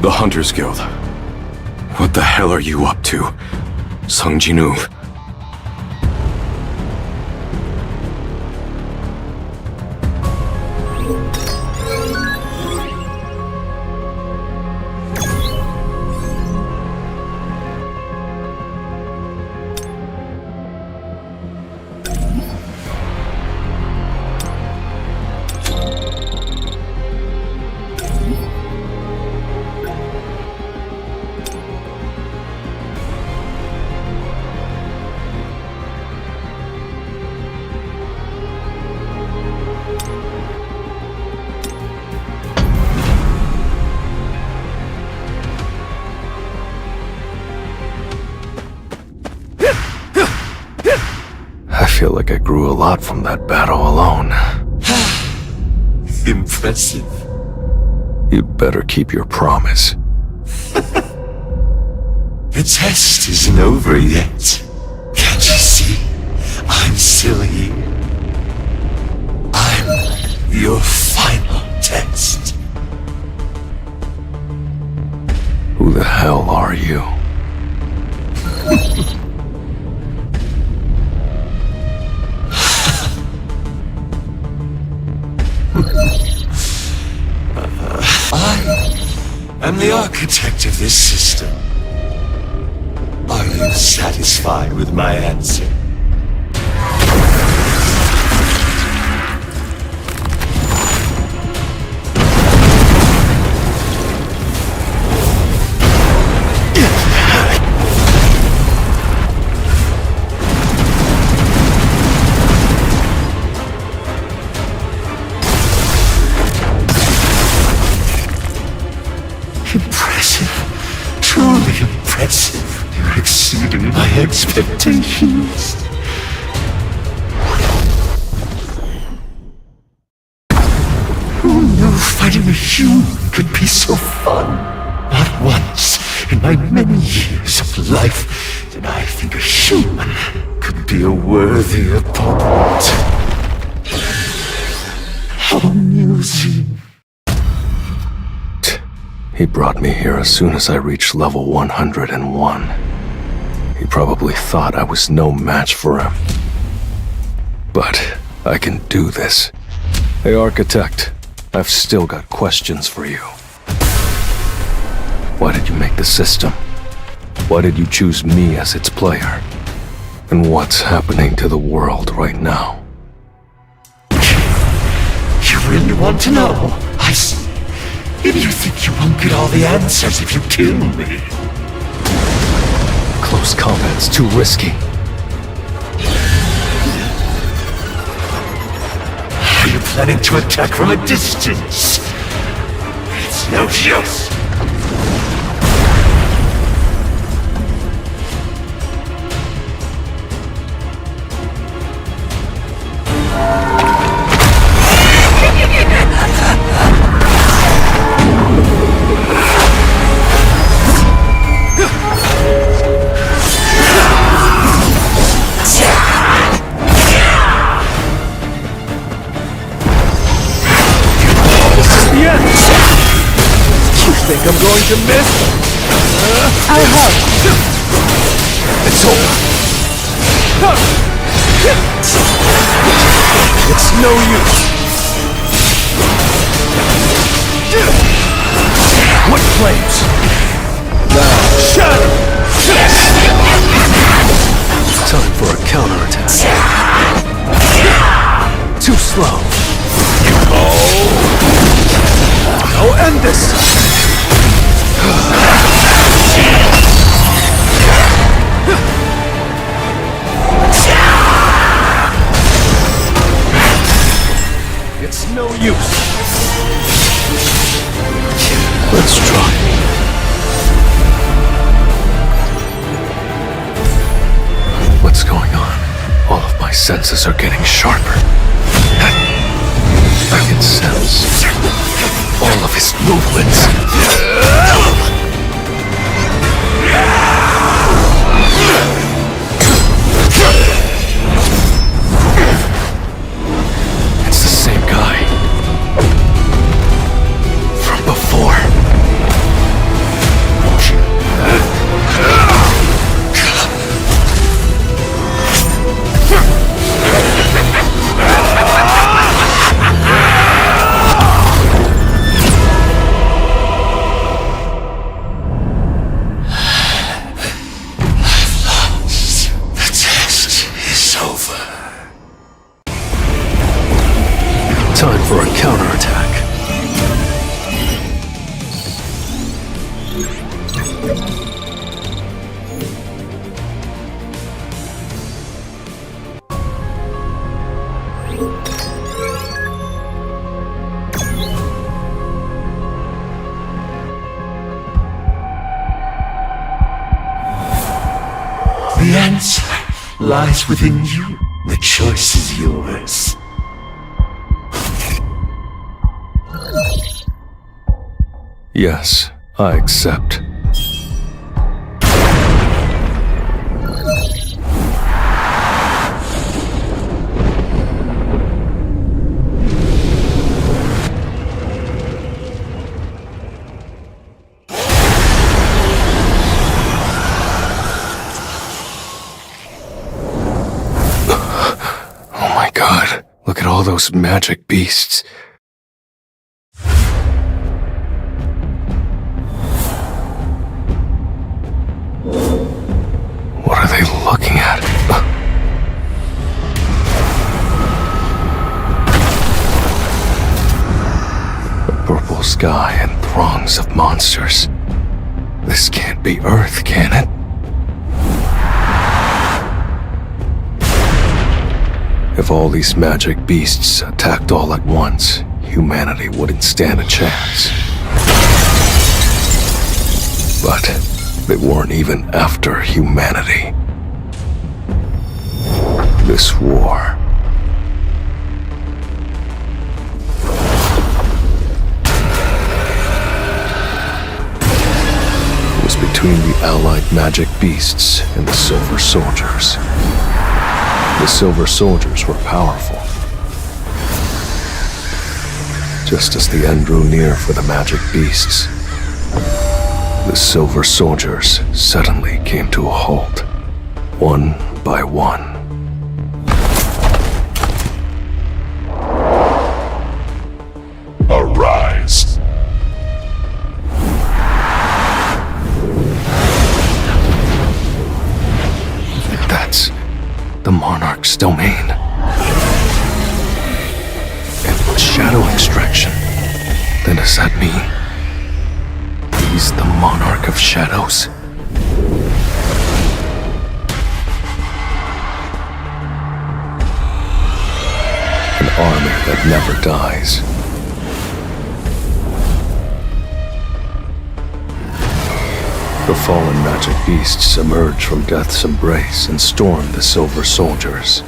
the Hunters Guild. What the hell are you up to, Sung Jin-woo? I feel like I grew a lot from that battle alone. Impressive. You'd better keep your promise. The test isn't over yet. Can't you see? I'm still here. I'm your final test. Who the hell are you? I am the architect of this system. Are you satisfied with my answer? Impressive. Truly impressive. You're exceeding my expectations. Who knew fighting a human could be so fun? Not once in my many years of life did I think a human could be a worthy opponent. How amusing. He brought me here as soon as I reached level 101. He probably thought I was no match for him. But I can do this. Hey, Architect, I've still got questions for you. Why did you make the system? Why did you choose me as its player? And what's happening to the world right now? You really want to know? I see. Maybe you think you won't get all the answers if you kill me. Close combat's too risky. Are you planning to attack from a distance? It's no use. Think I'm going to miss? I'll help. It's over. It's no use. What flames? Time for a counterattack. Too slow. I'll end this! It's no use. Let's try. What's going on? All of my senses are getting sharper. I can sense all of his movements. It's the same guy from before. Time for a counterattack. The answer lies within you. The choice is yours. Yes, I accept. Oh my god, look at all those magic beasts. What are they looking at? A purple sky and throngs of monsters. This can't be Earth, can it? If all these magic beasts attacked all at once, humanity wouldn't stand a chance. But they weren't even after humanity. This war was between the allied magic beasts and the Silver Soldiers. The Silver Soldiers were powerful. Just as the end drew near for the magic beasts, the Silver Soldiers suddenly came to a halt, one by one. Arise. That's the Monarch's domain. And shadow extraction. Then does that mean he's the Monarch of Shadows? An army that never dies. The fallen magic beasts emerged from Death's embrace and stormed the Silver Soldiers.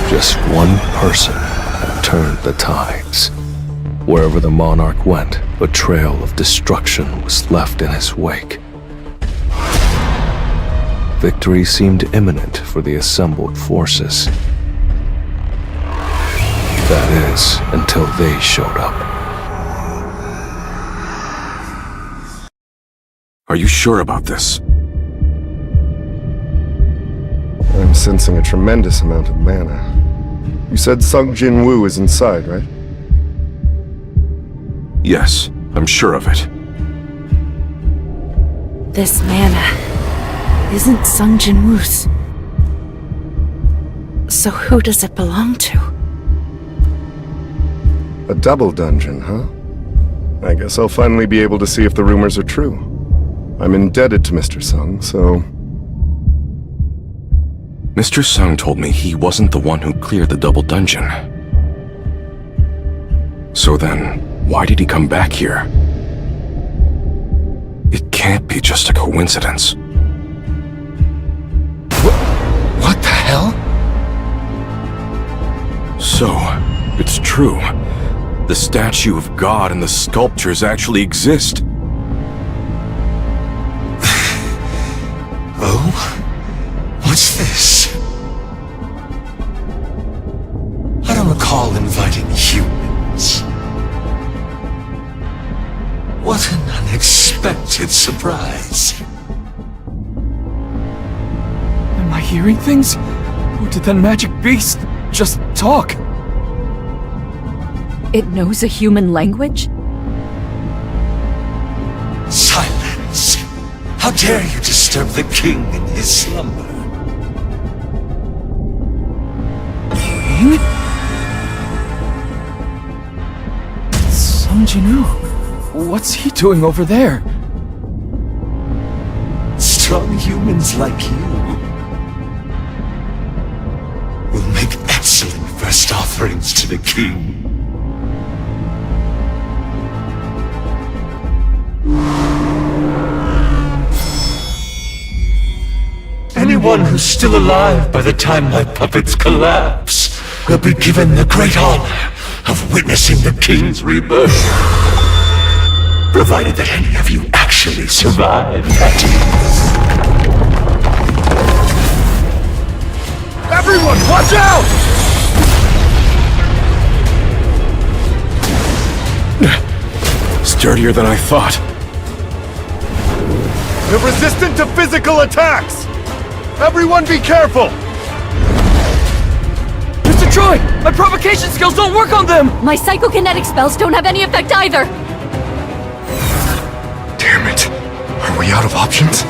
Just one person had turned the tides. Wherever the Monarch went, a trail of destruction was left in his wake. Victory seemed imminent for the assembled forces. That is, until they showed up. Are you sure about this? I'm sensing a tremendous amount of mana. You said Sung Jin Woo is inside, right? Yes, I'm sure of it. This mana isn't Sung Jinwoo's. So who does it belong to? A double dungeon, huh? I guess I'll finally be able to see if the rumors are true. I'm indebted to Mr. Sung, so... Mr. Sung told me he wasn't the one who cleared the double dungeon. So then, why did he come back here? It can't be just a coincidence. What the hell? So, it's true. The statue of God and the sculptures actually exist. Oh? What's this? I don't recall inviting humans. What an unexpected surprise. Am I hearing things? Or did that magic beast just talk? It knows a human language? Silence! How dare you disturb the king in his slumber? King? Sung Jinwoo. What's he doing over there? Strong humans like you will make excellent first offerings to the king. Anyone who's still alive by the time my puppets collapse will be given the great honor of witnessing the king's rebirth. Provided that any of you actually survive, that is. Everyone, watch out! Sturdier than I thought. They're resistant to physical attacks! Everyone be careful! Mr. Troy! My provocation skills don't work on them! My psychokinetic spells don't have any effect either! Damn it. Are we out of options?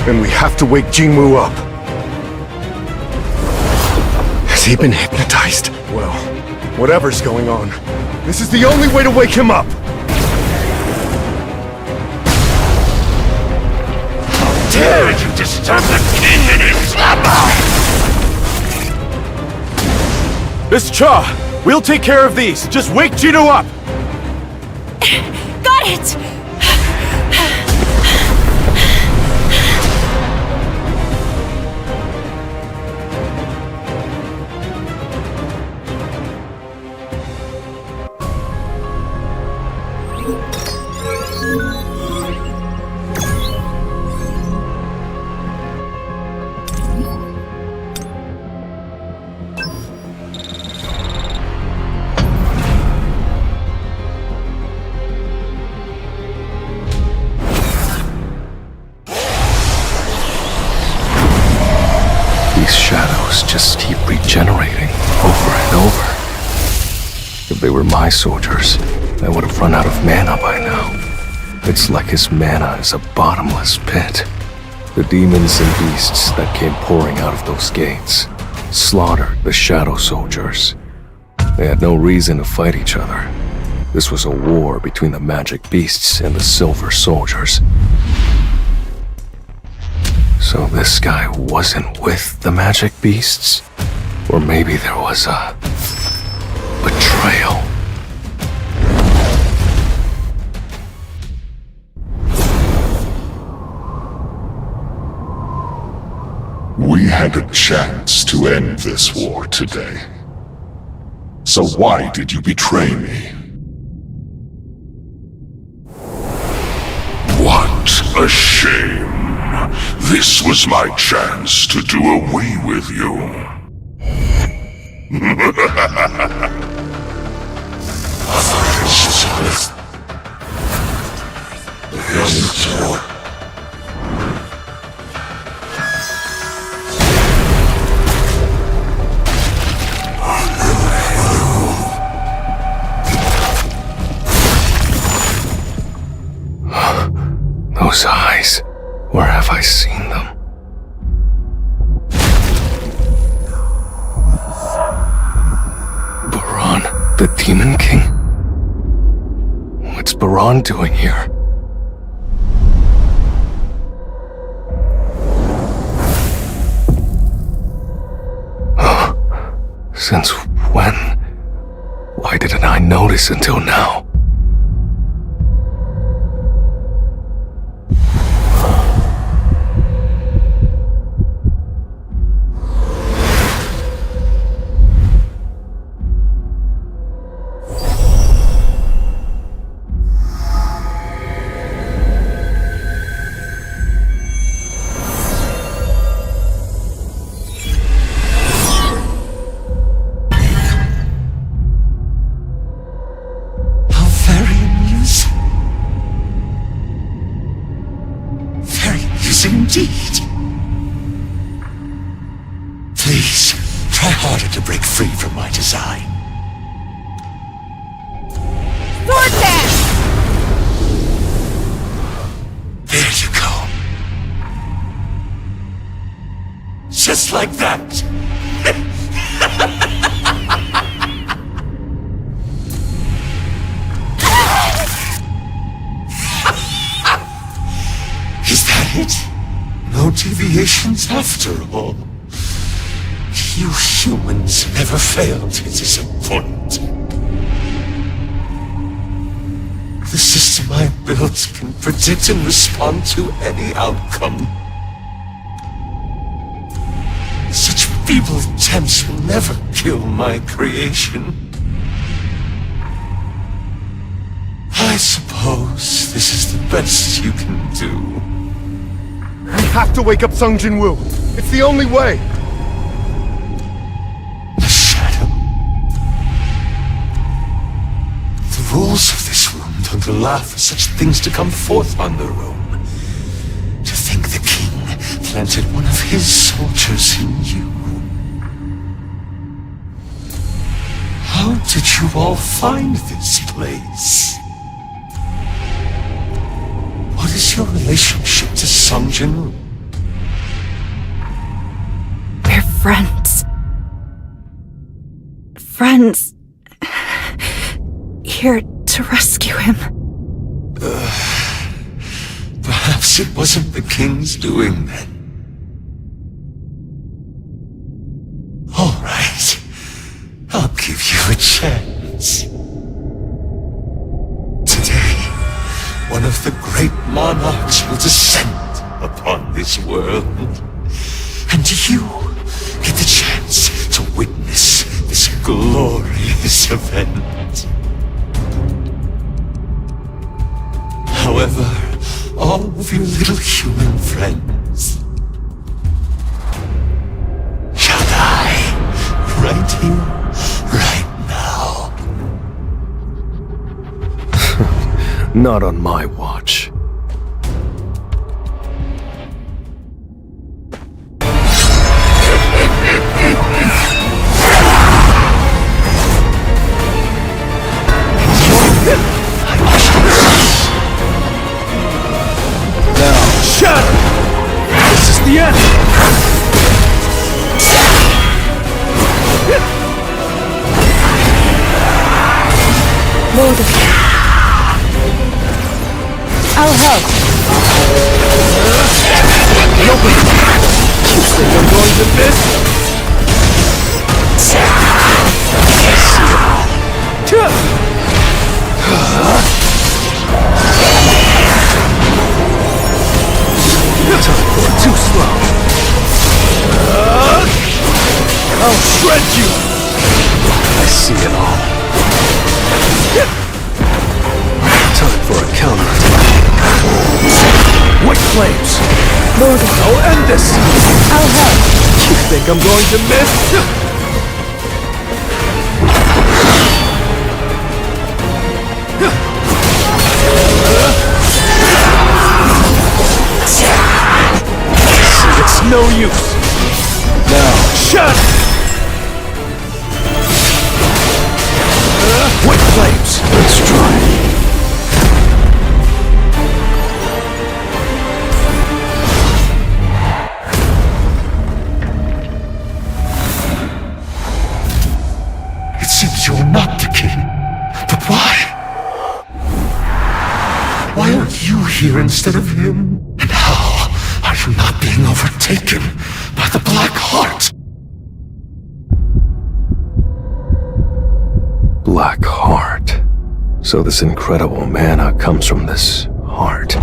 Then we have to wake Jinwoo up. Has he been hypnotized? Well, whatever's going on, this is the only way to wake him up! Dare you disturb the king in his slumber! Miss Cha, we'll take care of these. Just wake Jinwoo up! Got it! These shadows just keep regenerating over and over. If they were my soldiers, I would have run out of mana by now. It's like his mana is a bottomless pit. The demons and beasts that came pouring out of those gates slaughtered the shadow soldiers. They had no reason to fight each other. This was a war between the magic beasts and the silver soldiers. So this guy wasn't with the magic beasts? Or maybe there was a betrayal. We had a chance to end this war today. So why did you betray me? What a shame. This was my chance to do away with you. Those eyes. Where have I seen them? Baran, the Demon King? What's Baran doing here? Since when? Why didn't I notice until now? Indeed. Please, try harder to break free from my design. Sword Dance! There you go. Just like that. Is that it? No deviations after all. You humans never fail to disappoint. The system I built can predict and respond to any outcome. Such feeble attempts will never kill my creation. I suppose this is the best you can do. We have to wake up Sung Jin-woo. It's the only way. The shadow. The rules of this room don't allow for such things to come forth on their own. To think the king planted one of his soldiers in you. How did you all find this place? What is your relationship to Sung Jin-woo? We're friends. Friends. Here to rescue him. Perhaps it wasn't the king's doing then. All right. I'll give you a chance. Today, one of the great monarchs will descend upon this world. And you get the chance to witness this glorious event. However, all of your little human friends shall die right here, right now. Not on my watch. This is the end! Mordecai. I'll help. Nobody! You think I'm going to miss? Teleport too slow. I'll shred you! I see it all. Time for a counterattack. White flames! Mordecai. I'll end this! I'll help. You think I'm going to miss? It's no use. Now, shut! White flames! Let's try. taken by the Black Heart. Black Heart. So this incredible mana comes from this heart.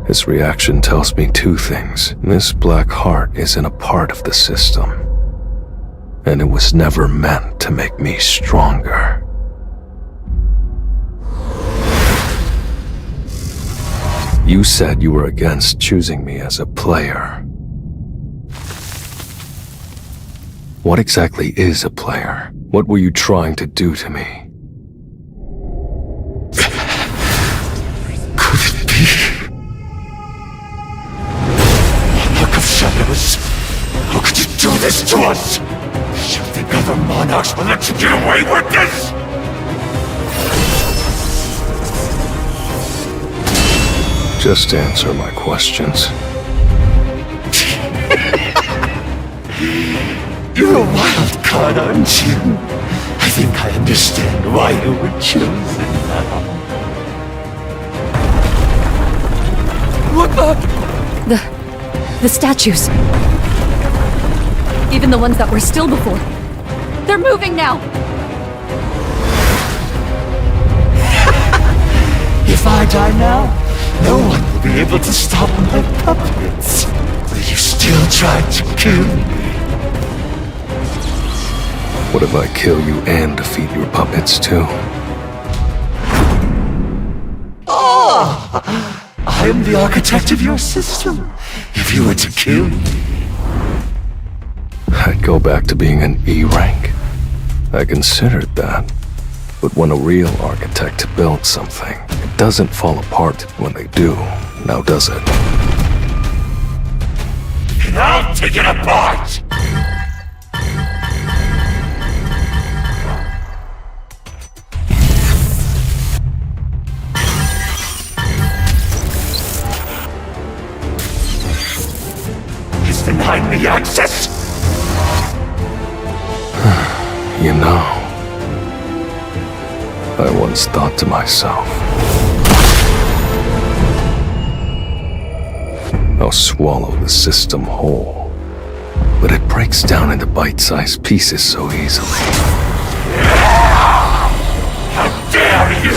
His reaction tells me two things. This Black Heart isn't a part of the system. And it was never meant to make me stronger. You said you were against choosing me as a player. What exactly is a player? What were you trying to do to me? Could it be? Look of shadows. How could you do this to us? You think other monarchs will let you get away with this? Just answer my questions. You're a wild card, aren't you? I think I understand why you were chosen now. What The statues. Even the ones that were still before. They're moving now! If I die now, no one will be able to stop my puppets. Will you still try to kill me? What if I kill you and defeat your puppets too? I am the architect of your system. If you were to kill me, I'd go back to being an E rank. I considered that. But when a real architect builds something, it doesn't fall apart when they do, now does it? and I'll take it apart! He's denied me access! You know, I once thought to myself, I'll swallow the system whole, but it breaks down into bite-sized pieces so easily. How dare you!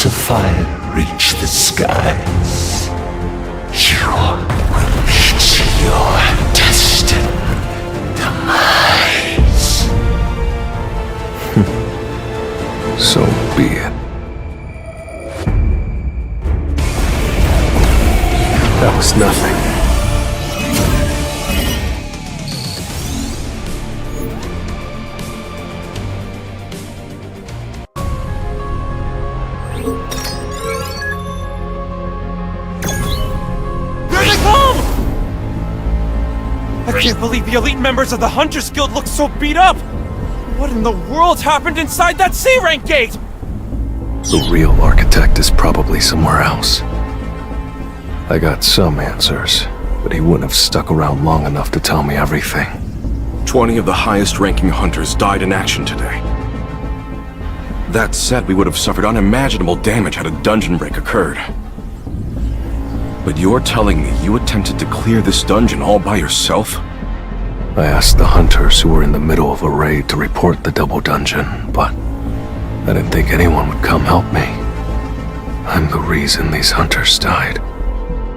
Of fire reach the skies. You will meet your destined demise. So be it. That was nothing. I can't believe the elite members of the Hunters Guild look so beat up! What in the world happened inside that C-rank gate? The real architect is probably somewhere else. I got some answers, but he wouldn't have stuck around long enough to tell me everything. 20 of the highest-ranking hunters died in action today. That said, we would have suffered unimaginable damage had a dungeon break occurred. But you're telling me you attempted to clear this dungeon all by yourself? I asked the hunters who were in the middle of a raid to report the double dungeon, but I didn't think anyone would come help me. I'm the reason these hunters died.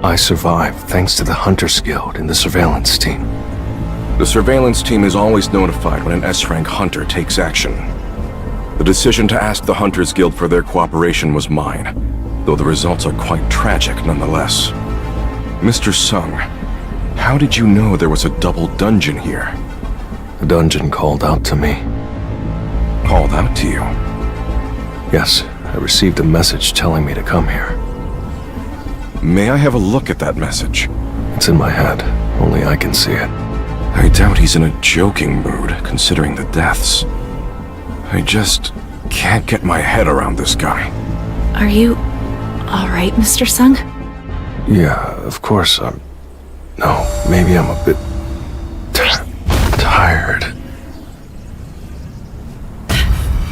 I survived thanks to the Hunters Guild and the surveillance team. The surveillance team is always notified when an S-rank hunter takes action. The decision to ask the Hunters Guild for their cooperation was mine, though the results are quite tragic nonetheless. Mr. Sung, how did you know there was a double dungeon here? The dungeon called out to me. Called out to you? Yes, I received a message telling me to come here. May I have a look at that message? It's in my head. Only I can see it. I doubt he's in a joking mood, considering the deaths. I just can't get my head around this guy. Are you all right, Mr. Sung? Yeah, of course. No, maybe I'm a bit tired.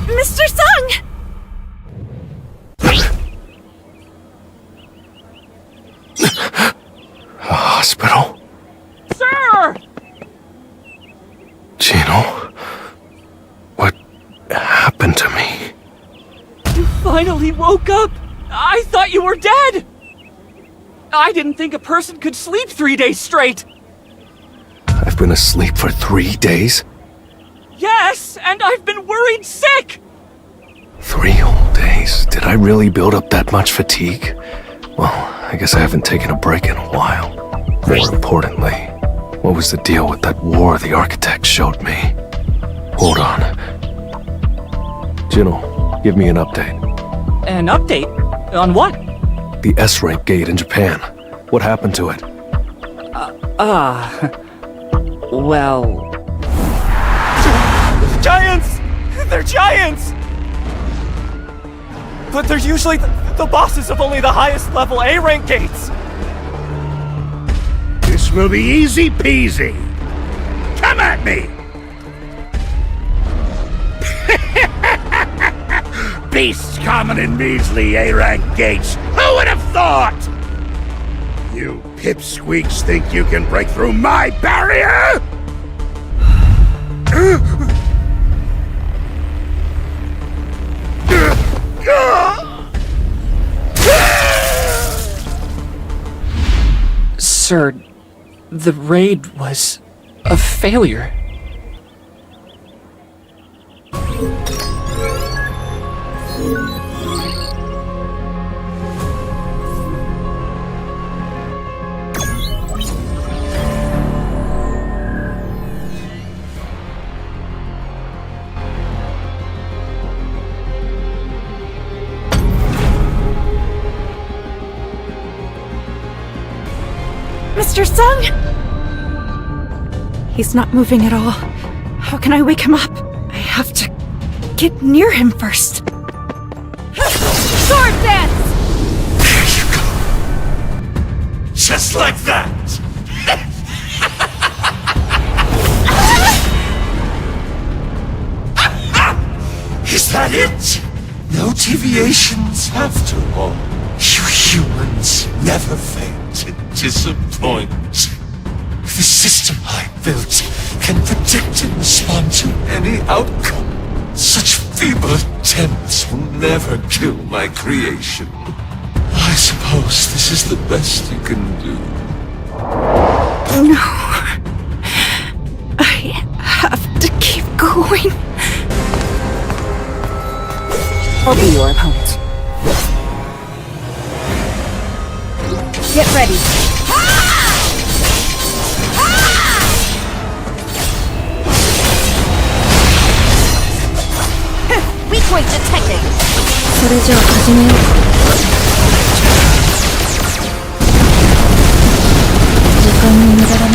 Mr. Sung! A hospital? Sir! Gino? What happened to me? You finally woke up! I thought you were dead! I didn't think a person could sleep 3 days straight! I've been asleep for 3 days? Yes, and I've been worried sick! 3 whole days? Did I really build up that much fatigue? Well, I guess I haven't taken a break in a while. More importantly, what was the deal with that war the architect showed me? Hold on. Gino, give me an update. An update? On what? The S-rank gate in Japan. What happened to it? Well... Giants! They're giants! But they're usually the bosses of only the highest level A-rank gates! This will be easy peasy. Come at me! Beasts common and measly A-rank gates. Who would have thought? You pipsqueaks think you can break through my barrier? Sir, the raid was a failure. Mr. Sung! He's not moving at all. How can I wake him up? I have to get near him first. Sword dance! There you go. Just like that. Is that it? No deviations after all. You humans never fail to disappoint. The system I built can predict and respond to any outcome. Such feeble attempts will never kill my creation. I suppose this is the best you can do. No. I have to keep going. I'll be your opponent. Get ready. Weak point detected. それじゃあ始めよう。時間の無駄だね。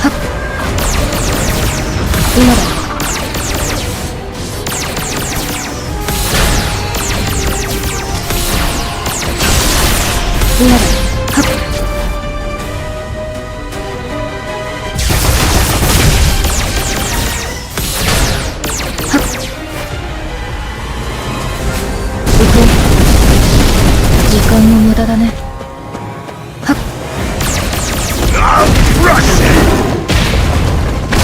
はっ。今だ。今だ。はっ。時間の無駄だね。はっ。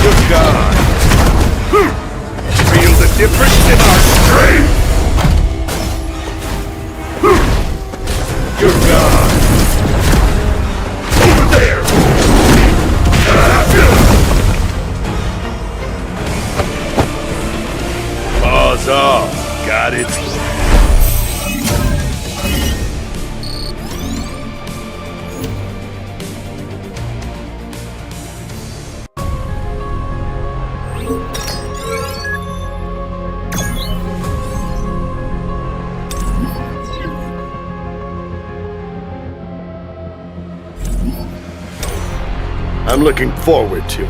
Good God! Feel the difference in our strength? Good God! Over there! Paws off. Got it. I'm looking forward to it.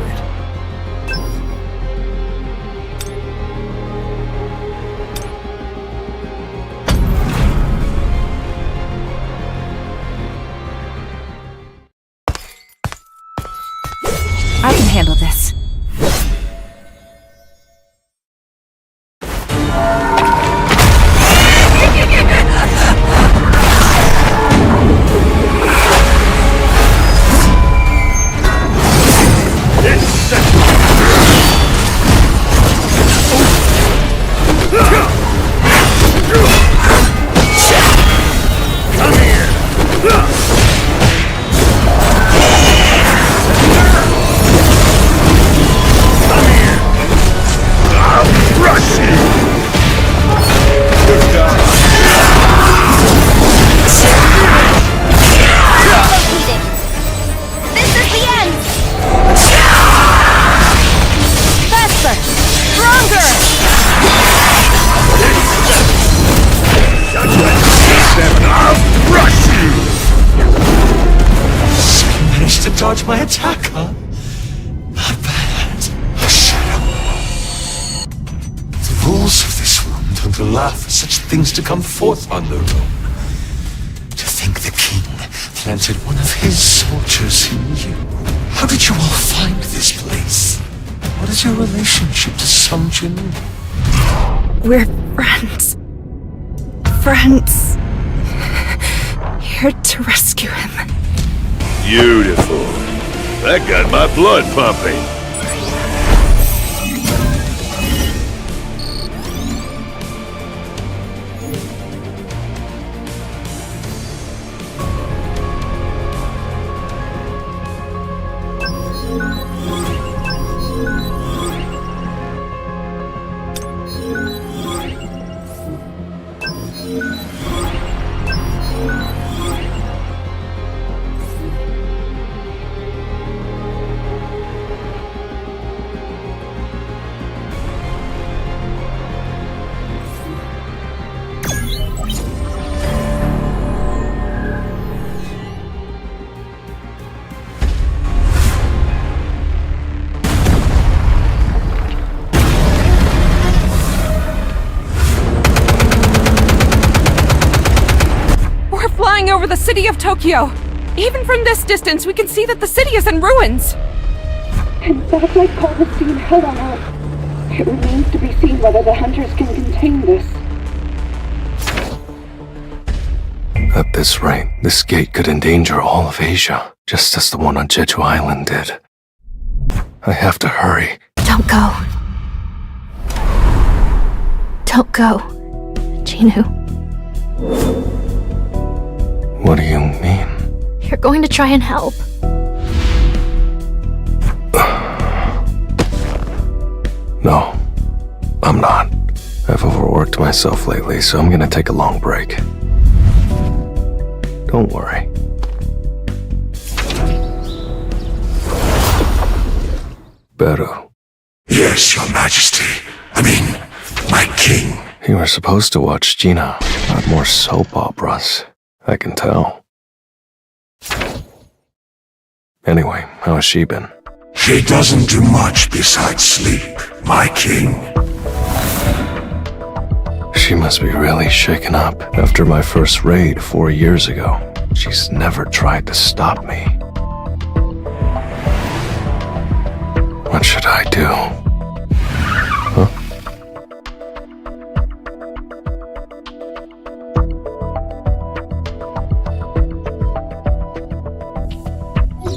defeat my attacker. Not bad. A shadow. The rules of this room don't allow for such things to come forth on their own. To think the king planted one of his soldiers in you. How did you all find this place? What is your relationship to Sung Jin? We're friends. Friends. Here to rescue him. Beautiful. That got my blood pumping. Over the city of Tokyo. Even from this distance, we can see that the city is in ruins. And that's like Coliseum hell on earth. It remains to be seen whether the hunters can contain this. At this rate, this gate could endanger all of Asia, just as the one on Jeju Island did. I have to hurry. Don't go. Don't go, Chinu. What do you mean? You're going to try and help. No, I'm not. I've overworked myself lately, so I'm gonna take a long break. Don't worry. Beru. Yes, Your Majesty. I mean, my king. You were supposed to watch Gina, not more soap operas. I can tell. Anyway, how has she been? She doesn't do much besides sleep, my king. She must be really shaken up after my first raid 4 years ago. She's never tried to stop me. What should I do? Huh?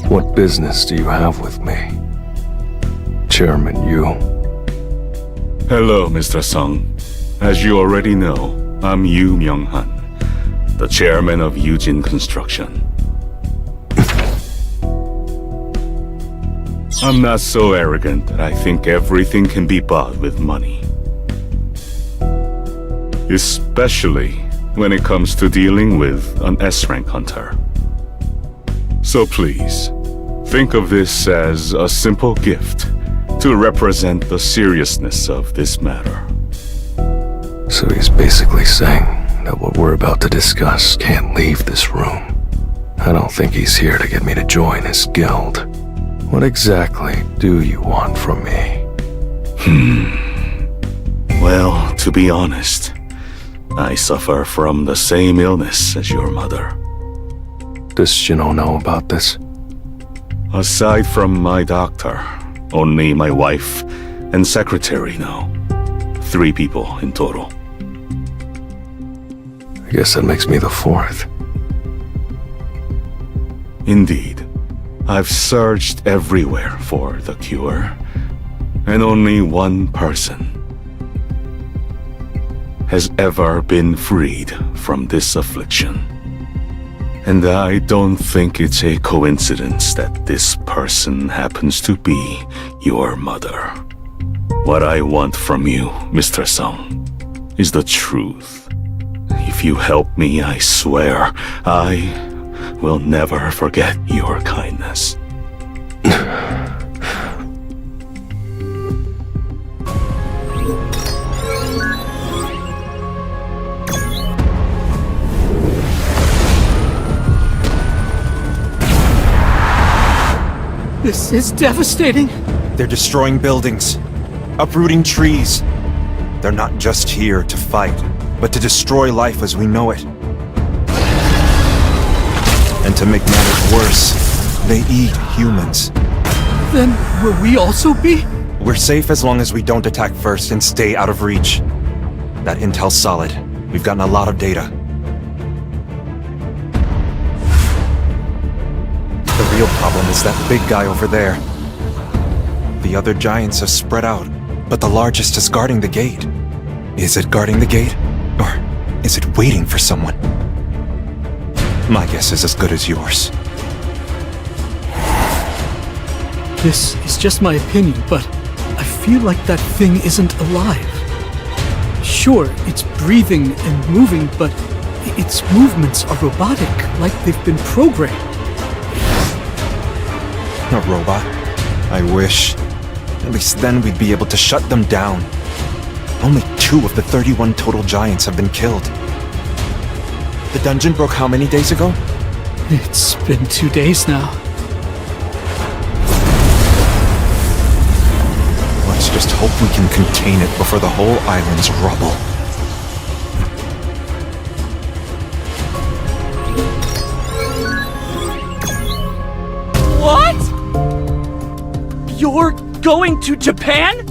What business do you have with me? Chairman Yu. Hello, Mr. Sung. As you already know, I'm Yu Myung-han, the chairman of Yujin Construction. I'm not so arrogant that I think everything can be bought with money. Especially when it comes to dealing with an S-rank hunter. So please, think of this as a simple gift to represent the seriousness of this matter. So he's basically saying that what we're about to discuss can't leave this room. I don't think he's here to get me to join his guild. What exactly do you want from me? Well, to be honest, I suffer from the same illness as your mother. Does Jino know about this? Aside from my doctor, only my wife and secretary know. 3 people in total. I guess that makes me the 4th. Indeed. I've searched everywhere for the cure, and only one person has ever been freed from this affliction. And I don't think it's a coincidence that this person happens to be your mother. What I want from you, Mr. Sung, is the truth. If you help me, I swear, I will never forget your kindness. This is devastating. They're destroying buildings, uprooting trees. They're not just here to fight, but to destroy life as we know it. And to make matters worse, they eat humans. Then will we also be? We're safe as long as we don't attack first and stay out of reach. That intel's solid. We've gotten a lot of data. The real problem is that big guy over there. The other giants have spread out, but the largest is guarding the gate. Is it guarding the gate? Or is it waiting for someone? My guess is as good as yours. This is just my opinion, but I feel like that thing isn't alive. Sure, it's breathing and moving, but its movements are robotic, like they've been programmed. A robot? I wish. At least then we'd be able to shut them down. Only 2 of the 31 total giants have been killed. The dungeon broke how many days ago? It's been 2 days now. Let's just hope we can contain it before the whole island's rubble. What? You're going to Japan?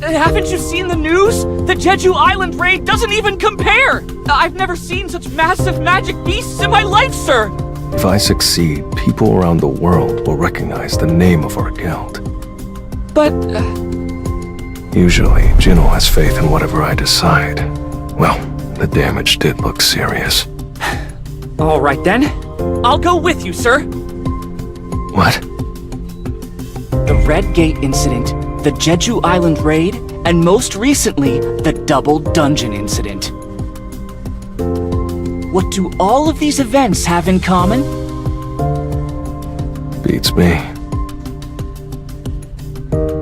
Haven't you seen the news? The Jeju Island raid doesn't even compare! I've never seen such massive magic beasts in my life, sir! If I succeed, people around the world will recognize the name of our guild. But... Usually, Jinno has faith in whatever I decide. Well, the damage did look serious. All right then. I'll go with you, sir. What? The Red Gate incident, the Jeju Island raid, and most recently, the Double Dungeon incident. What do all of these events have in common? Beats me.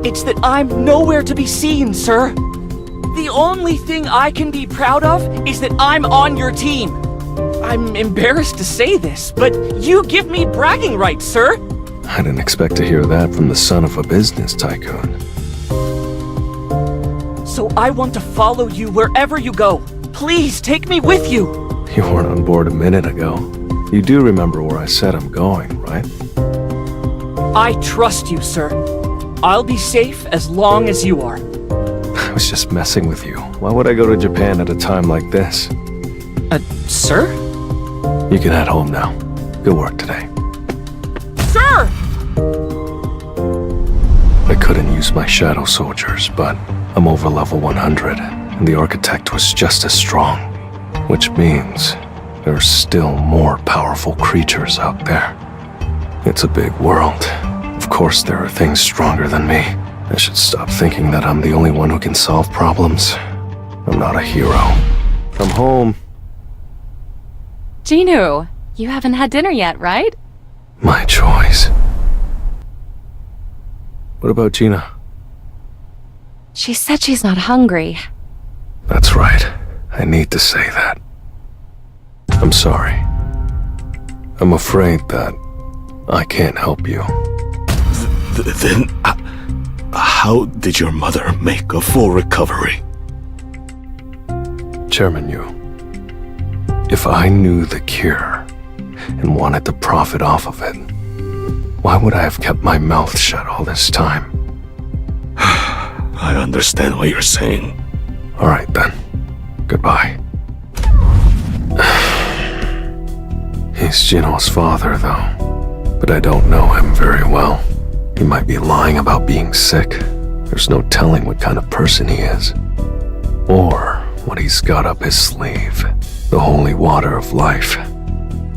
It's that I'm nowhere to be seen, sir. The only thing I can be proud of is that I'm on your team. I'm embarrassed to say this, but you give me bragging rights, sir. I didn't expect to hear that from the son of a business tycoon. So I want to follow you wherever you go. Please take me with you. You weren't on board a minute ago. You do remember where I said I'm going, right? I trust you, sir. I'll be safe as long as you are. I was just messing with you. Why would I go to Japan at a time like this? Sir? You can head home now. Good work today. Sir! I couldn't use my shadow soldiers, but I'm over level 100, and the architect was just as strong. Which means there's still more powerful creatures out there. It's a big world. Of course there are things stronger than me. I should stop thinking that I'm the only one who can solve problems. I'm not a hero. I'm home. Jinnu, you haven't had dinner yet, right? My choice. What about Gina? She said she's not hungry. That's right. I need to say that. I'm sorry. I'm afraid that I can't help you. Then, how did your mother make a full recovery? Chairman Yu, if I knew the cure and wanted to profit off of it, why would I have kept my mouth shut all this time? I understand what you're saying. All right then. Goodbye. He's Jinno's father, though. But I don't know him very well. He might be lying about being sick. There's no telling what kind of person he is. Or what he's got up his sleeve. The holy water of life.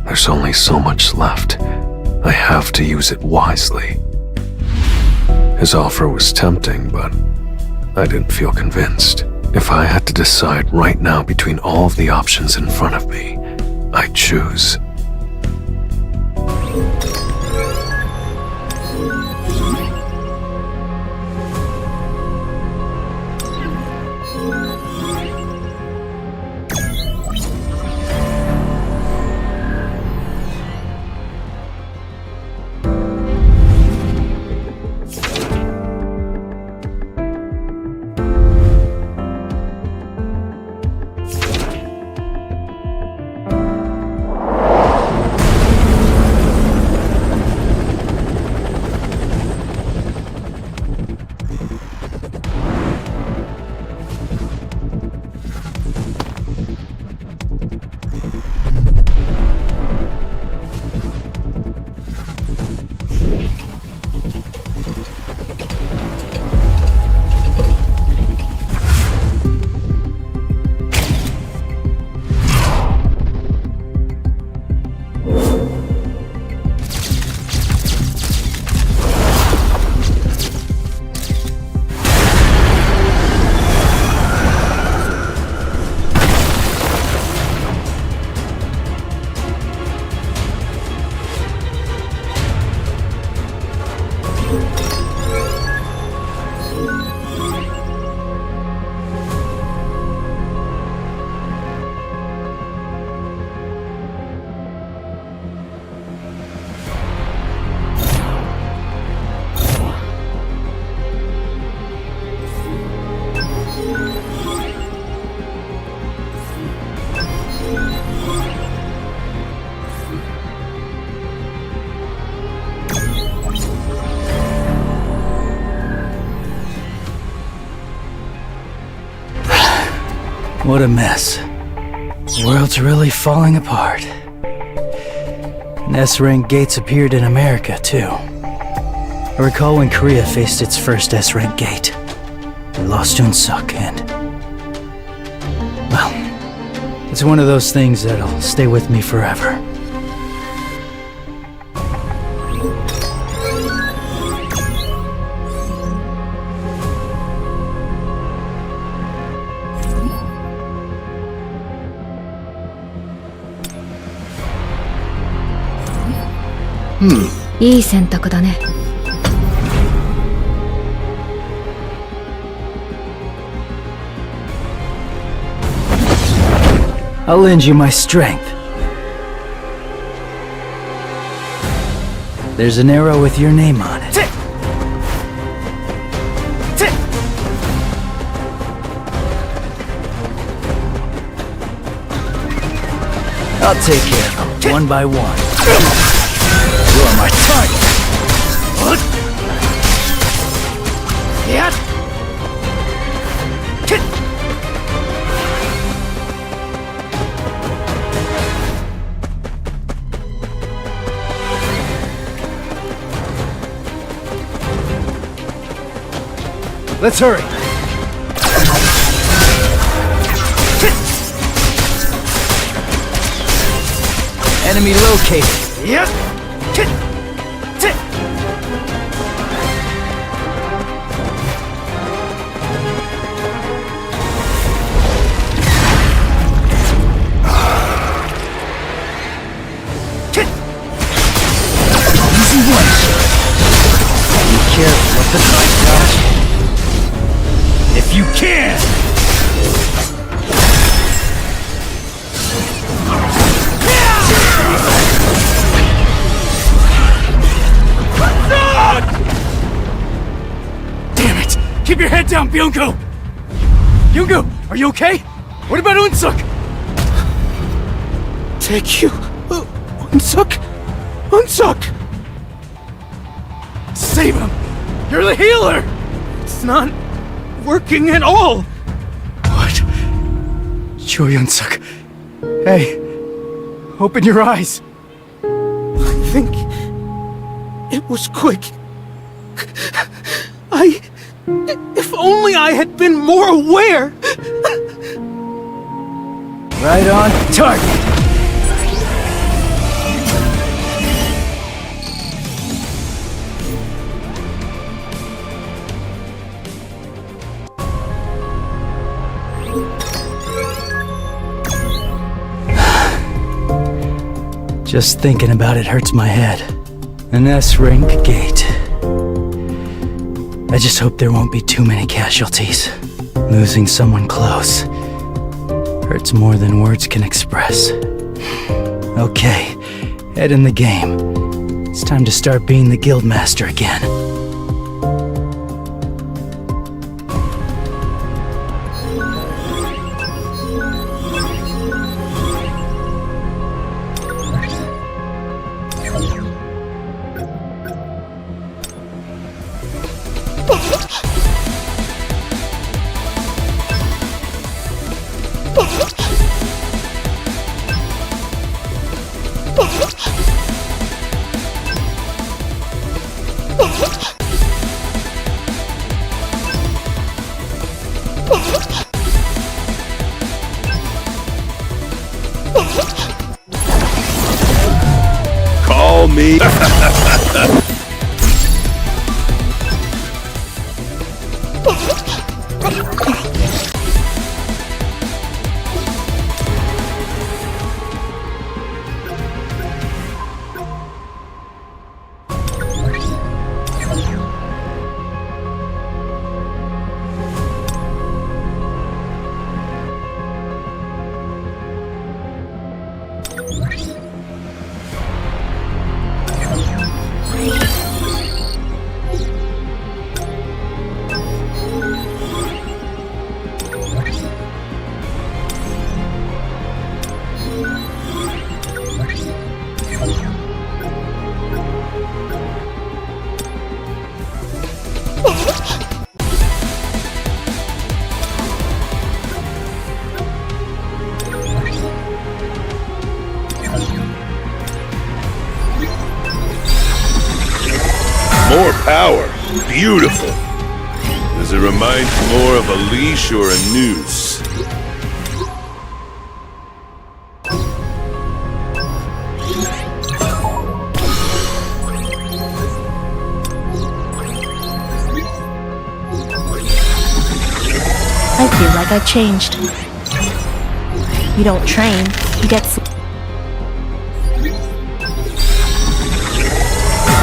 There's only so much left. I have to use it wisely. His offer was tempting, but I didn't feel convinced. If I had to decide right now between all of the options in front of me, I'd choose. What a mess. The world's really falling apart. And S-rank gates appeared in America, too. I recall when Korea faced its first S-rank gate. They lost Unsuk, and... well, it's one of those things that'll stay with me forever. Hmm. いい選択だね。I'll lend you my strength. There's an arrow with your name on it. I'll take care of them, one by one. You are my target! What? Yeah! Let's hurry! Enemy located! Yep! Easy one. Be careful of the knife dodge. If you can! Damn it! Keep your head down, Byung-gu! Byung-gu, are you okay? What about Unsuk? Take you... Unsuk? Unsuk! Save him! You're the healer! It's not working at all! What? Choi Unsuk. Hey, open your eyes. I think it was quick. If only I had been more aware! Right on target! Just thinking about it hurts my head. An S-rank gate. I just hope there won't be too many casualties. Losing someone close hurts more than words can express. Okay, head in the game. It's time to start being the Guildmaster again. Call me. More power. Beautiful. Does it remind you more of a leash or a noose? I feel like I've changed. You don't train, you get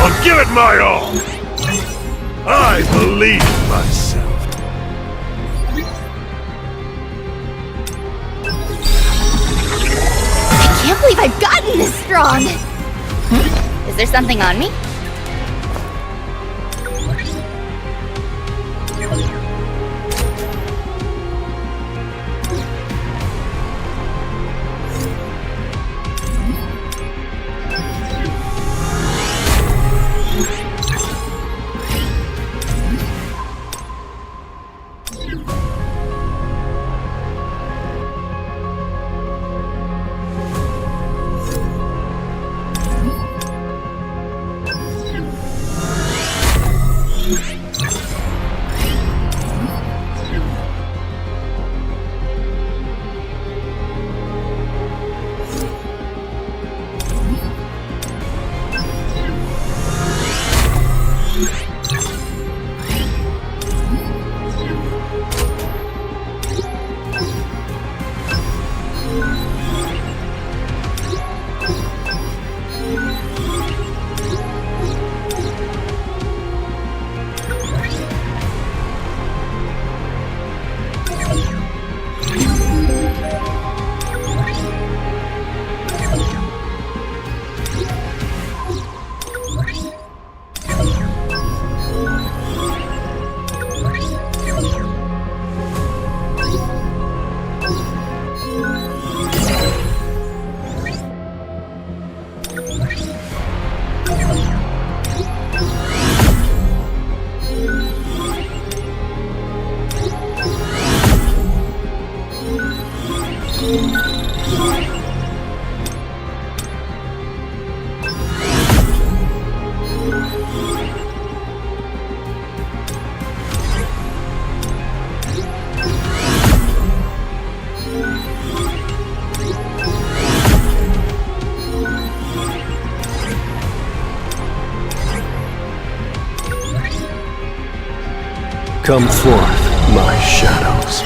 I'll give it my all! I believe in myself. I can't believe I've gotten this strong! Is there something on me? Come forth, my shadows.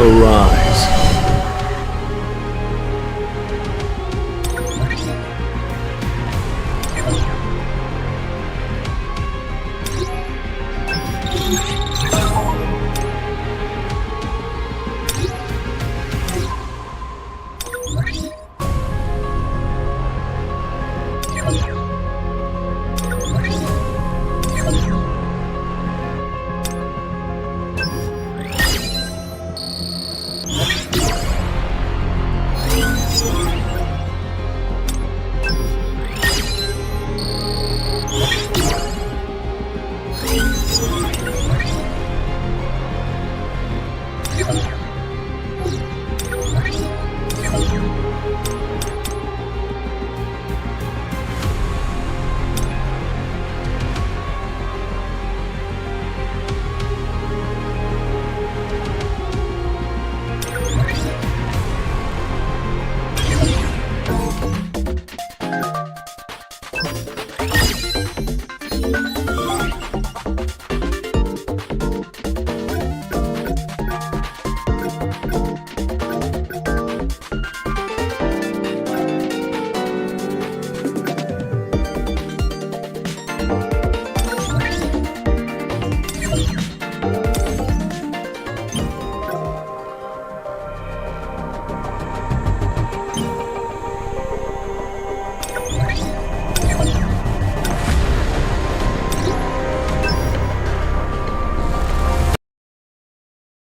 Arise.